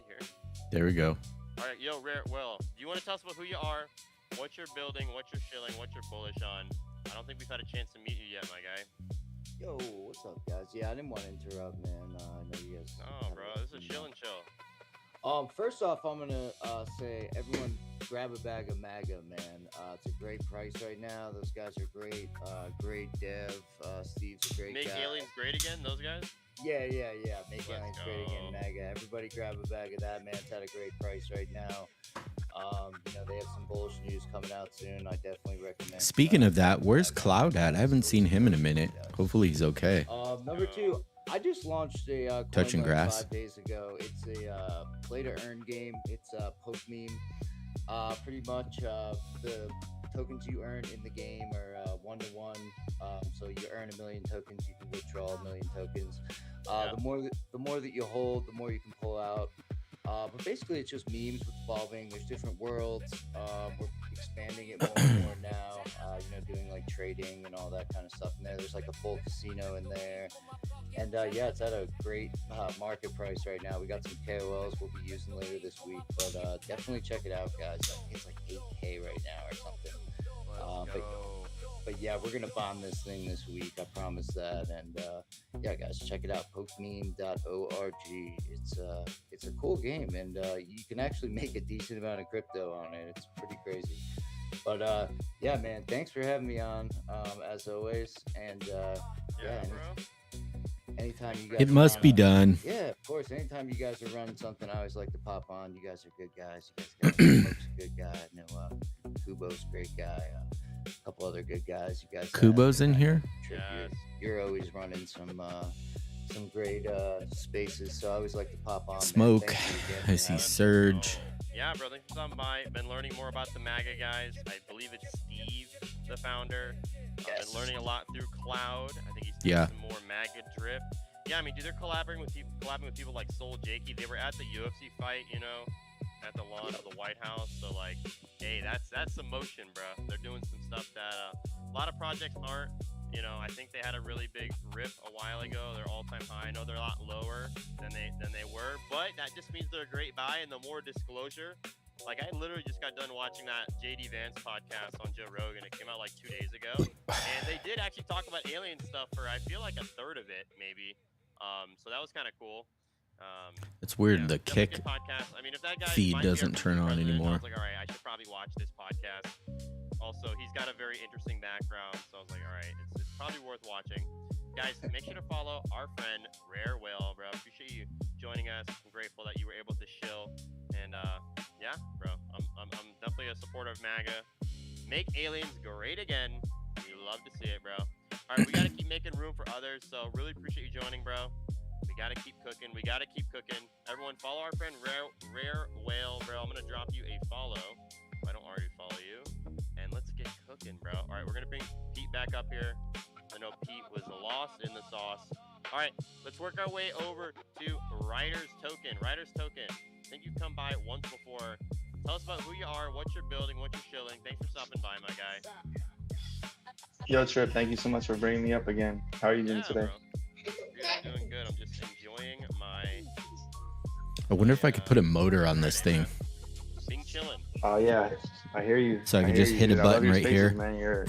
Here. There we go. All right, yo, Rare Whale, do you want to tell us about who you are? What you're building, what you're shilling, what you're bullish on. I don't think we've had a chance to meet you yet, my guy. Yo, what's up, guys? Yeah, I didn't want to interrupt, man. I know you guys. Oh, bro, this is a chill and chill. First off, I'm gonna say everyone grab a bag of MAGA, man. It's a great price right now. Those guys are great. Great dev. Steve's a great Make guy. aliens great again, those guys? Yeah. Make Let's aliens go. great again, MAGA. Everybody grab a bag of that, man. It's at a great price right now. They have some bullish news coming out soon. I definitely recommend. Speaking of that, where's Cloud at? I haven't seen him in a minute. Hopefully he's okay. Number 2, I just launched a Touching coin grass. 5 days ago. It's a play to earn game. It's a poke meme. Pretty much the tokens you earn in the game are 1-to-1. So you earn 1 million tokens, you can withdraw 1 million tokens. The more that you hold, the more you can pull out. But basically, it's just memes with evolving. There's different worlds. We're expanding it more and more now. Doing like trading and all that kind of stuff in there. There's like a full casino in there. And it's at a great market price right now. We got some KOLs we'll be using later this week. But definitely check it out, guys. I think it's like 8K right now or something. But yeah, we're gonna bomb this thing this week. I promise that. And yeah, guys, check it out. Pokememe.org. It's a cool game, and you can actually make a decent amount of crypto on it. It's pretty crazy. But yeah, man, thanks for having me on, as always. And anytime you guys It must be done. Yeah, of course. Anytime you guys are running something, I always like to pop on. You guys are good guys. You guys Smoke's a good guy. I know Kubo's a great guy. A couple other good guys. You guys. Kubo's in here? You're always running some great spaces, so I always like to pop on. man. Smoke. Thank you again I for see having me. Surge. Yeah, bro, thanks for stopping by. Been learning more about the MAGA guys. I believe it's Steve, the founder. Been learning a lot through Cloud. I think he's doing some more MAGA drip. Yeah, I mean, dude, they're collaborating with people like Soul Jakey. They were at the UFC fight, at the lawn of the White House. So like, hey, that's some motion, bro. They're doing some stuff that a lot of projects aren't. I think they had a really big rip a while ago. They're all-time high. I know they're a lot lower than they were, but that just means they're a great buy. And the more disclosure, like I literally just got done watching that JD Vance podcast on Joe Rogan. It came out like 2 days ago, and they did actually talk about alien stuff for I feel like a third of it, maybe. So that was kind of cool. It's weird. The Definitely Kick good podcast. I mean, if that guy feed might be our doesn't future turn on president, anymore. I was like, all right, I should probably watch this podcast. Also, he's got a very interesting background, so I was like, all right, it's probably worth watching. Guys, make sure to follow our friend Rare Whale, bro. Appreciate you joining us. I'm grateful that you were able to shill, and yeah, bro, I'm definitely a supporter of MAGA. Make aliens great again. We love to see it, bro. All right, we gotta keep making room for others, so really appreciate you joining, bro. We gotta keep cooking. We gotta keep cooking. Everyone, follow our friend Rare Whale, bro. I'm gonna drop you a follow if I don't already follow you, and let's get cooking, bro. All right, we're gonna bring Pete back up here. I know Pete was lost in the sauce. All right, let's work our way over to Ryder's Token. Ryder's Token, I think you've come by once before. Tell us about who you are, what you're building, what you're shilling. Thanks for stopping by, my guy. Yo, Trip, thank you so much for bringing me up again. How are you doing today? Good, I'm doing good. I'm just enjoying my I wonder if I could put a motor on this thing. being chilling. Oh yeah, I hear you. So I could hear just you, hit a dude. I love button your right spaces, here. man. You're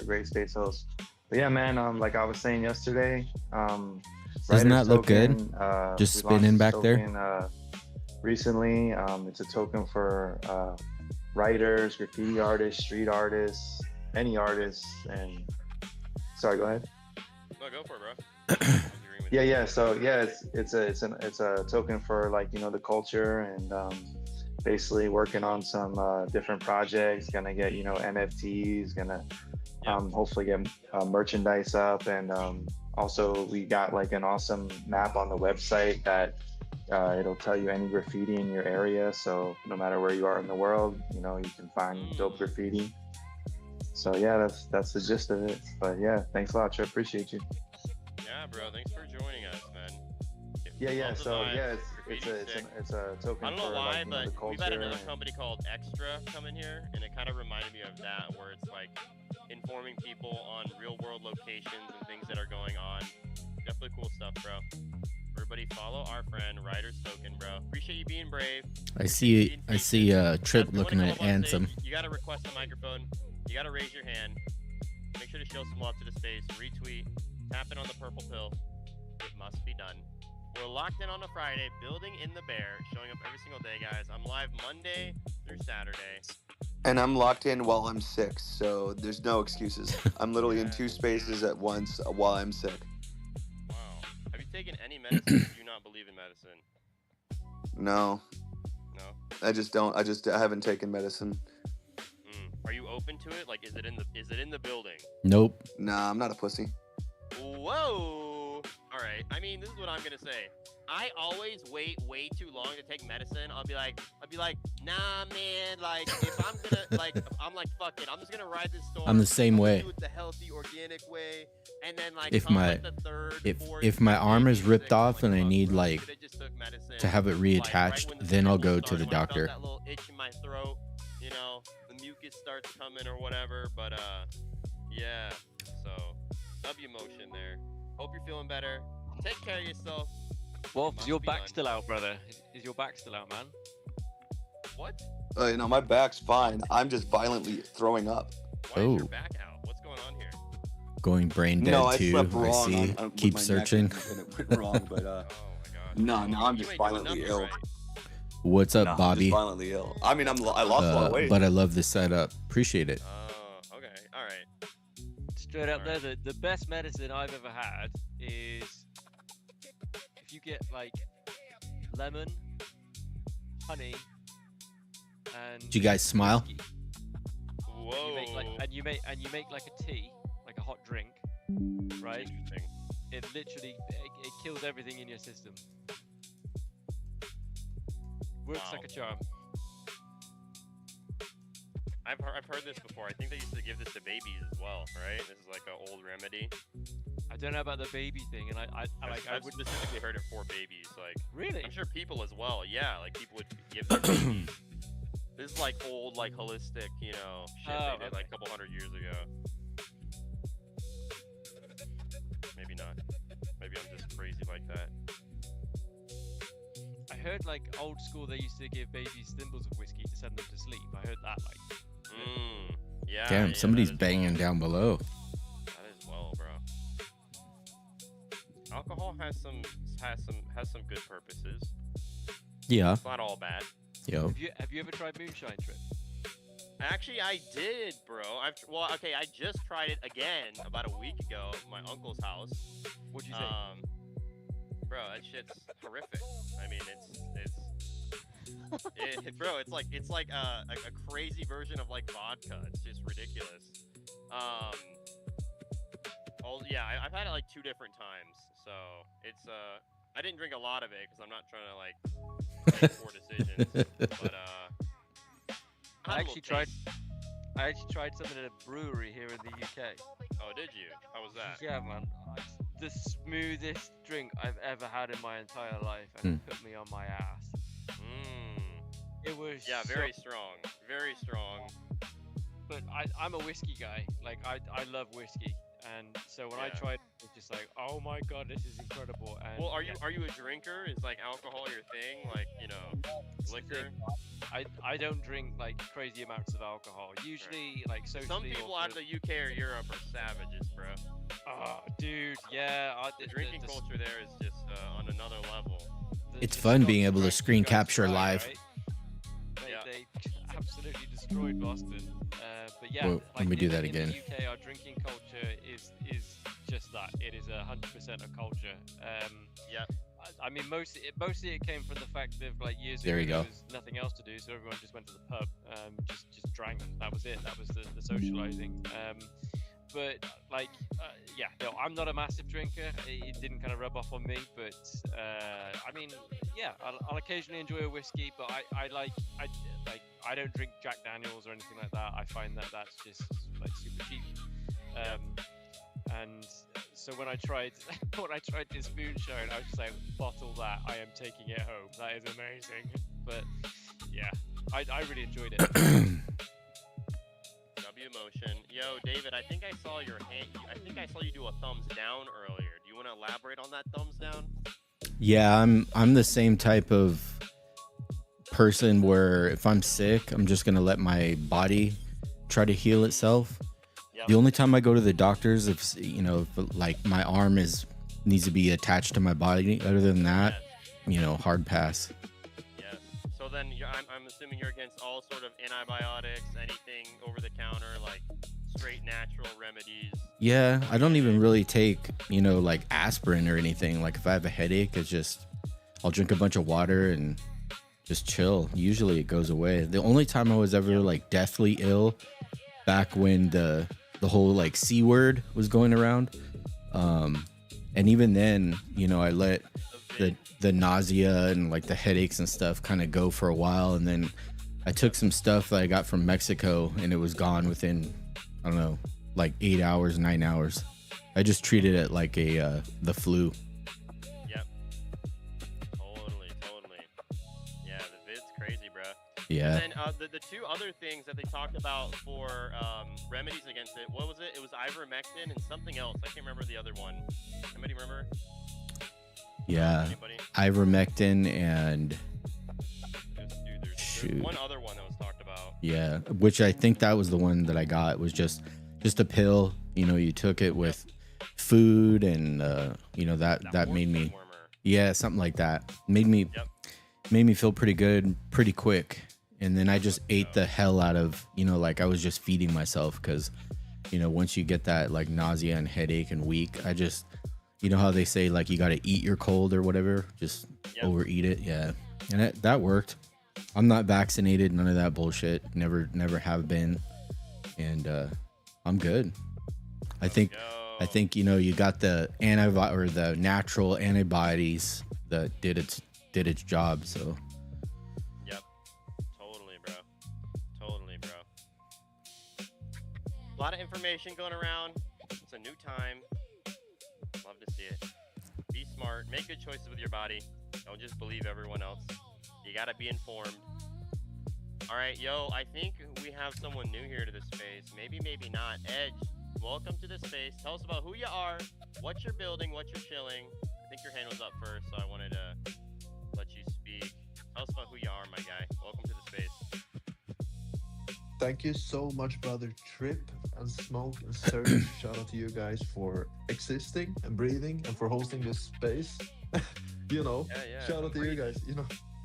a great space host. But yeah, man. Like I was saying yesterday, Doesn't Writer's that look good? Token, Just we launched spinning this back there. token, recently. It's a token for writers, graffiti artists, street artists, any artists. And sorry, go ahead. No, go for it, bro. Yeah. So yeah, it's a token for, like, the culture, and basically working on some different projects. Gonna get NFTs. Gonna hopefully get merchandise up, and also we got like an awesome map on the website that it'll tell you any graffiti in your area. So no matter where you are in the world, you can find dope graffiti. So yeah, that's the gist of it. But yeah, thanks a lot, Trip. Appreciate you. Yeah, bro. Thanks for joining us, man. Yeah. Love the So vibe. yeah, Graffiti's sick. it's a token I don't know for, why, like, the but culture. we've had another and- company called Extra come in here, and it kind of reminded me of that, where it's like informing people on real world locations and things that are going on. Definitely cool stuff, bro. Everybody follow our friend Ryder's Token, bro. Appreciate you being brave. I see Trip looking at Anthem. You gotta request a microphone. You gotta raise your hand. Make sure to show some love to the space. Retweet. Tap in on the purple pill. It must be done. We're locked in on a Friday, building in the bear, showing up every single day, guys. I'm live Monday through Saturday. And I'm locked in while I'm sick, so there's no excuses. I'm literally in 2 spaces at once while I'm sick. Wow. Have you taken any medicine? Or do you not believe in medicine? No. No? I haven't taken medicine. Are you open to it? Like, is it in the building? Nope. Nah, I'm not a pussy. Whoa! All right. I mean, this is what I'm gonna say. I always wait way too long to take medicine. I'll be like, nah, man. Like, if I'm gonna, I'm like, fuck it. I'm just gonna ride this storm. I'm the same way. Do it the healthy, organic way, and then like, If come, my like, the third, fourth, if my arm is ripped off and I need like I just took medicine, to have it reattached, then I'll go to the doctor. that little itch in my throat, the mucus starts coming or whatever. But yeah. So, love your motion there. Hope you're feeling better. Take care of yourself. Wolf, is your be back done. still out, brother? Is your back still out, man? What? My back's fine. I'm just violently throwing up. Oh, Back out. What's going on here? going brain dead No, I too. slept I wrong see. with Keep my neck searching. and it went wrong, but no, I'm just violently ill. What's up, Nah, I'm Bobby? just violently ill. I mean, I lost a lot of weight. But I love the setup. Appreciate it. Okay. All right. Straight up there, the best medicine I've ever had is if you get like lemon, honey, and Did you guys smile? whiskey. Whoa. You make like a tea, like a hot drink, right? Interesting. It literally it kills everything in your system. Works Wow. like a charm. I've heard this before. I think they used to give this to babies as well, right? This is like an old remedy. I don't know about the baby thing, and I've specifically heard it for babies. Like, really? I'm sure people as well. Yeah, like people would give their babies. This is like old, like holistic, shit they did like a couple hundred years ago. Maybe not. Maybe I'm just crazy like that. I heard like old school they used to give babies thimbles of whiskey to send them to sleep. I heard that like. Yeah. Damn, yeah, somebody's that is banging down below. That is well, bro. Alcohol has some good purposes. Yeah. It's not all bad. Yo. Have you ever tried moonshine, Trip? Actually, I did, bro. I just tried it again about a week ago at my uncle's house. What'd you think? Bro, that shit's horrific. I mean, bro, it's like a crazy version of like vodka. It's just ridiculous. I've had it like 2 different times, so it's I didn't drink a lot of it because I'm not trying to like make poor decisions. But I actually tried I actually tried something at a brewery here in the UK. Oh, did you? How was that? Yeah, man. The smoothest drink I've ever had in my entire life, and it put me on my ass. It was very strong, very strong. But I'm a whiskey guy. Like I love whiskey, and so when I tried, it was just like, oh my god, this is incredible. And Well, are you a drinker? Is like alcohol your thing? Like, you know, liquor? I don't drink like crazy amounts of alcohol. Usually, like socially. Some people out of the UK or Europe are savages, bro. Oh, dude, yeah. The drinking culture there is just on another level. It's fun being able to screen capture live. They absolutely destroyed Boston. But yeah, Well, let me do that again. In the UK, our drinking culture is just that. It is 100% a culture. I mean, mostly it came from the fact that like years There ago you go. there was nothing else to do, so everyone just went to the pub, just drank. That was it. That was the socializing. But like, yeah, no, I'm not a massive drinker. It didn't kind of rub off on me, but I mean, yeah, I'll occasionally enjoy a whiskey, but I don't drink Jack Daniels or anything like that. I find that that's just like super cheap. And so when I tried this moonshine, I was just like, bottle that. I am taking it home. That is amazing. But yeah, I really enjoyed it. W motion. Yo, David, I think I saw your hand. I think I saw you do a thumbs down earlier. Do you want to elaborate on that thumbs down? Yeah, I'm the same type of person where if I'm sick, I'm just gonna let my body try to heal itself. The only time I go to the doctors, if like my arm needs to be attached to my body. Other than that, hard pass. Yes. So then I'm assuming you're against all sort of antibiotics, anything over the counter, like straight natural remedies. Yeah, I don't even really take, like aspirin or anything. Like if I have a headache, I'll drink a bunch of water and just chill. Usually it goes away. The only time I was ever like deathly ill, back when the whole like C word was going around. And even then, I let the nausea and like the headaches and stuff kind of go for a while. And then I took some stuff that I got from Mexico and it was gone within, I don't know, like 8 hours, 9 hours. I just treated it like the flu. Yep. Totally. Yeah, the vid's crazy, bro. Yeah. And then the two other things that they talked about for remedies against it, what was it? It was ivermectin and something else. I can't remember the other one. Anybody remember? Yeah. Anybody? Ivermectin and There's one other one that was talked about. yeah, which I think that was the one that I got. It was just a pill. You took it with food and that made me something like that. Made me feel pretty good pretty quick. And then I just ate the hell out of, like I was just feeding myself because, once you get that like nausea and headache and weak, I just, how they say like you got to eat your cold or whatever, just overeat it. Yeah. And that worked. I'm not vaccinated, none of that bullshit. Never have been. And I'm good. I think you got the or the natural antibodies that did its job, so Yep. Totally, bro. A lot of information going around. It's a new time. Love to see it. Be smart. Make good choices with your body. Don't just believe everyone else. You gotta be informed. All right, yo, I think we have someone new here to the space. Maybe not. Edge, welcome to the space. Tell us about who you are, what you're building, what you're chilling. I think your hand was up first, so I wanted to let you speak. Tell us about who you are, my guy. Welcome to the space. Thank you so much, brother Trip and Smoke and Surge. Shout out to you guys for existing and breathing and for hosting this space. Shout out to you guys.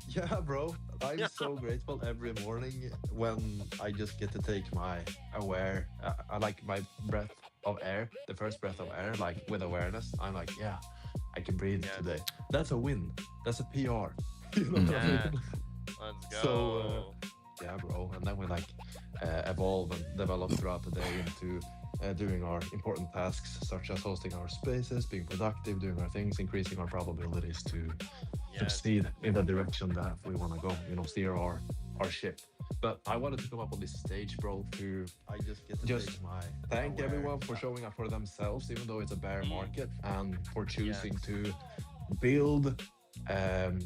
Yeah, bro. I'm so grateful every morning when I just get to take my I like my breath of air, the first breath of air, like with awareness. I'm like, yeah, I can breathe today. That's a win. That's a PR. You know what I mean? Let's go. So, yeah, bro. And then we evolve and develop throughout the day into doing our important tasks, such as hosting our spaces, being productive, doing our things, increasing our probabilities to succeed in the direction that we want to go. Steer our our ship. But I wanted to come up on this stage, bro, to I just get to just take my thank aware. everyone for showing up for themselves, even though it's a bear market, and for choosing to build and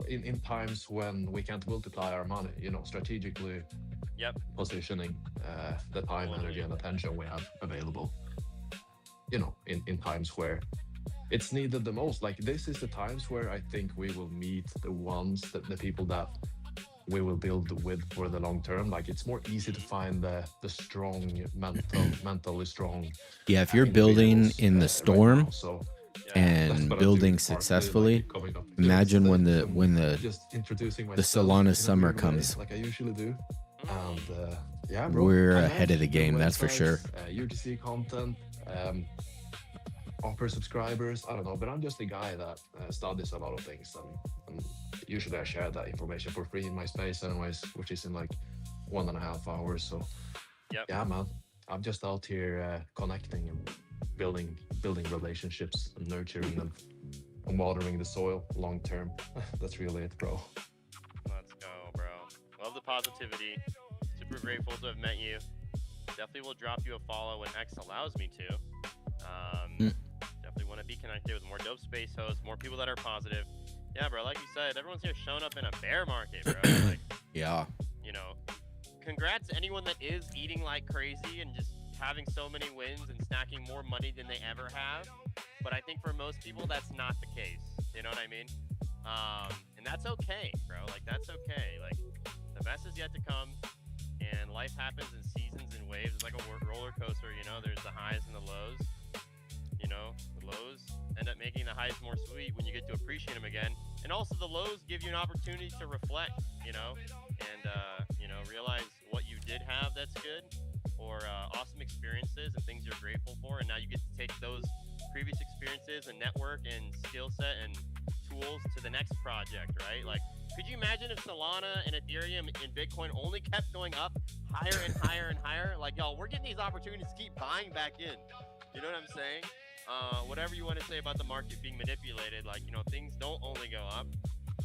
in times when we can't multiply our money, you know, strategically positioning the time, energy, and attention we have available, you know, in times where it's needed the most. Like, this is the times where I think we will meet the people that we will build with for the long term. Like, it's more easy to find the strong mentally strong. Yeah, if you're building in the storm and building partly, successfully, coming up imagine when just introducing the myself Solana in a summer weird way, comes. like I usually do. And yeah, bro, We're I ahead of the manage game, the that's for sure. websites, UGC content, offer subscribers. I don't know, but I'm just a guy that studies a lot of things, and usually I share that information for free in my space anyways, which is in like 1.5 hours. So yeah, man, I'm just out here connecting and building relationships and nurturing them and watering the soil long term. That's really it, bro. Let's go, bro. Love the positivity. Super grateful to have met you. Definitely will drop you a follow when X allows me to. Definitely want to be connected with more dope space hosts, more people that are positive. Yeah, bro, like you said, everyone's here showing up in a bear market, bro. Like, yeah. you know, congrats to anyone that is eating like crazy and just having so many wins and stacking more money than they ever have. But I think for most people, that's not the case. You know what I mean? And that's okay, bro. Like, that's okay. Like, the best is yet to come. And life happens in seasons and waves. It's like a roller coaster, you know? There's the highs and the lows. You know, the lows end up making the highs more sweet when you get to appreciate them again. And also the lows give you an opportunity to reflect, you know, and, you know, realize what you did have that's good, or awesome experiences and things you're grateful for. And now you get to take those previous experiences and network and skill set and tools to the next project, right? Like, could you imagine if Solana and Ethereum and Bitcoin only kept going up higher and higher and higher? Like, y'all, we're getting these opportunities to keep buying back in. You know what I'm saying? Whatever you want to say about the market being manipulated, like, you know, things don't only go up.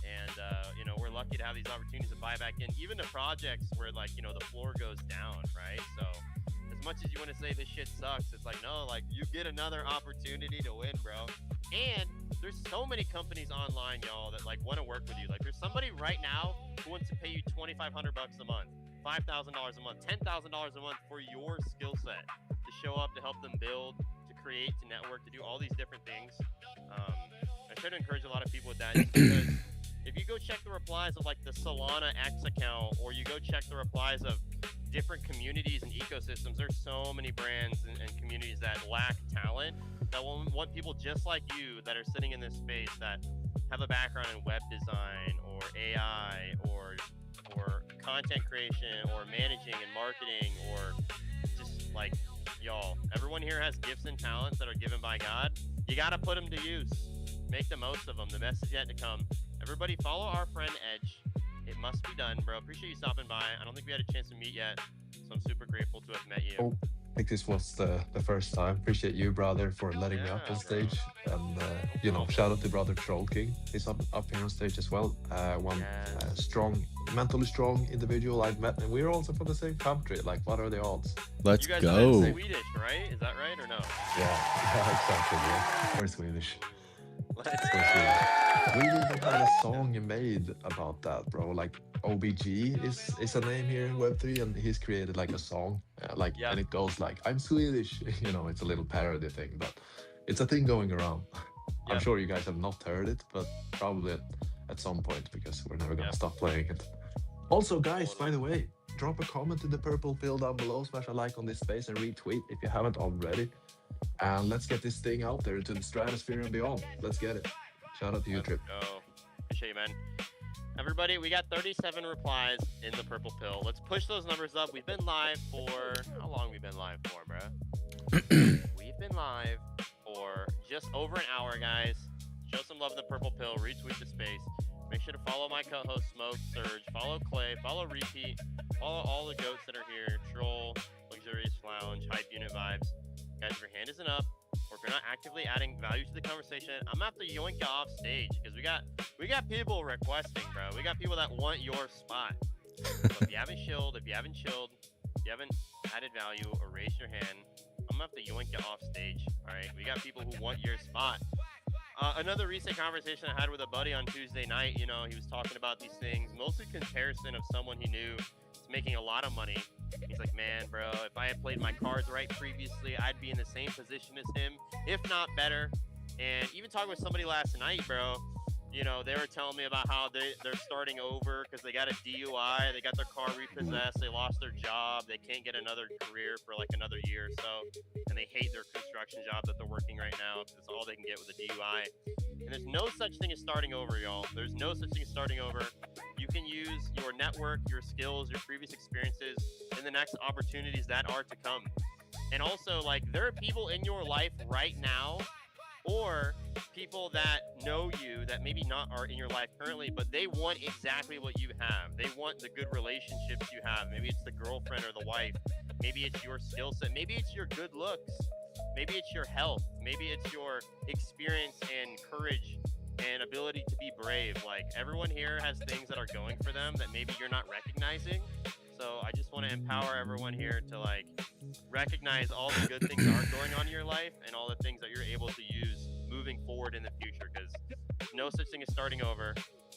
And, you know, we're lucky to have these opportunities to buy back in, even the projects where, like, you know, the floor goes down, right? So as much as you want to say this shit sucks, it's like, no, like, you get another opportunity to win, bro. And there's so many companies online, y'all, that like want to work with you. Like, there's somebody right now who wants to pay you $2,500 a month, $5,000 a month, $10,000 a month for your skill set to show up, to help them build, to create, to network, to do all these different things. I try to encourage a lot of people with that, just because if you go check the replies of like the Solana X account, or you go check the replies of different communities and ecosystems, there's so many brands and communities that lack talent, that want people just like you that are sitting in this space that have a background in web design or AI or content creation or managing and marketing, or just like, y'all, everyone here has gifts and talents that are given by God. You got to put them to use. Make the most of them. The best is yet to come. Everybody follow our friend Edge. It must be done, bro. Appreciate you stopping by. I don't think we had a chance to meet yet, so I'm super grateful to have met you. Oh, I think this was the first time. Appreciate you, brother, for letting me up on stage. And, you know, shout out to brother Troll King. He's up here on stage as well. One mentally strong individual I've met. And we're also from the same country. Like, what are the odds? Let's you guys go. are Swedish, right? Is that right or no? Yeah, exactly, bro. We're Swedish. Let's We even had a song made about that, bro. Like, OBG is a name here in Web3, and he's created like a song, and it goes like, "I'm Swedish." You know, it's a little parody thing, but it's a thing going around. I'm sure you guys have not heard it, but probably at some point, because we're never gonna stop playing it. Also, guys, by the way, drop a comment in the purple pill down below, smash a like on this space, and retweet if you haven't already. And let's get this thing out there to the stratosphere and beyond. Let's get it. Shout out to you, Trip. go. Appreciate you, man. Everybody, we got 37 replies in the purple pill. Let's push those numbers up. We've been live for... How long have we been live for, bro? We've been live for just over an hour, guys. Show some love in the purple pill. Retweet the space. Make sure to follow my co-host, Smoke, Surge. Follow Clay. Follow Repeat. Follow all the goats that are here. Troll, Luxurious Lounge, Hype Unit Vibes. Guys, if your hand isn't up, or if you're not actively adding value to the conversation, I'm gonna have to yoink you off stage because we got people requesting, bro. We got people that want your spot. So if you haven't chilled, if you haven't added value or raised your hand, I'm gonna have to yoink you off stage. All right, we got people who want your spot. Another recent conversation I had with a buddy on Tuesday night, he was talking about these things, mostly comparison of someone he knew is making a lot of money. He's like, man, bro, if I had played my cards right previously, I'd be in the same position as him, if not better. And even talking with somebody last night, bro, they were telling me about how they're starting over because they got a DUI, they got their car repossessed, they lost their job, they can't get another career for like another year or so, and they hate their construction job that they're working right now because it's all they can get with a DUI. And there's no such thing as starting over, y'all. There's no such thing as starting over. You can use your network, your skills, your previous experiences in the next opportunities that are to come. And also, like, there are people in your life right now, or people that know you that maybe not are in your life currently, but they want exactly what you have. They want the good relationships you have. Maybe it's the girlfriend or the wife. Maybe it's your skill set. Maybe it's your good looks. Maybe it's your health. Maybe it's your experience and courage and ability to be brave. Like, everyone here has things that are going for them that maybe you're not recognizing. So I just want to empower everyone here to like recognize all the good things that are going on in your life and all the things that you're able to use moving forward in the future, because there's no such thing as starting over.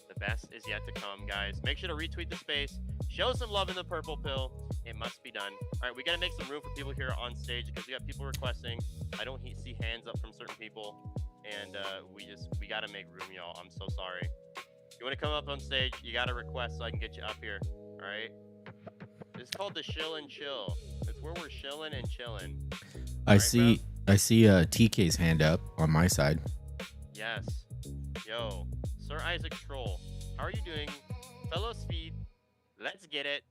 The best is yet to come, guys. Make sure to retweet the space. Show some love in the purple pill. It must be done. All right, we got to make some room for people here on stage because we got people requesting. I don't see hands up from certain people, and we got to make room, y'all. I'm so sorry. You want to come up on stage, you got to request so I can get you up here. All right? It's called the Shill and Chill. It's where we're shilling and chilling. I see TK's hand up on my side. Yes. Yo, Sir Isaac Troll, how are you doing? Fellow Speed, let's get it.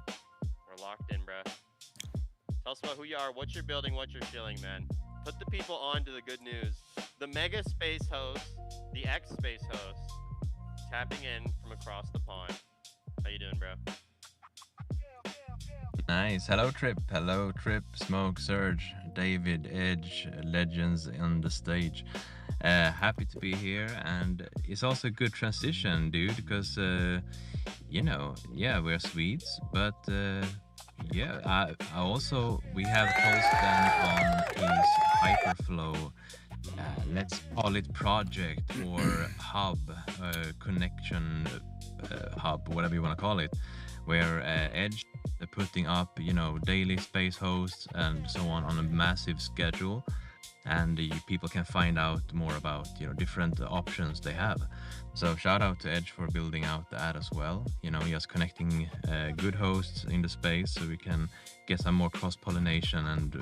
We're locked in, bruh. Tell us about who you are, what you're building, what you're chilling, man. Put the people on to the good news. The Mega Space Host, the X Space Host, tapping in from across the pond. How you doing, bro? Nice. Hello, Trip. Hello, Trip, Smoke, Surge, David, Edge, legends on the stage. Happy to be here, and it's also a good transition, dude, because, we're Swedes, but, I also, we have posted on his Hyperflow, let's call it project or hub, connection hub, whatever you want to call it, where Edge putting up, daily space hosts and so on a massive schedule, and people can find out more about, different options they have. So shout out to Edge for building out that as well. Just connecting good hosts in the space so we can get some more cross-pollination and,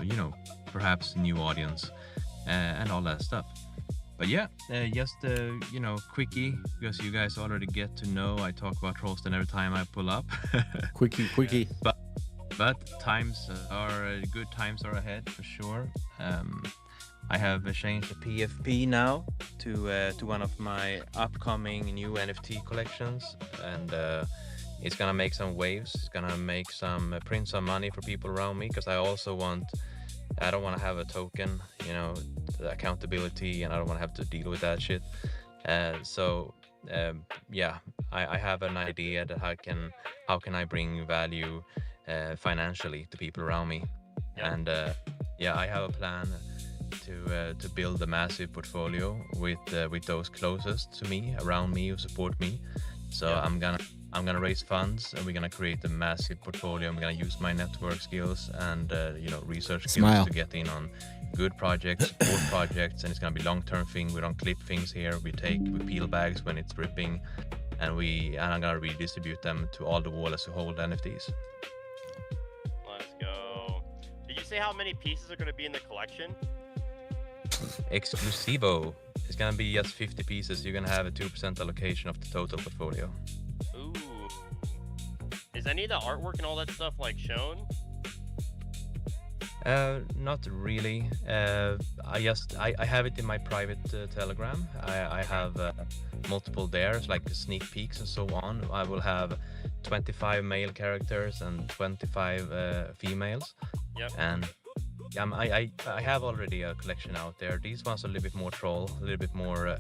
perhaps new audience and all that stuff. But yeah, quickie, because you guys already get to know I talk about Rolston every time I pull up. Quickie. But good times are ahead for sure. I have changed the PFP now to one of my upcoming new NFT collections, and it's gonna make some waves. It's gonna make print some money for people around me, because I don't want to have a token, the accountability, and I don't want to have to deal with that shit. I have an idea that how can I bring value financially to people around me. Yep. And I have a plan to build a massive portfolio with those closest to me, around me, who support me. So yeah. I'm gonna raise funds, and we're gonna create a massive portfolio. I'm gonna use my network skills and research skills to get in on good projects, support projects, and it's gonna be long-term thing. We don't clip things here. We peel bags when it's ripping, and I'm gonna redistribute them to all the wallets who hold NFTs. Let's go. Did you say how many pieces are gonna be in the collection? Exclusivo. It's gonna be just 50 pieces. You're gonna have a 2% allocation of the total portfolio. Ooh. Is any of the artwork and all that stuff shown? Not really. I have it in my private Telegram. I have multiple there, like sneak peeks and so on. I will have 25 male characters and 25 females. Yep. And I have already a collection out there. These ones are a little bit more troll, a little bit more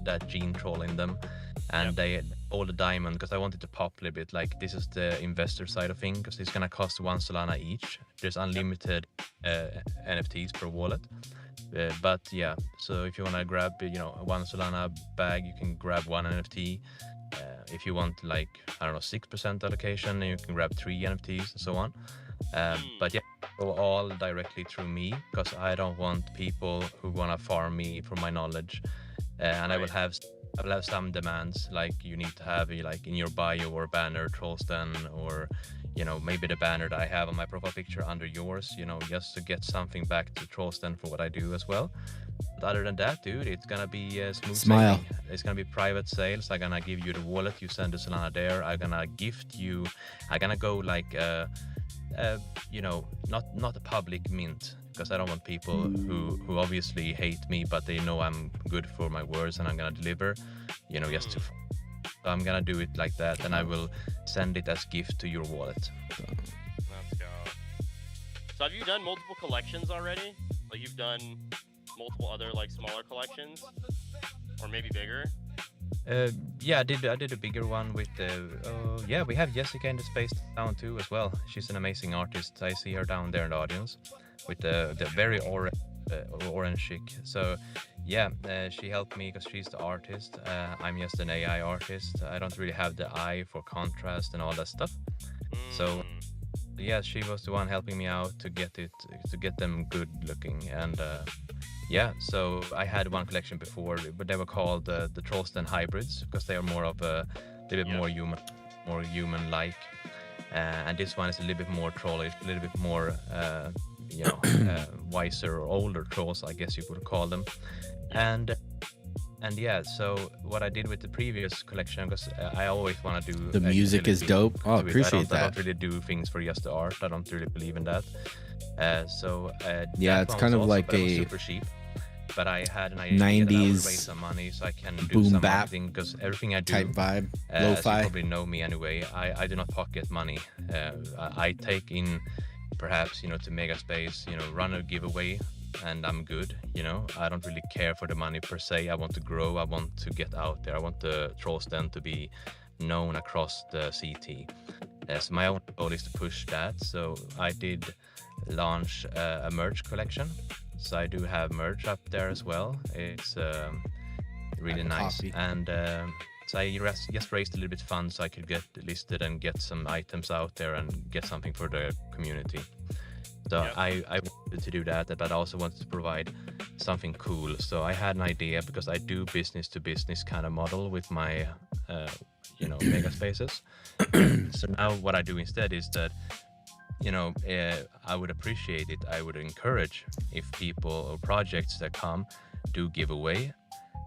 that gene troll in them, and they all the diamond because I wanted to pop a little bit. Like this is the investor side of thing because it's gonna cost 1 Solana each. There's unlimited NFTs per wallet. But yeah, so if you wanna grab a 1 Solana bag, you can grab 1 NFT. If you want like I don't know 6% allocation, you can grab 3 NFTs and so on. But yeah, go all directly through me because I don't want people who wanna farm me for my knowledge. And I will have some demands like you need to have like in your bio or banner Trollston or maybe the banner that I have on my profile picture under yours, just to get something back to Trollston for what I do as well. But other than that, dude, it's gonna be smooth sailing. It's gonna be private sales. I'm gonna give you the wallet, you send the Solana there. I'm gonna gift you. I'm gonna go like not a public mint because I don't want people who obviously hate me, but they know I'm good for my words and I'm gonna deliver. Just to. So I'm gonna do it like that, and I will send it as gift to your wallet. Let's go. So have you done multiple collections already? Like you've done multiple other like smaller collections, or maybe bigger? Yeah, I did a bigger one with yeah, we have Jessica in the space down too as well. She's an amazing artist. I see her down there in the audience with the very orange chic. So yeah, she helped me because she's the artist. I'm just an AI artist. I don't really have the eye for contrast and all that stuff. So yeah, she was the one helping me out to get them good looking. And yeah, so I had one collection before, but they were called the Trollston hybrids because they are more of a little bit more human-like. And this one is a little bit more trollish, a little bit more wiser or older trolls, I guess you could call them. And yeah, so what I did with the previous collection, because I always want to do the music is dope. Oh, appreciate that. I don't really do things for just the art. I don't really believe in that. Yeah, it's kind of like a super cheap. But I had an idea 90s that I would raise some money so I can do boom some bap marketing because everything I do type vibe, as lo-fi. you probably know me anyway, I do not pocket money. I take in perhaps to Megaspace, run a giveaway and I'm good. I don't really care for the money per se. I want to grow. I want to get out there. I want the Trollston to be known across the CT. So my own goal is to push that. So I did launch a merch collection. So I do have merch up there as well. It's really nice. Copy. And so I just raised a little bit funds so I could get listed and get some items out there and get something for the community. So I wanted to do that, but I also wanted to provide something cool. So I had an idea because I do business to business kind of model with my, mega spaces. So now what I do instead is that, I would appreciate it. I would encourage if people or projects that come do giveaway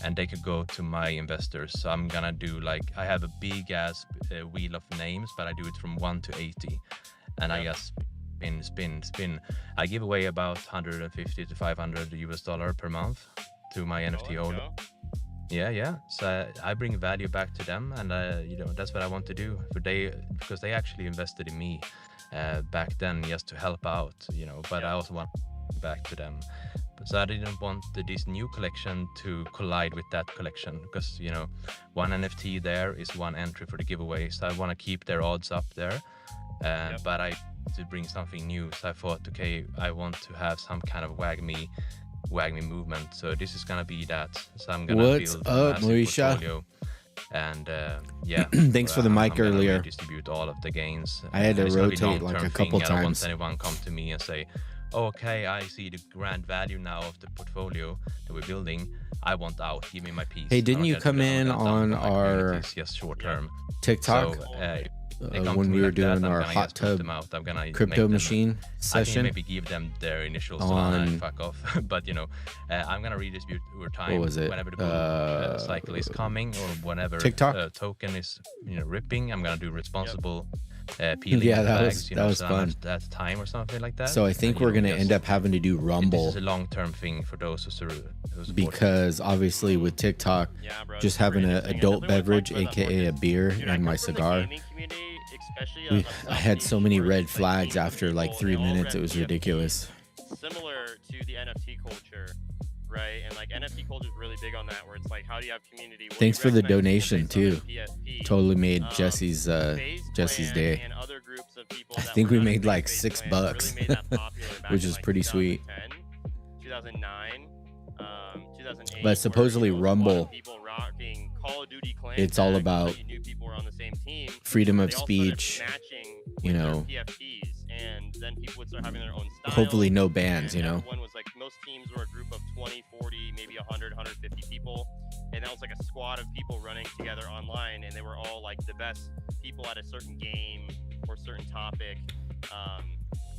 and they could go to my investors. So I'm gonna do I have a big ass wheel of names, but I do it from 1 to 80. And I just spin. I give away about 150 to 500 US dollar per month to my NFT holder. Yeah. So I bring value back to them, and that's what I want to do because they actually invested in me back then just to help out, But I also want back to them. So I didn't want this new collection to collide with that collection because one NFT there is one entry for the giveaway. So I want to keep their odds up there, but I to bring something new. So I thought, okay, I want to have some kind of wag me movement. So this is gonna be that. So I'm gonna build a massive portfolio. And yeah, thanks for the mic I'm earlier. Distribute all of the gains. I had to It's gonna be rotate like a long-term couple thing. I don't want times. anyone come to me and say, oh, okay, I see the grand value now of the portfolio that we're building. I want out. Give me my piece. Hey, didn't I'm you not gonna come do that. in I'm gonna on dump my our communities just short term. TikTok So, if they come to when me we were like that, doing I'm our gonna hot just put tub them out. I'm gonna crypto make them- machine I session can maybe give them their initials on- and fuck off. But I'm gonna redistribute over time. was it? Whenever the bull cycle is coming or whenever TikTok? token is ripping, I'm gonna do responsible peeling. Yeah, that bags, was- that was so fun. That's time or something like that. So I think And, we're gonna just- end up having to do This Rumble is a long-term thing for those who support because obviously with TikTok, just having an adult beverage, aka a beer, and my cigar. I had so many red flags after like 3 minutes. It was ridiculous. similar to the NFT culture, right? And like NFT culture is really big on that, where it's like, how do you have community? Well, Thanks you for the recognize people donation based on their too. PFP. Totally made FaZe Jesse's Clan day. and other groups of people I that think were we not made big like FaZe $6, Clan really made that popular back which in is like pretty sweet. 2009, 2008. But supposedly where, you know, it was a lot Rumble, of people rocking Call of Duty clan it's all tags, about so you knew people were on the same team. freedom They of all started speech, matching you with their know, PFPs, and then people would start having their own style. hopefully no bans, And you know. everyone was like, most teams were a group of 20, 40, maybe 100, 150 people, and that was like a squad of people running together online, and they were all like the best people at a certain game or certain topic.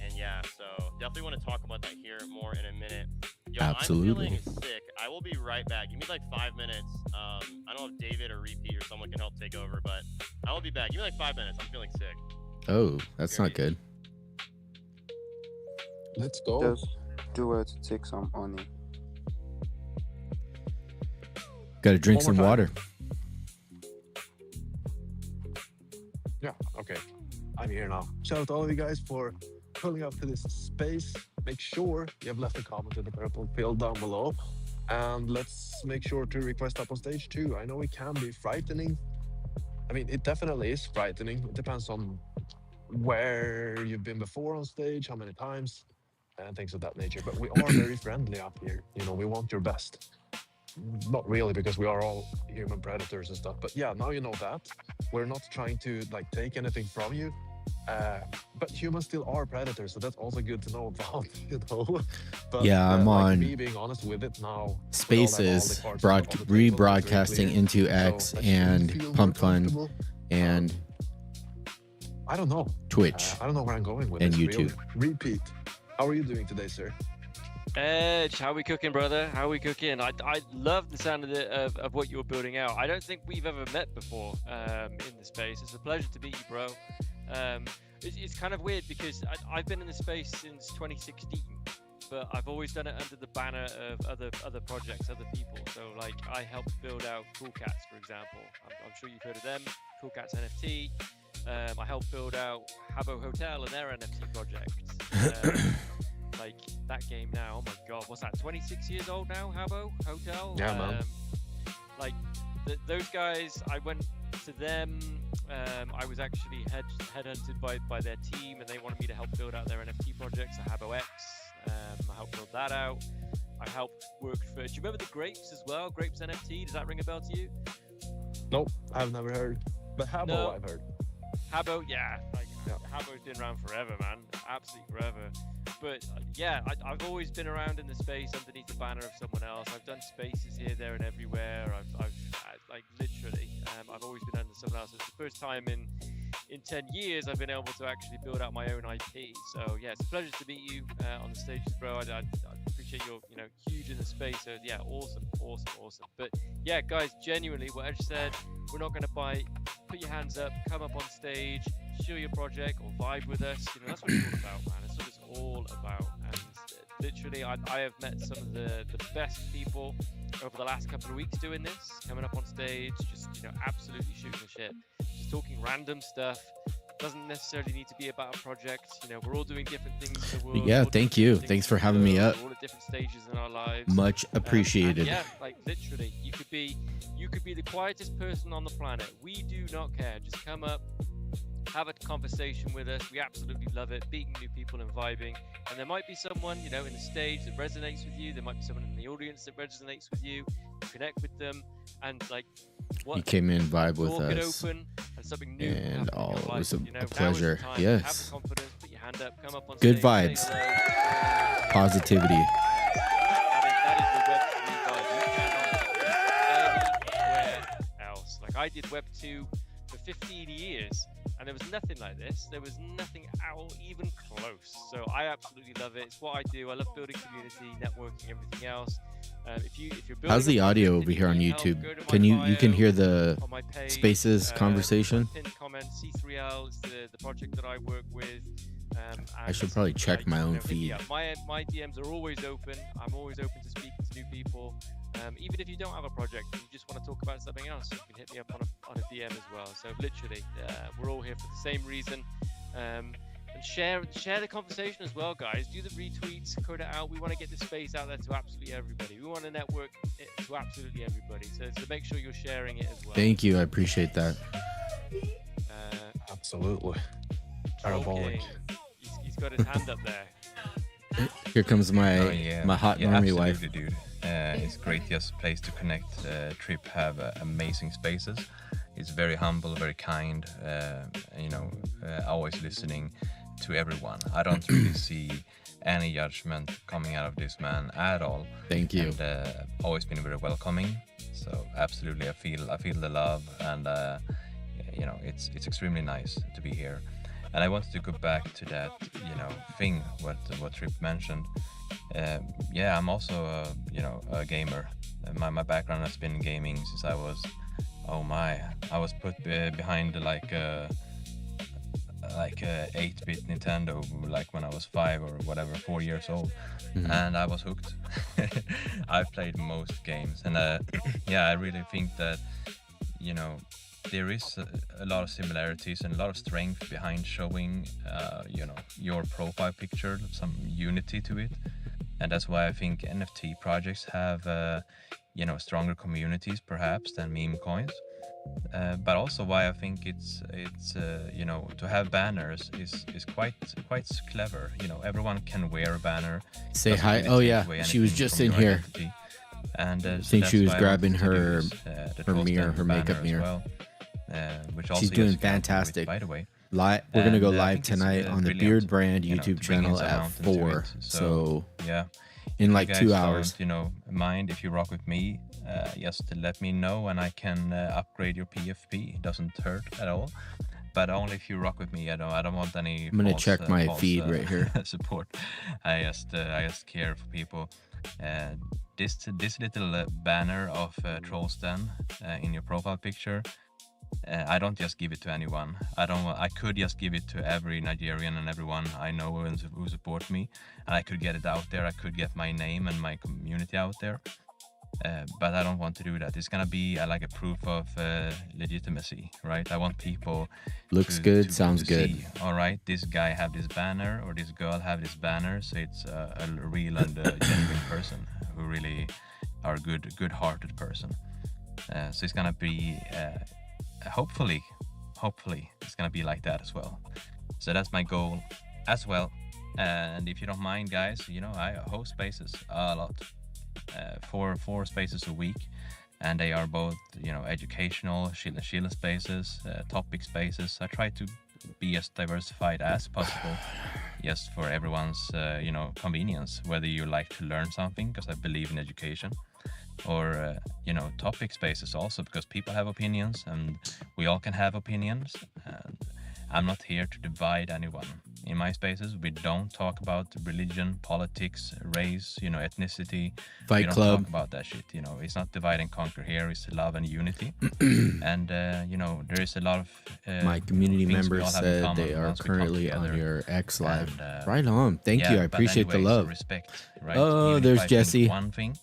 And yeah, so definitely want to talk about that here more in a minute. Yo, Absolutely. I'm feeling sick. I will be right back. Give me like 5 minutes. I don't know if David or Repeat or someone can help take over, but I will be back. Give me like 5 minutes. I'm feeling sick. Oh, that's not good. Let's go. Just do it. Take some honey. Got to drink One some more water. Yeah, okay. I'm here now. Shout out to all of you guys for pulling up to this space. Make sure you have left a comment in the purple field down below. And let's make sure to request up on stage too. I know it can be frightening. I mean, it definitely is frightening. It depends on where you've been before on stage, how many times, and things of that nature. But we are very friendly up here. You know, we want your best. Not really, because we are all human predators and stuff. But yeah, now you know that. We're not trying to like take anything from you. But humans still are predators, so that's also good to know about, you know. But, Yeah, I'm like on me being honest with it now. Spaces, rebroadcasting into X and Pump.fun and I don't know. Twitch I don't know where I'm going with and this, YouTube. Really. Repeat. How are you doing today, sir? Edge, how we cooking, brother? How we cooking? I love the sound of what you're building out. I don't think we've ever met before in the space. It's a pleasure to meet you, bro. It's kind of weird because I've been in the space since 2016, but I've always done it under the banner of other projects, other people. So like I helped build out Cool Cats, for example. I'm sure you've heard of them. Cool Cats NFT. I helped build out Habbo Hotel and their NFT project. Like that game now, oh my god, what's that, 26 years old now, Habbo Hotel? Yeah, man. Like those guys, I went to them, I was actually headhunted by their team, and they wanted me to help build out their NFT project, so Habbo X. I helped build that out. I helped work for, do you remember the Grapes as well? Grapes NFT, does that ring a bell to you? Nope, I've never heard. But Habbo, No. I've heard. Habbo, yeah, like Habbo's been around forever, man, absolutely forever. But yeah, I've always been around in the space underneath the banner of someone else. I've done spaces here, there, and everywhere. I've like literally, I've always been under someone else. It's the first time in 10 years I've been able to actually build out my own IP. So yeah, it's a pleasure to meet you on the stages, bro. I appreciate you're huge in the space. So yeah, awesome. But yeah, guys, genuinely, what Edge said, we're not going to bite. Put your hands up, come up on stage, show your project or vibe with us. That's what it's all about, man. That's what it's all about. And literally, I have met some of the best people over the last couple of weeks doing this, coming up on stage, just absolutely shooting the shit, just talking random stuff. Doesn't necessarily need to be about a project. We're all doing different things in the world. Yeah, thank you. Thanks for having me up. We're all at different stages in our lives. Much appreciated. And yeah, like literally, you could be the quietest person on the planet. We do not care. Just come up, have a conversation with us. We absolutely love it, meeting new people and vibing. And there might be someone, in the stage that resonates with you. There might be someone in the audience that resonates with you. You connect with them, and like, You came in vibe with door could us, open and something new and happen in all your it life, was a now is the pleasure. time. Have Yes, the confidence, put your hand up, come up on good stage, vibes, say hello. positivity. That is the Web 3 vibe. You cannot go anywhere else. Like I did Web 2 for 15 years, and there was nothing like this. There was nothing out even close. So I absolutely love it. It's what I do. I love building community, networking, everything else. If you're building How's the a project audio and over you here on need help, YouTube? go to my Can you can bio hear the on my page, Spaces conversation? Pinned comment, C3L is the project that I work with. I should and, probably check my own hit me feed. up. My DMs are always open. I'm always open to speaking to new people. Even if you don't have a project and you just want to talk about something else, you can hit me up on a DM as well. So literally, we're all here for the same reason. And share the conversation as well, guys. Do the retweets, code it out. We want to get this space out there to absolutely everybody. We want to network it to absolutely everybody. So make sure you're sharing it as well. Thank you. I appreciate that. Absolutely. Okay. He's got his hand up there. Here comes my my hot normie wife. Absolutely, dude. It's great just place to connect. Trip have amazing spaces. It's very humble, very kind. Always listening to everyone. I don't really see any judgment coming out of this man at all. Thank you. And always been very welcoming. So absolutely, I feel the love, and it's extremely nice to be here. And I wanted to go back to that, thing what Trip mentioned. I'm also a gamer. My background has been gaming since I was I was put behind like a 8-bit Nintendo like when I was 5 or whatever, 4 years old. And I was hooked. I've played most games, and I really think that there is a lot of similarities and a lot of strength behind showing your profile picture, some unity to it. And that's why I think NFT projects have stronger communities perhaps than meme coins. But also why I think it's to have banners is quite clever. Everyone can wear a banner. Say Doesn't hi. really Oh take yeah, away she was anything just from in your here. identity. And I so think she that's was why I grabbing wanted to her use, the her mirror, Trollstamp her banner makeup as mirror. well, which also She's you doing guys can do it, fantastic. by the way. We're gonna go And, I live think it's, tonight on the brilliant, Beard Brand to YouTube bring in channel some at mountain to 4. it. So yeah, in If like you 2 guys hours. don't, mind if you rock with me, just let me know and I can upgrade your PFP. It doesn't hurt at all. But only if you rock with me. I don't want any. I'm gonna false, check my false, feed right here. support. I just care for people. This little banner of Trollstamp in your profile picture. I don't just give it to anyone. I could just give it to every Nigerian and everyone I know who support me, and I could get it out there. I could get my name and my community out there. But I don't want to do that. It's gonna be like a proof of legitimacy, right? I want people. Looks good, sounds to good. see, all right, this guy have this banner or this girl have this banner, so it's a real and genuine person who really are good-hearted person. So it's gonna be hopefully it's gonna be like that as well. So that's my goal as well. And if you don't mind, guys, I host spaces a lot. Four spaces a week, and they are both educational, chill spaces, topic spaces. I try to be as diversified as possible, just for everyone's convenience, whether you like to learn something because I believe in education, or topic spaces also because people have opinions and we all can have opinions, and I'm not here to divide anyone. In my spaces, we don't talk about religion, politics, race, ethnicity. Fight we don't Club. talk about that shit. It's not divide and conquer here. It's love and unity. And there is a lot of My community things we members all have in said common they are once we talk currently on together. your X Live. And, Right on. Thank you. I but appreciate the anyways, love. Respect, right? Oh, Even if there's I think Jesse. one thing,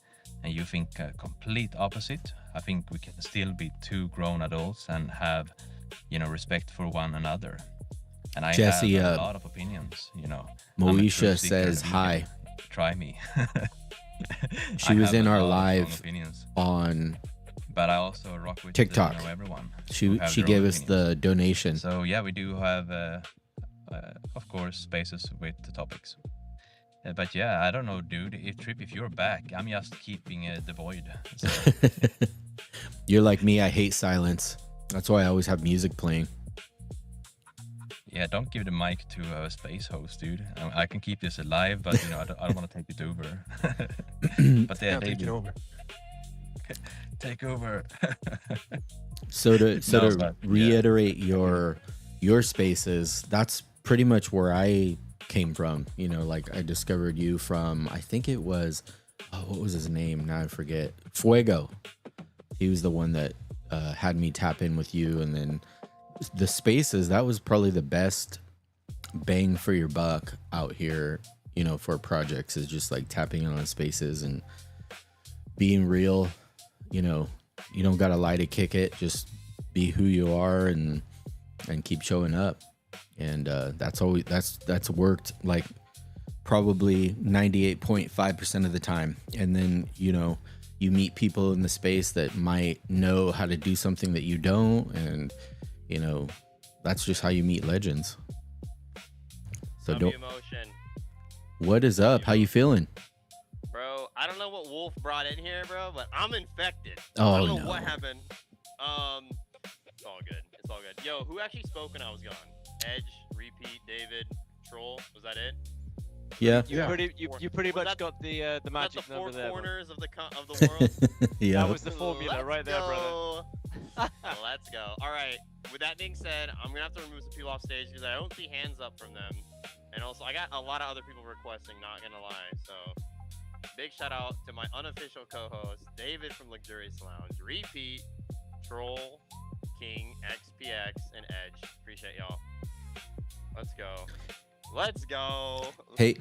and you think complete opposite. I think we can still be two grown adults and have, respect for one another. And I Jesse, have a lot of opinions, I'm a Moesha truth seeker, says you hi. can Try me. She I was have in a our lot of live strong opinions. on But I also rock with TikTok. everyone. who She have she their gave own us opinions. the donation. So yeah, we do have, of course, spaces with the topics. But yeah, I don't know, dude. If you're back, I'm just keeping the void. So, You're like me. I hate silence. That's why I always have music playing. yeah, don't give the mic to a space host, dude. I can keep this alive, but I don't want to take it over. But yeah, Take it over. Take over. So to No, but, yeah. reiterate your spaces, that's pretty much where I came from. Like I discovered you from, I think it was, what was his name? Now I forget. Fuego. He was the one that had me tap in with you, and then the spaces, that was probably the best bang for your buck out here, for projects, is just like tapping in on spaces and being real. You don't gotta lie to kick it. Just be who you are and keep showing up. and that's worked like probably 98.5% of the time. And then you meet people in the space that might know how to do something that you don't, and that's just how you meet legends. So don't. Emotion. What is up? How you feeling? Bro, I don't know what Wolf brought in here, bro, but I'm infected. Oh, I don't know no. what happened. It's all good. It's all good. Yo, who actually spoke when I was gone? Edge, Repeat, David, Troll. Was that it? Yeah. You pretty much got the magic the number four there. corners of the world. Yeah. That was the formula right there, brother. Let's go. All right. With that being said, I'm gonna have to remove some people off stage because I don't see hands up from them, and also I got a lot of other people requesting. Not gonna lie. So big shout out to my unofficial co-host David from Luxurious Lounge, Repeat, Troll, King, XPX, and Edge. Appreciate y'all. Let's go. Let's go. Hey,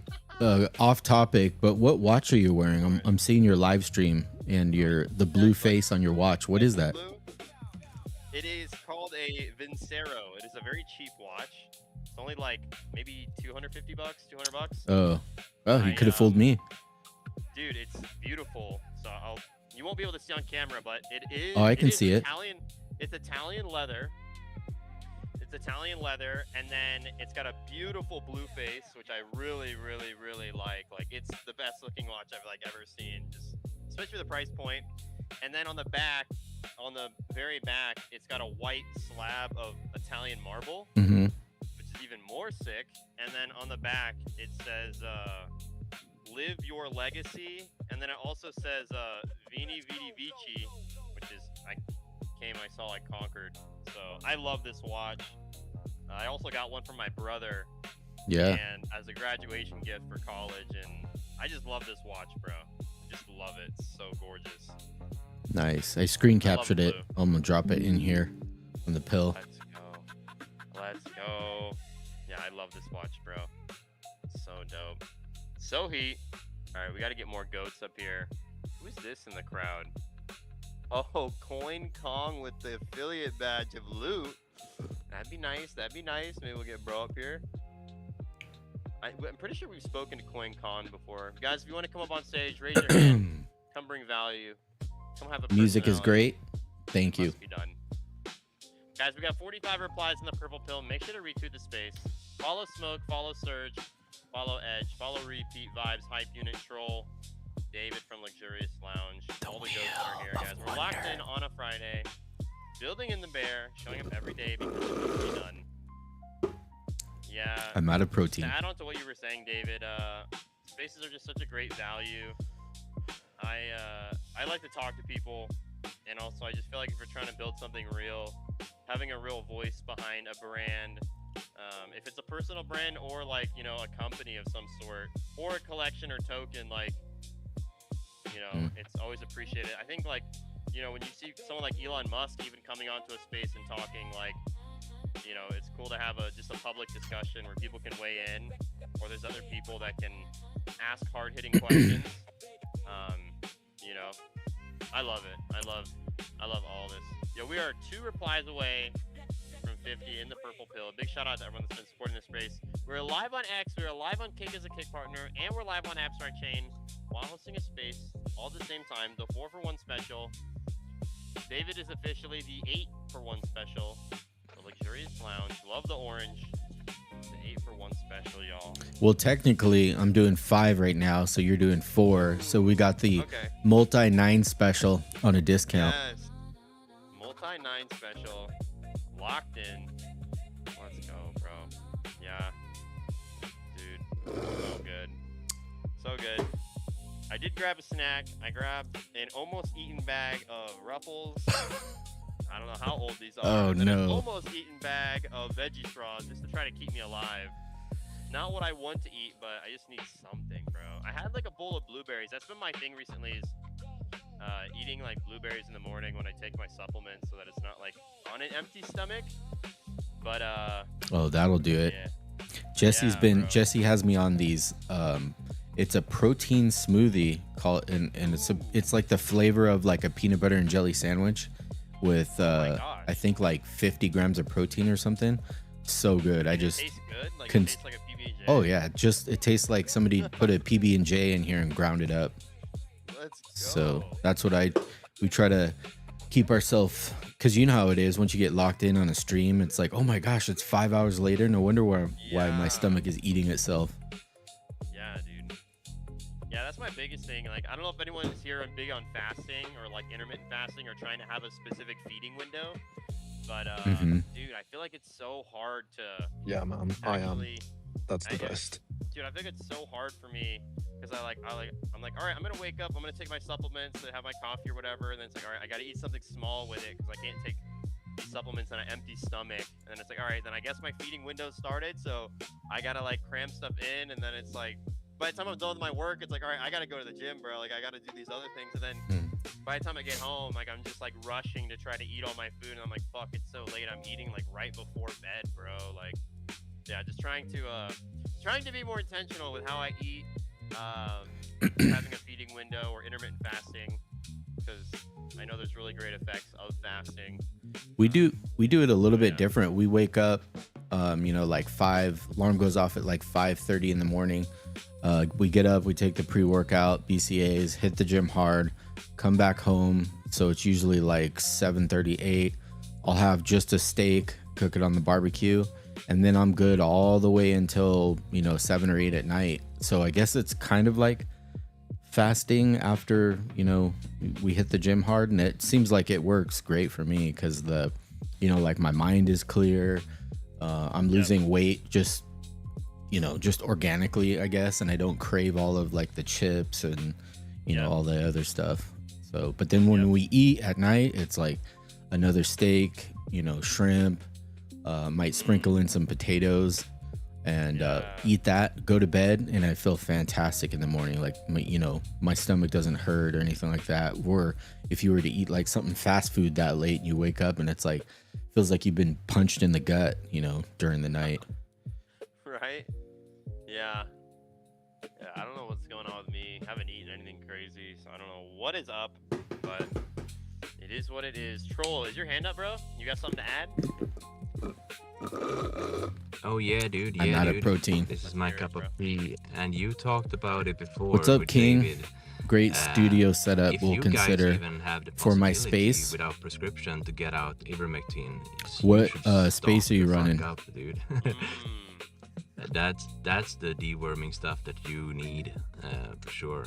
off topic, but what watch are you wearing? I'm seeing your live stream and the blue face on your watch. What is that? It is called a Vincero. It is a very cheap watch. It's only like maybe $250, $200. Oh, you could have fooled me. Dude, it's beautiful. So you won't be able to see on camera, but it is. Oh, I can see it. It's Italian leather. It's Italian leather, and then it's got a beautiful blue face, which I really, really, really like. Like, it's the best looking watch I've ever seen, just especially for the price point. And then on the back, on the very back, it's got a white slab of Italian marble, which is even more sick. And then on the back, it says "Live Your Legacy," and then it also says "Vini Vidi Vici," which is I saw, I conquered. So I love this watch. I also got one from my brother. Yeah. And as a graduation gift for college, and I just love this watch, bro. Just love it. It's so gorgeous. Nice. I screen captured it. I'm gonna drop it in here on the pill. Let's go. Let's go. Yeah, I love this watch, bro. So dope. So heat. All right, we got to get more goats up here. Who's this in the crowd? Oh, Coin Kong with the affiliate badge of loot. That'd be nice. That'd be nice. Maybe we'll get bro up here. I'm pretty sure we've spoken to Coin Kong before. Guys, if you want to come up on stage, raise your hand. Come bring value. Come have a Music is personality. great. Thank you. Must be done. Guys, we got 45 replies in the purple pill. Make sure to retweet the space. Follow Smoke, follow Surge, follow Edge, follow Repeat, Vibes, Hype Unit, Troll, David from Luxurious Lounge. All the ghosts are here, guys. We're locked in on a Friday. Building in the bear, showing up every day because it needs to be done. Yeah. I'm out of protein. To add on to what you were saying, David, spaces are just such a great value. I like to talk to people, and also I just feel like if you're trying to build something real, having a real voice behind a brand, if it's a personal brand or like, you know, a company of some sort, or a collection or token, like, you know, it's always appreciated. I think, like, you know, when you see someone like Elon Musk even coming onto a space and talking, like, you know, it's cool to have just a public discussion where people can weigh in, or there's other people that can ask hard-hitting questions. You know, I love it. I love all this. Yo, we are 2 replies away from 50 in the purple pill. Big shout out to everyone that's been supporting this race. We're live on X, we're live on Kick as a Kick partner, and we're live on Abstract Chain while hosting a space all at the same time. The 4-for-1 special. David is officially the 8-for-1 special. The Luxurious Lounge. Love the orange. The 8-for-1 special, y'all. Well, technically, I'm doing 5 right now, so you're doing 4. So we got the multi-9 special on a discount. Yes. Multi-9 special. Locked in. Let's go, bro. Yeah. Dude. So good. So good. I did grab a snack. I grabbed an almost eaten bag of Ruffles. I don't know how old these are. Oh, and no. An almost eaten bag of veggie straws just to try to keep me alive. Not what I want to eat, but I just need something, bro. I had like a bowl of blueberries. That's been my thing recently, is eating like blueberries in the morning when I take my supplements so that it's not like on an empty stomach. But Oh, that'll do it. Yeah. Jesse has me on these. It's a protein smoothie and it's like the flavor of like a peanut butter and jelly sandwich with I think like 50 grams of protein or something. so good. I just tastes good. Like can. it tastes like a PB&J. Oh yeah, it tastes like somebody put a PB&J in here and ground it up. Let's go. So that's what we try to keep ourselves, because you know how it is once you get locked in on a stream. It's like, oh my gosh, it's 5 hours later. No wonder why my stomach is eating itself. Yeah, dude. Yeah, that's my biggest thing. Like, I don't know if anyone's here and big on fasting or like intermittent fasting or trying to have a specific feeding window, but dude, I feel like it's so hard to. Yeah, man. I am. That's the best. Dude, I think it's so hard for me because I'm like, all right, I'm gonna wake up, I'm gonna take my supplements, have my coffee or whatever, and then it's like, all right, I gotta eat something small with it because I can't take these supplements on an empty stomach. And then it's like, all right, then I guess my feeding window started, so I gotta like cram stuff in, and then it's like, by the time I'm done with my work, it's like, all right, I gotta go to the gym, bro. Like I gotta do these other things, and then by the time I get home, like I'm just like rushing to try to eat all my food, and I'm like, fuck, it's so late. I'm eating like right before bed, bro. Like, yeah, just trying to be more intentional with how I eat, having a feeding window or intermittent fasting, because I know there's really great effects of fasting. We do it a little bit different. We wake up, like alarm goes off at like 5:30 in the morning. We get up, we take the pre-workout, BCAAs, hit the gym hard, come back home. So it's usually like 7:38. I'll have just a steak, cook it on the barbecue, and then I'm good all the way until 7 or 8 at night. So I guess it's kind of like fasting after we hit the gym hard, and it seems like it works great for me because like my mind is clear. I'm losing weight just organically, I guess, and I don't crave all of like the chips and all the other stuff. So but then when we eat at night, it's like another steak, shrimp, might sprinkle in some potatoes and eat that, go to bed, and I feel fantastic in the morning. Like my stomach doesn't hurt or anything like that. Or if you were to eat like something fast food that late and you wake up and it's like feels like you've been punched in the gut during the night. Right? Yeah, I don't know what's going on with me. Haven't eaten anything crazy, so I don't know what is up, but it is what it is. Troll, is your hand up, bro? You got something to add? Oh yeah, dude. Yeah, I'm not dude. a protein. This is my cup of tea, and you talked about it before. What's up, with King? David. Great studio setup. If We'll you consider guys even have the for my possibility space. without prescription to get out ivermectin. What should space stop are you the fuck running? Up, dude. That's the deworming stuff that you need for sure.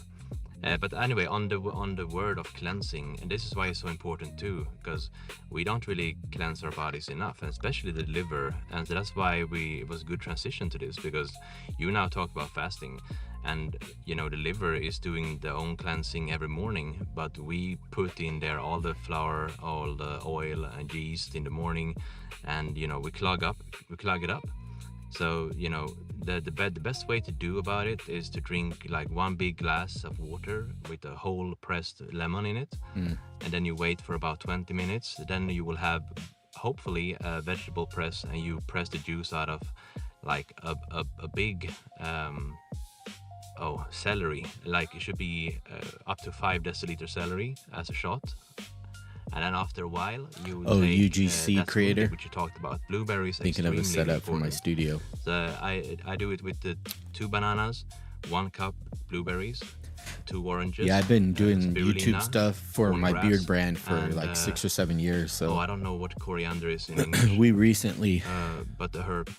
But anyway, on the word of cleansing, and this is why it's so important too, because we don't really cleanse our bodies enough, and especially the liver. And so that's why it was a good transition to this, because you now talk about fasting, and the liver is doing their own cleansing every morning, but we put in there all the flour, all the oil and yeast in the morning, and we clog it up. So the best way to do about it is to drink like one big glass of water with a whole pressed lemon in it, and then you wait for about 20 minutes. Then you will have hopefully a vegetable press, and you press the juice out of like a big celery. Like it should be up to 5 deciliter celery as a shot. And then after a while, you take, UGC creator, which you talked about. Blueberries. Thinking of a setup for my studio. So I do it with the 2 bananas, 1 cup blueberries, 2 oranges. Yeah, I've been doing spirulina, YouTube stuff for my grass, beard brand for and, like 6 or 7 years. So I don't know what coriander is in English. we recently but the herb.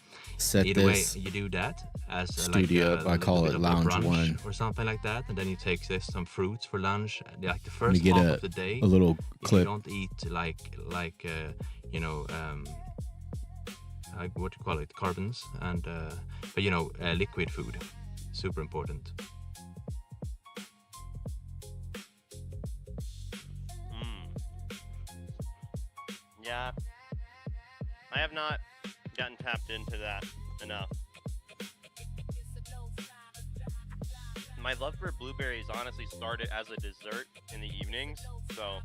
set Either this way, you do that as studio up. I call it Lounge One. or something like that, and then you take some fruits for lunch. Like the Let first me get half a of the day, little if clip. you don't eat like what you call it, carbons and liquid food, super important. Yeah, I have not gotten tapped into that enough. My love for blueberries honestly started as a dessert in the evenings, so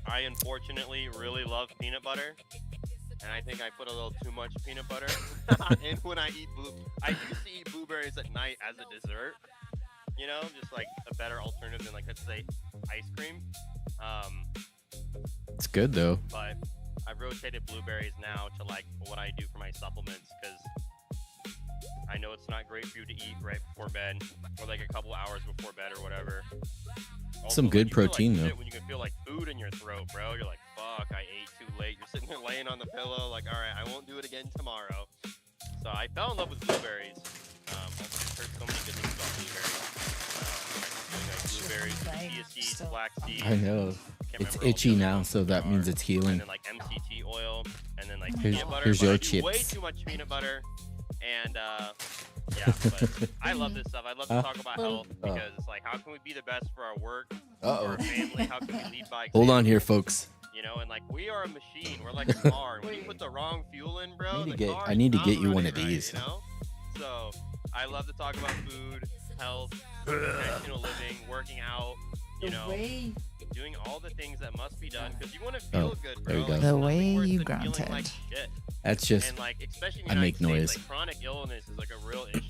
I unfortunately really love peanut butter, and I think I put a little too much peanut butter in when I eat I used to eat blueberries at night as a dessert, just like a better alternative than, like, let's say, ice cream. It's good though. But I've really rotated blueberries now to like what I do for my supplements because I know it's not great for you to eat right before bed or like a couple hours before bed or whatever. Also, Some good you feel protein, like though. shit when you can feel like food in your throat, bro. You're like, fuck, I ate too late. You're sitting there laying on the pillow, like, all right, I won't do it again tomorrow. So I fell in love with blueberries. Also just heard so many good things about blueberries. Doing like blueberries, chia seeds, flax seeds. I know. It's itchy now, so that means it's And healing. then like MCT oil, and then like Here's- peanut butter. here's but your I do way chips. too much peanut butter, and yeah. But I love this stuff. I love to talk about health because it's like, how can we be the best for our work, for our family? How can we lead by example? Hold on here, folks. You know, and like we are a machine. We're like a car. And when you put the wrong fuel in, bro, I need to get you one of these. you know? So I love to talk about food, health, intentional living, working out, you know, doing all the things that must be done because you want to feel good, bro. there you go. Like, The there's way nothing worse you than feeling grunted. like shit. That's just, And like, especially in the I make United noise. States, like chronic illness is like a real issue.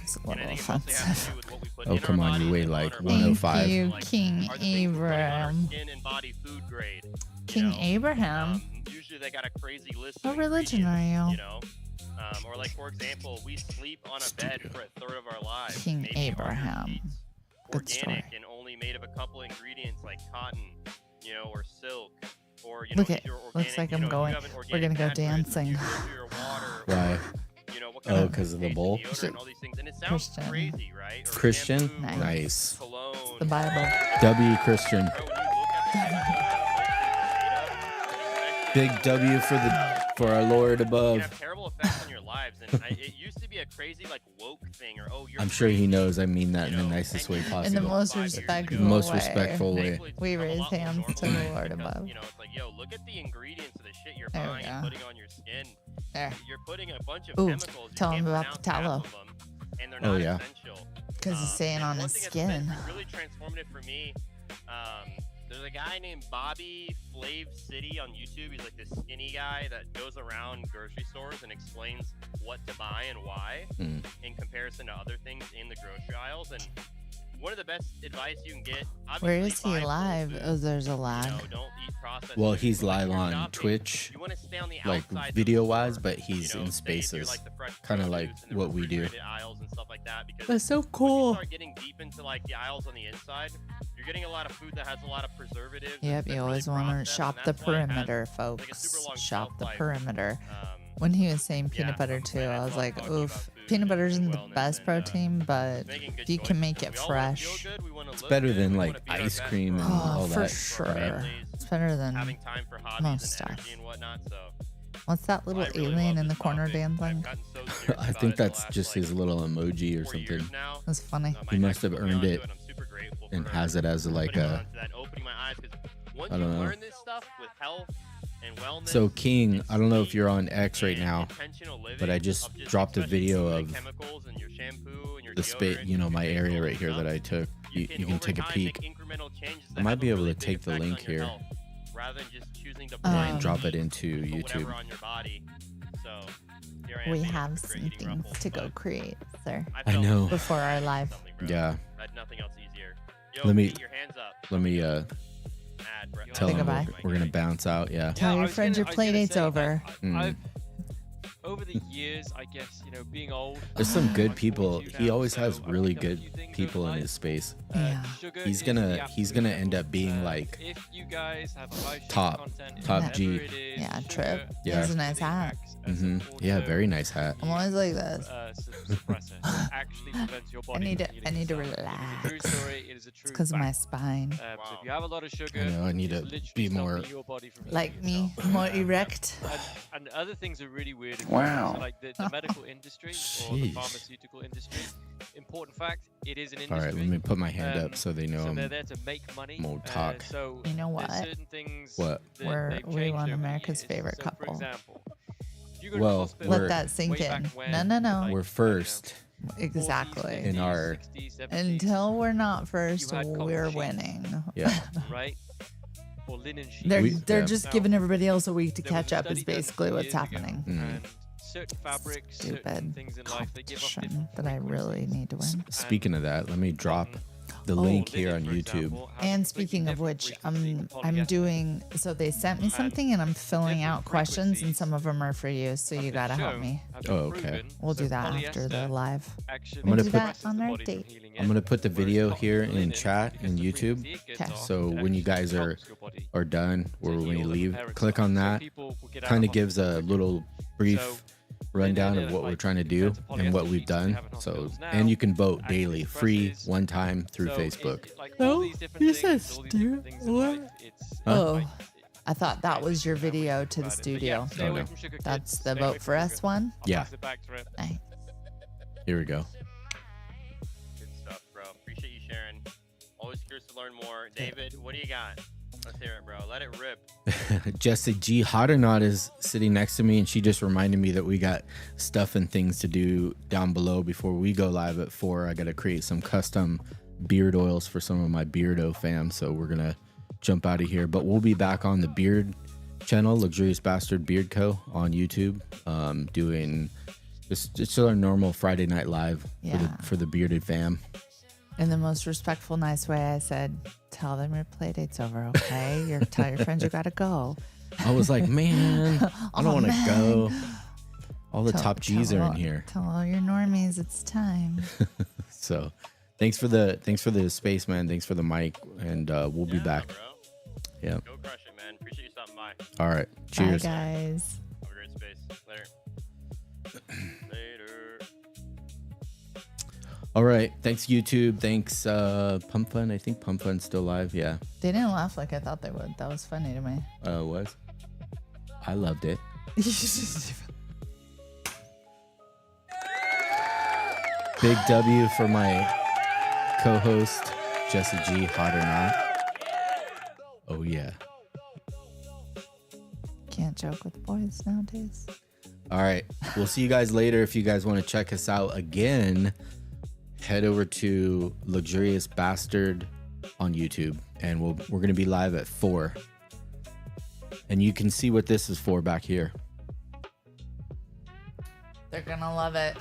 It's a And I little think it mostly has to offensive. do with what we put Oh, in come our on, you bodies weigh and like on our bodies. Thank 105. you, Like, King are the things we put in our Abraham. skin and body food grade? You King know? Abraham. Usually they got a crazy list What of religion are ingredients, you? you know? Or like, for example, we sleep on a bed for a third of our lives. King maybe on your Abraham. sheets. Good story. Organic and only made of a couple ingredients like cotton, you know, or silk. Or, you know, Look at, if you're organic, looks like you I'm know, if you going. have an We're organic gonna go mattress, dancing. you filter your water, Why? you know, what kind Oh, of because of the taste bowl? and deodorant and all these things. And it sounds Christian. crazy, right? Or Christian? shampoo, Nice. cologne. It's the Bible. W Christian. Big W for our Lord It above. can have terrible effects on your lives. And it used to be a crazy like woke thing, or oh, you're I'm sure he knows I mean that in the nicest way possible. In the most respectful way. Most respectful way. We raise hands to the Lord above. You know, it's like, yo, look at the ingredients of the shit you're There we buying and go. putting on your skin. There. You're putting a bunch of Ooh, chemicals. You tell can't him about the pronounce half tallow. of them, and they're Oh, not yeah. essential. Because it's staying And on one his thing that's been skin. really transformative for me. There's a guy named Bobby Flav City on YouTube. He's like this skinny guy that goes around grocery stores and explains what to buy and why Mm. in comparison to other things in the grocery aisles. And one of the best advice you can get. Where obviously, is he buy full live? food. Oh, there's a lag. You know, don't eat processed Well, food. he's Like, live when you're on shopping, Twitch, you want to stay on the like outsides of video the wise, store. but he's You know, in stay near, spaces, like, the fresh kind of like produce and the what we do. refrigerated aisles and stuff like that, because That's so when you cool. start getting deep into like the aisles on the inside, you're getting a lot of food that has a lot of preservatives. Yep, that's been you really always want to processed, shop and the that's why it has, perimeter, like, a super folks. long Shop the shelf life. perimeter. When he was saying peanut butter too, I was like, oof, peanut butter isn't the best protein, but if you can make it fresh, It's better than like ice cream and all oh, for that sure. crap. It's better than having time for hobbies most and stuff. energy and whatnot. So What's that little alien in the corner dancing? I think that's just his little emoji or something. That's funny. He must have earned it and has it as like a, opening my eyes, 'cause once I you don't know. learn this stuff with health and wellness. So King, I don't know if you're on X right now, but I just dropped a video of chemicals and your shampoo and your the spit, you know, my area right here that I took. You can take a peek. I might be able to take the link here rather than just choosing to and drop it into put YouTube. whatever on your body. So here I am We being a have hypocrite some eating things Ruffles, to go but create, sir. I know. Before our live. Yeah. I had nothing else easier. Yo, Let me get your hands up. let me tell Say him goodbye. we're gonna bounce out. Yeah. Tell your friends your play date's over. Mm. Over the years, I guess, you know, being old. There's some good people. He always has really good people in his space. Yeah. He's gonna end up being like If you guys have a high sugar top content, top whatever G. it is, Yeah, sugar, Trip. He Yeah. has a nice hat. Yeah, very nice hat. I'm always like this. suppressor actually prevents your I body need from to healing I need to itself. relax. True story, it is a true It's because of my fact. spine. So if you have a lot of sugar, I know, I need it's to literally be more stopping your body from Like healing me, itself. more erect. And other things are really weird. as Wow. well. So like the medical industry or the Sheesh. pharmaceutical industry. Important fact, it is an All industry. right, let me put my hand up so they know so I'm they're there to make money. won't talk. So You know there's what? certain things What? that We they've won changed over the America's years. favorite So, couple. For example, if you go to Well, hospital Let that sink way in. back when, No, no, no. like, we're first Exactly. in our 60s, 70s, Until we're not first, you had cotton we're sheets. winning. Yeah. right? Or linen sheets. They're yeah. just Now, giving everybody else a week to there was catch a up is study done basically what's years ago, happening. And certain fabrics, certain Stupid things in life, they give off competition different that I really need to win. Speaking of that, let me drop the link here on YouTube. And speaking of which, I'm doing. So they sent me something, and I'm filling out questions, and some of them are for you. So you gotta help me. Oh, okay. We'll do that after the live. I'm gonna do put that on our date. I'm gonna put the video here in chat in YouTube. Okay. So when you guys are done or when you leave, click on that. Kind of gives a little brief rundown of what we're trying to do and what we've done. So and you can vote daily, free, one time through Facebook. No, you said what? Oh, I thought that was your video to the studio. Oh, no. That's the vote for us one. Yeah. Nice. Here we go. Good stuff, bro. Appreciate you sharing. Always curious to learn more. David, what do you got? Let's hear it, bro. Let it rip. Jessica G. Hot or Not is sitting next to me, and she just reminded me that we got stuff and things to do down below before we go live at 4. I got to create some custom beard oils for some of my Beardo fam, so we're going to jump out of here. But we'll be back on the Beard channel, Luxurious Bastard Beard Co. on YouTube, doing just our normal Friday night live for the bearded fam. In the most respectful, nice way, I said, tell them your play date's over, okay? Tell your friends you gotta go. I was like, man, I don't want to go. All the Tell- top G's are tell- in here. Tell all your normies it's time. So thanks for the space, man. Thanks for the mic, and we'll be back. Bro. Yeah. Go crush it, man. Appreciate you stopping by. All right. Cheers. Bye, guys. Have a great space. Later. Later. All right. Thanks, YouTube. Thanks, Pump.fun. I think Pump.fun's still live. Yeah. They didn't laugh like I thought they would. That was funny to me. It was. I loved it. Big W for my co-host, Jesse G. Hot or Not. Oh, yeah. Can't joke with boys nowadays. All right. We'll see you guys later. If you guys want to check us out again, head over to Luxurious Bastard on YouTube, and we're going to be live at 4. And you can see what this is for back here. They're gonna love it.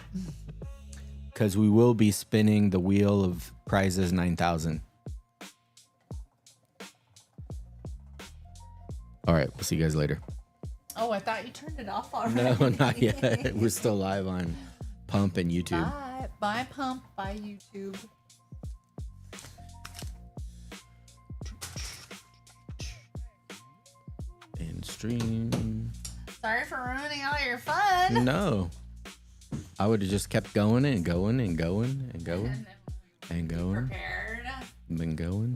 Because we will be spinning the wheel of prizes 9,000. All right. We'll see you guys later. Oh, I thought you turned it off already. No, not yet. We're still live on Pump and YouTube. Bye. Bye, Pump. Bye, YouTube. And stream. Sorry for ruining all your fun. No. I would have just kept going and going and going and going and going. Prepared. Been going.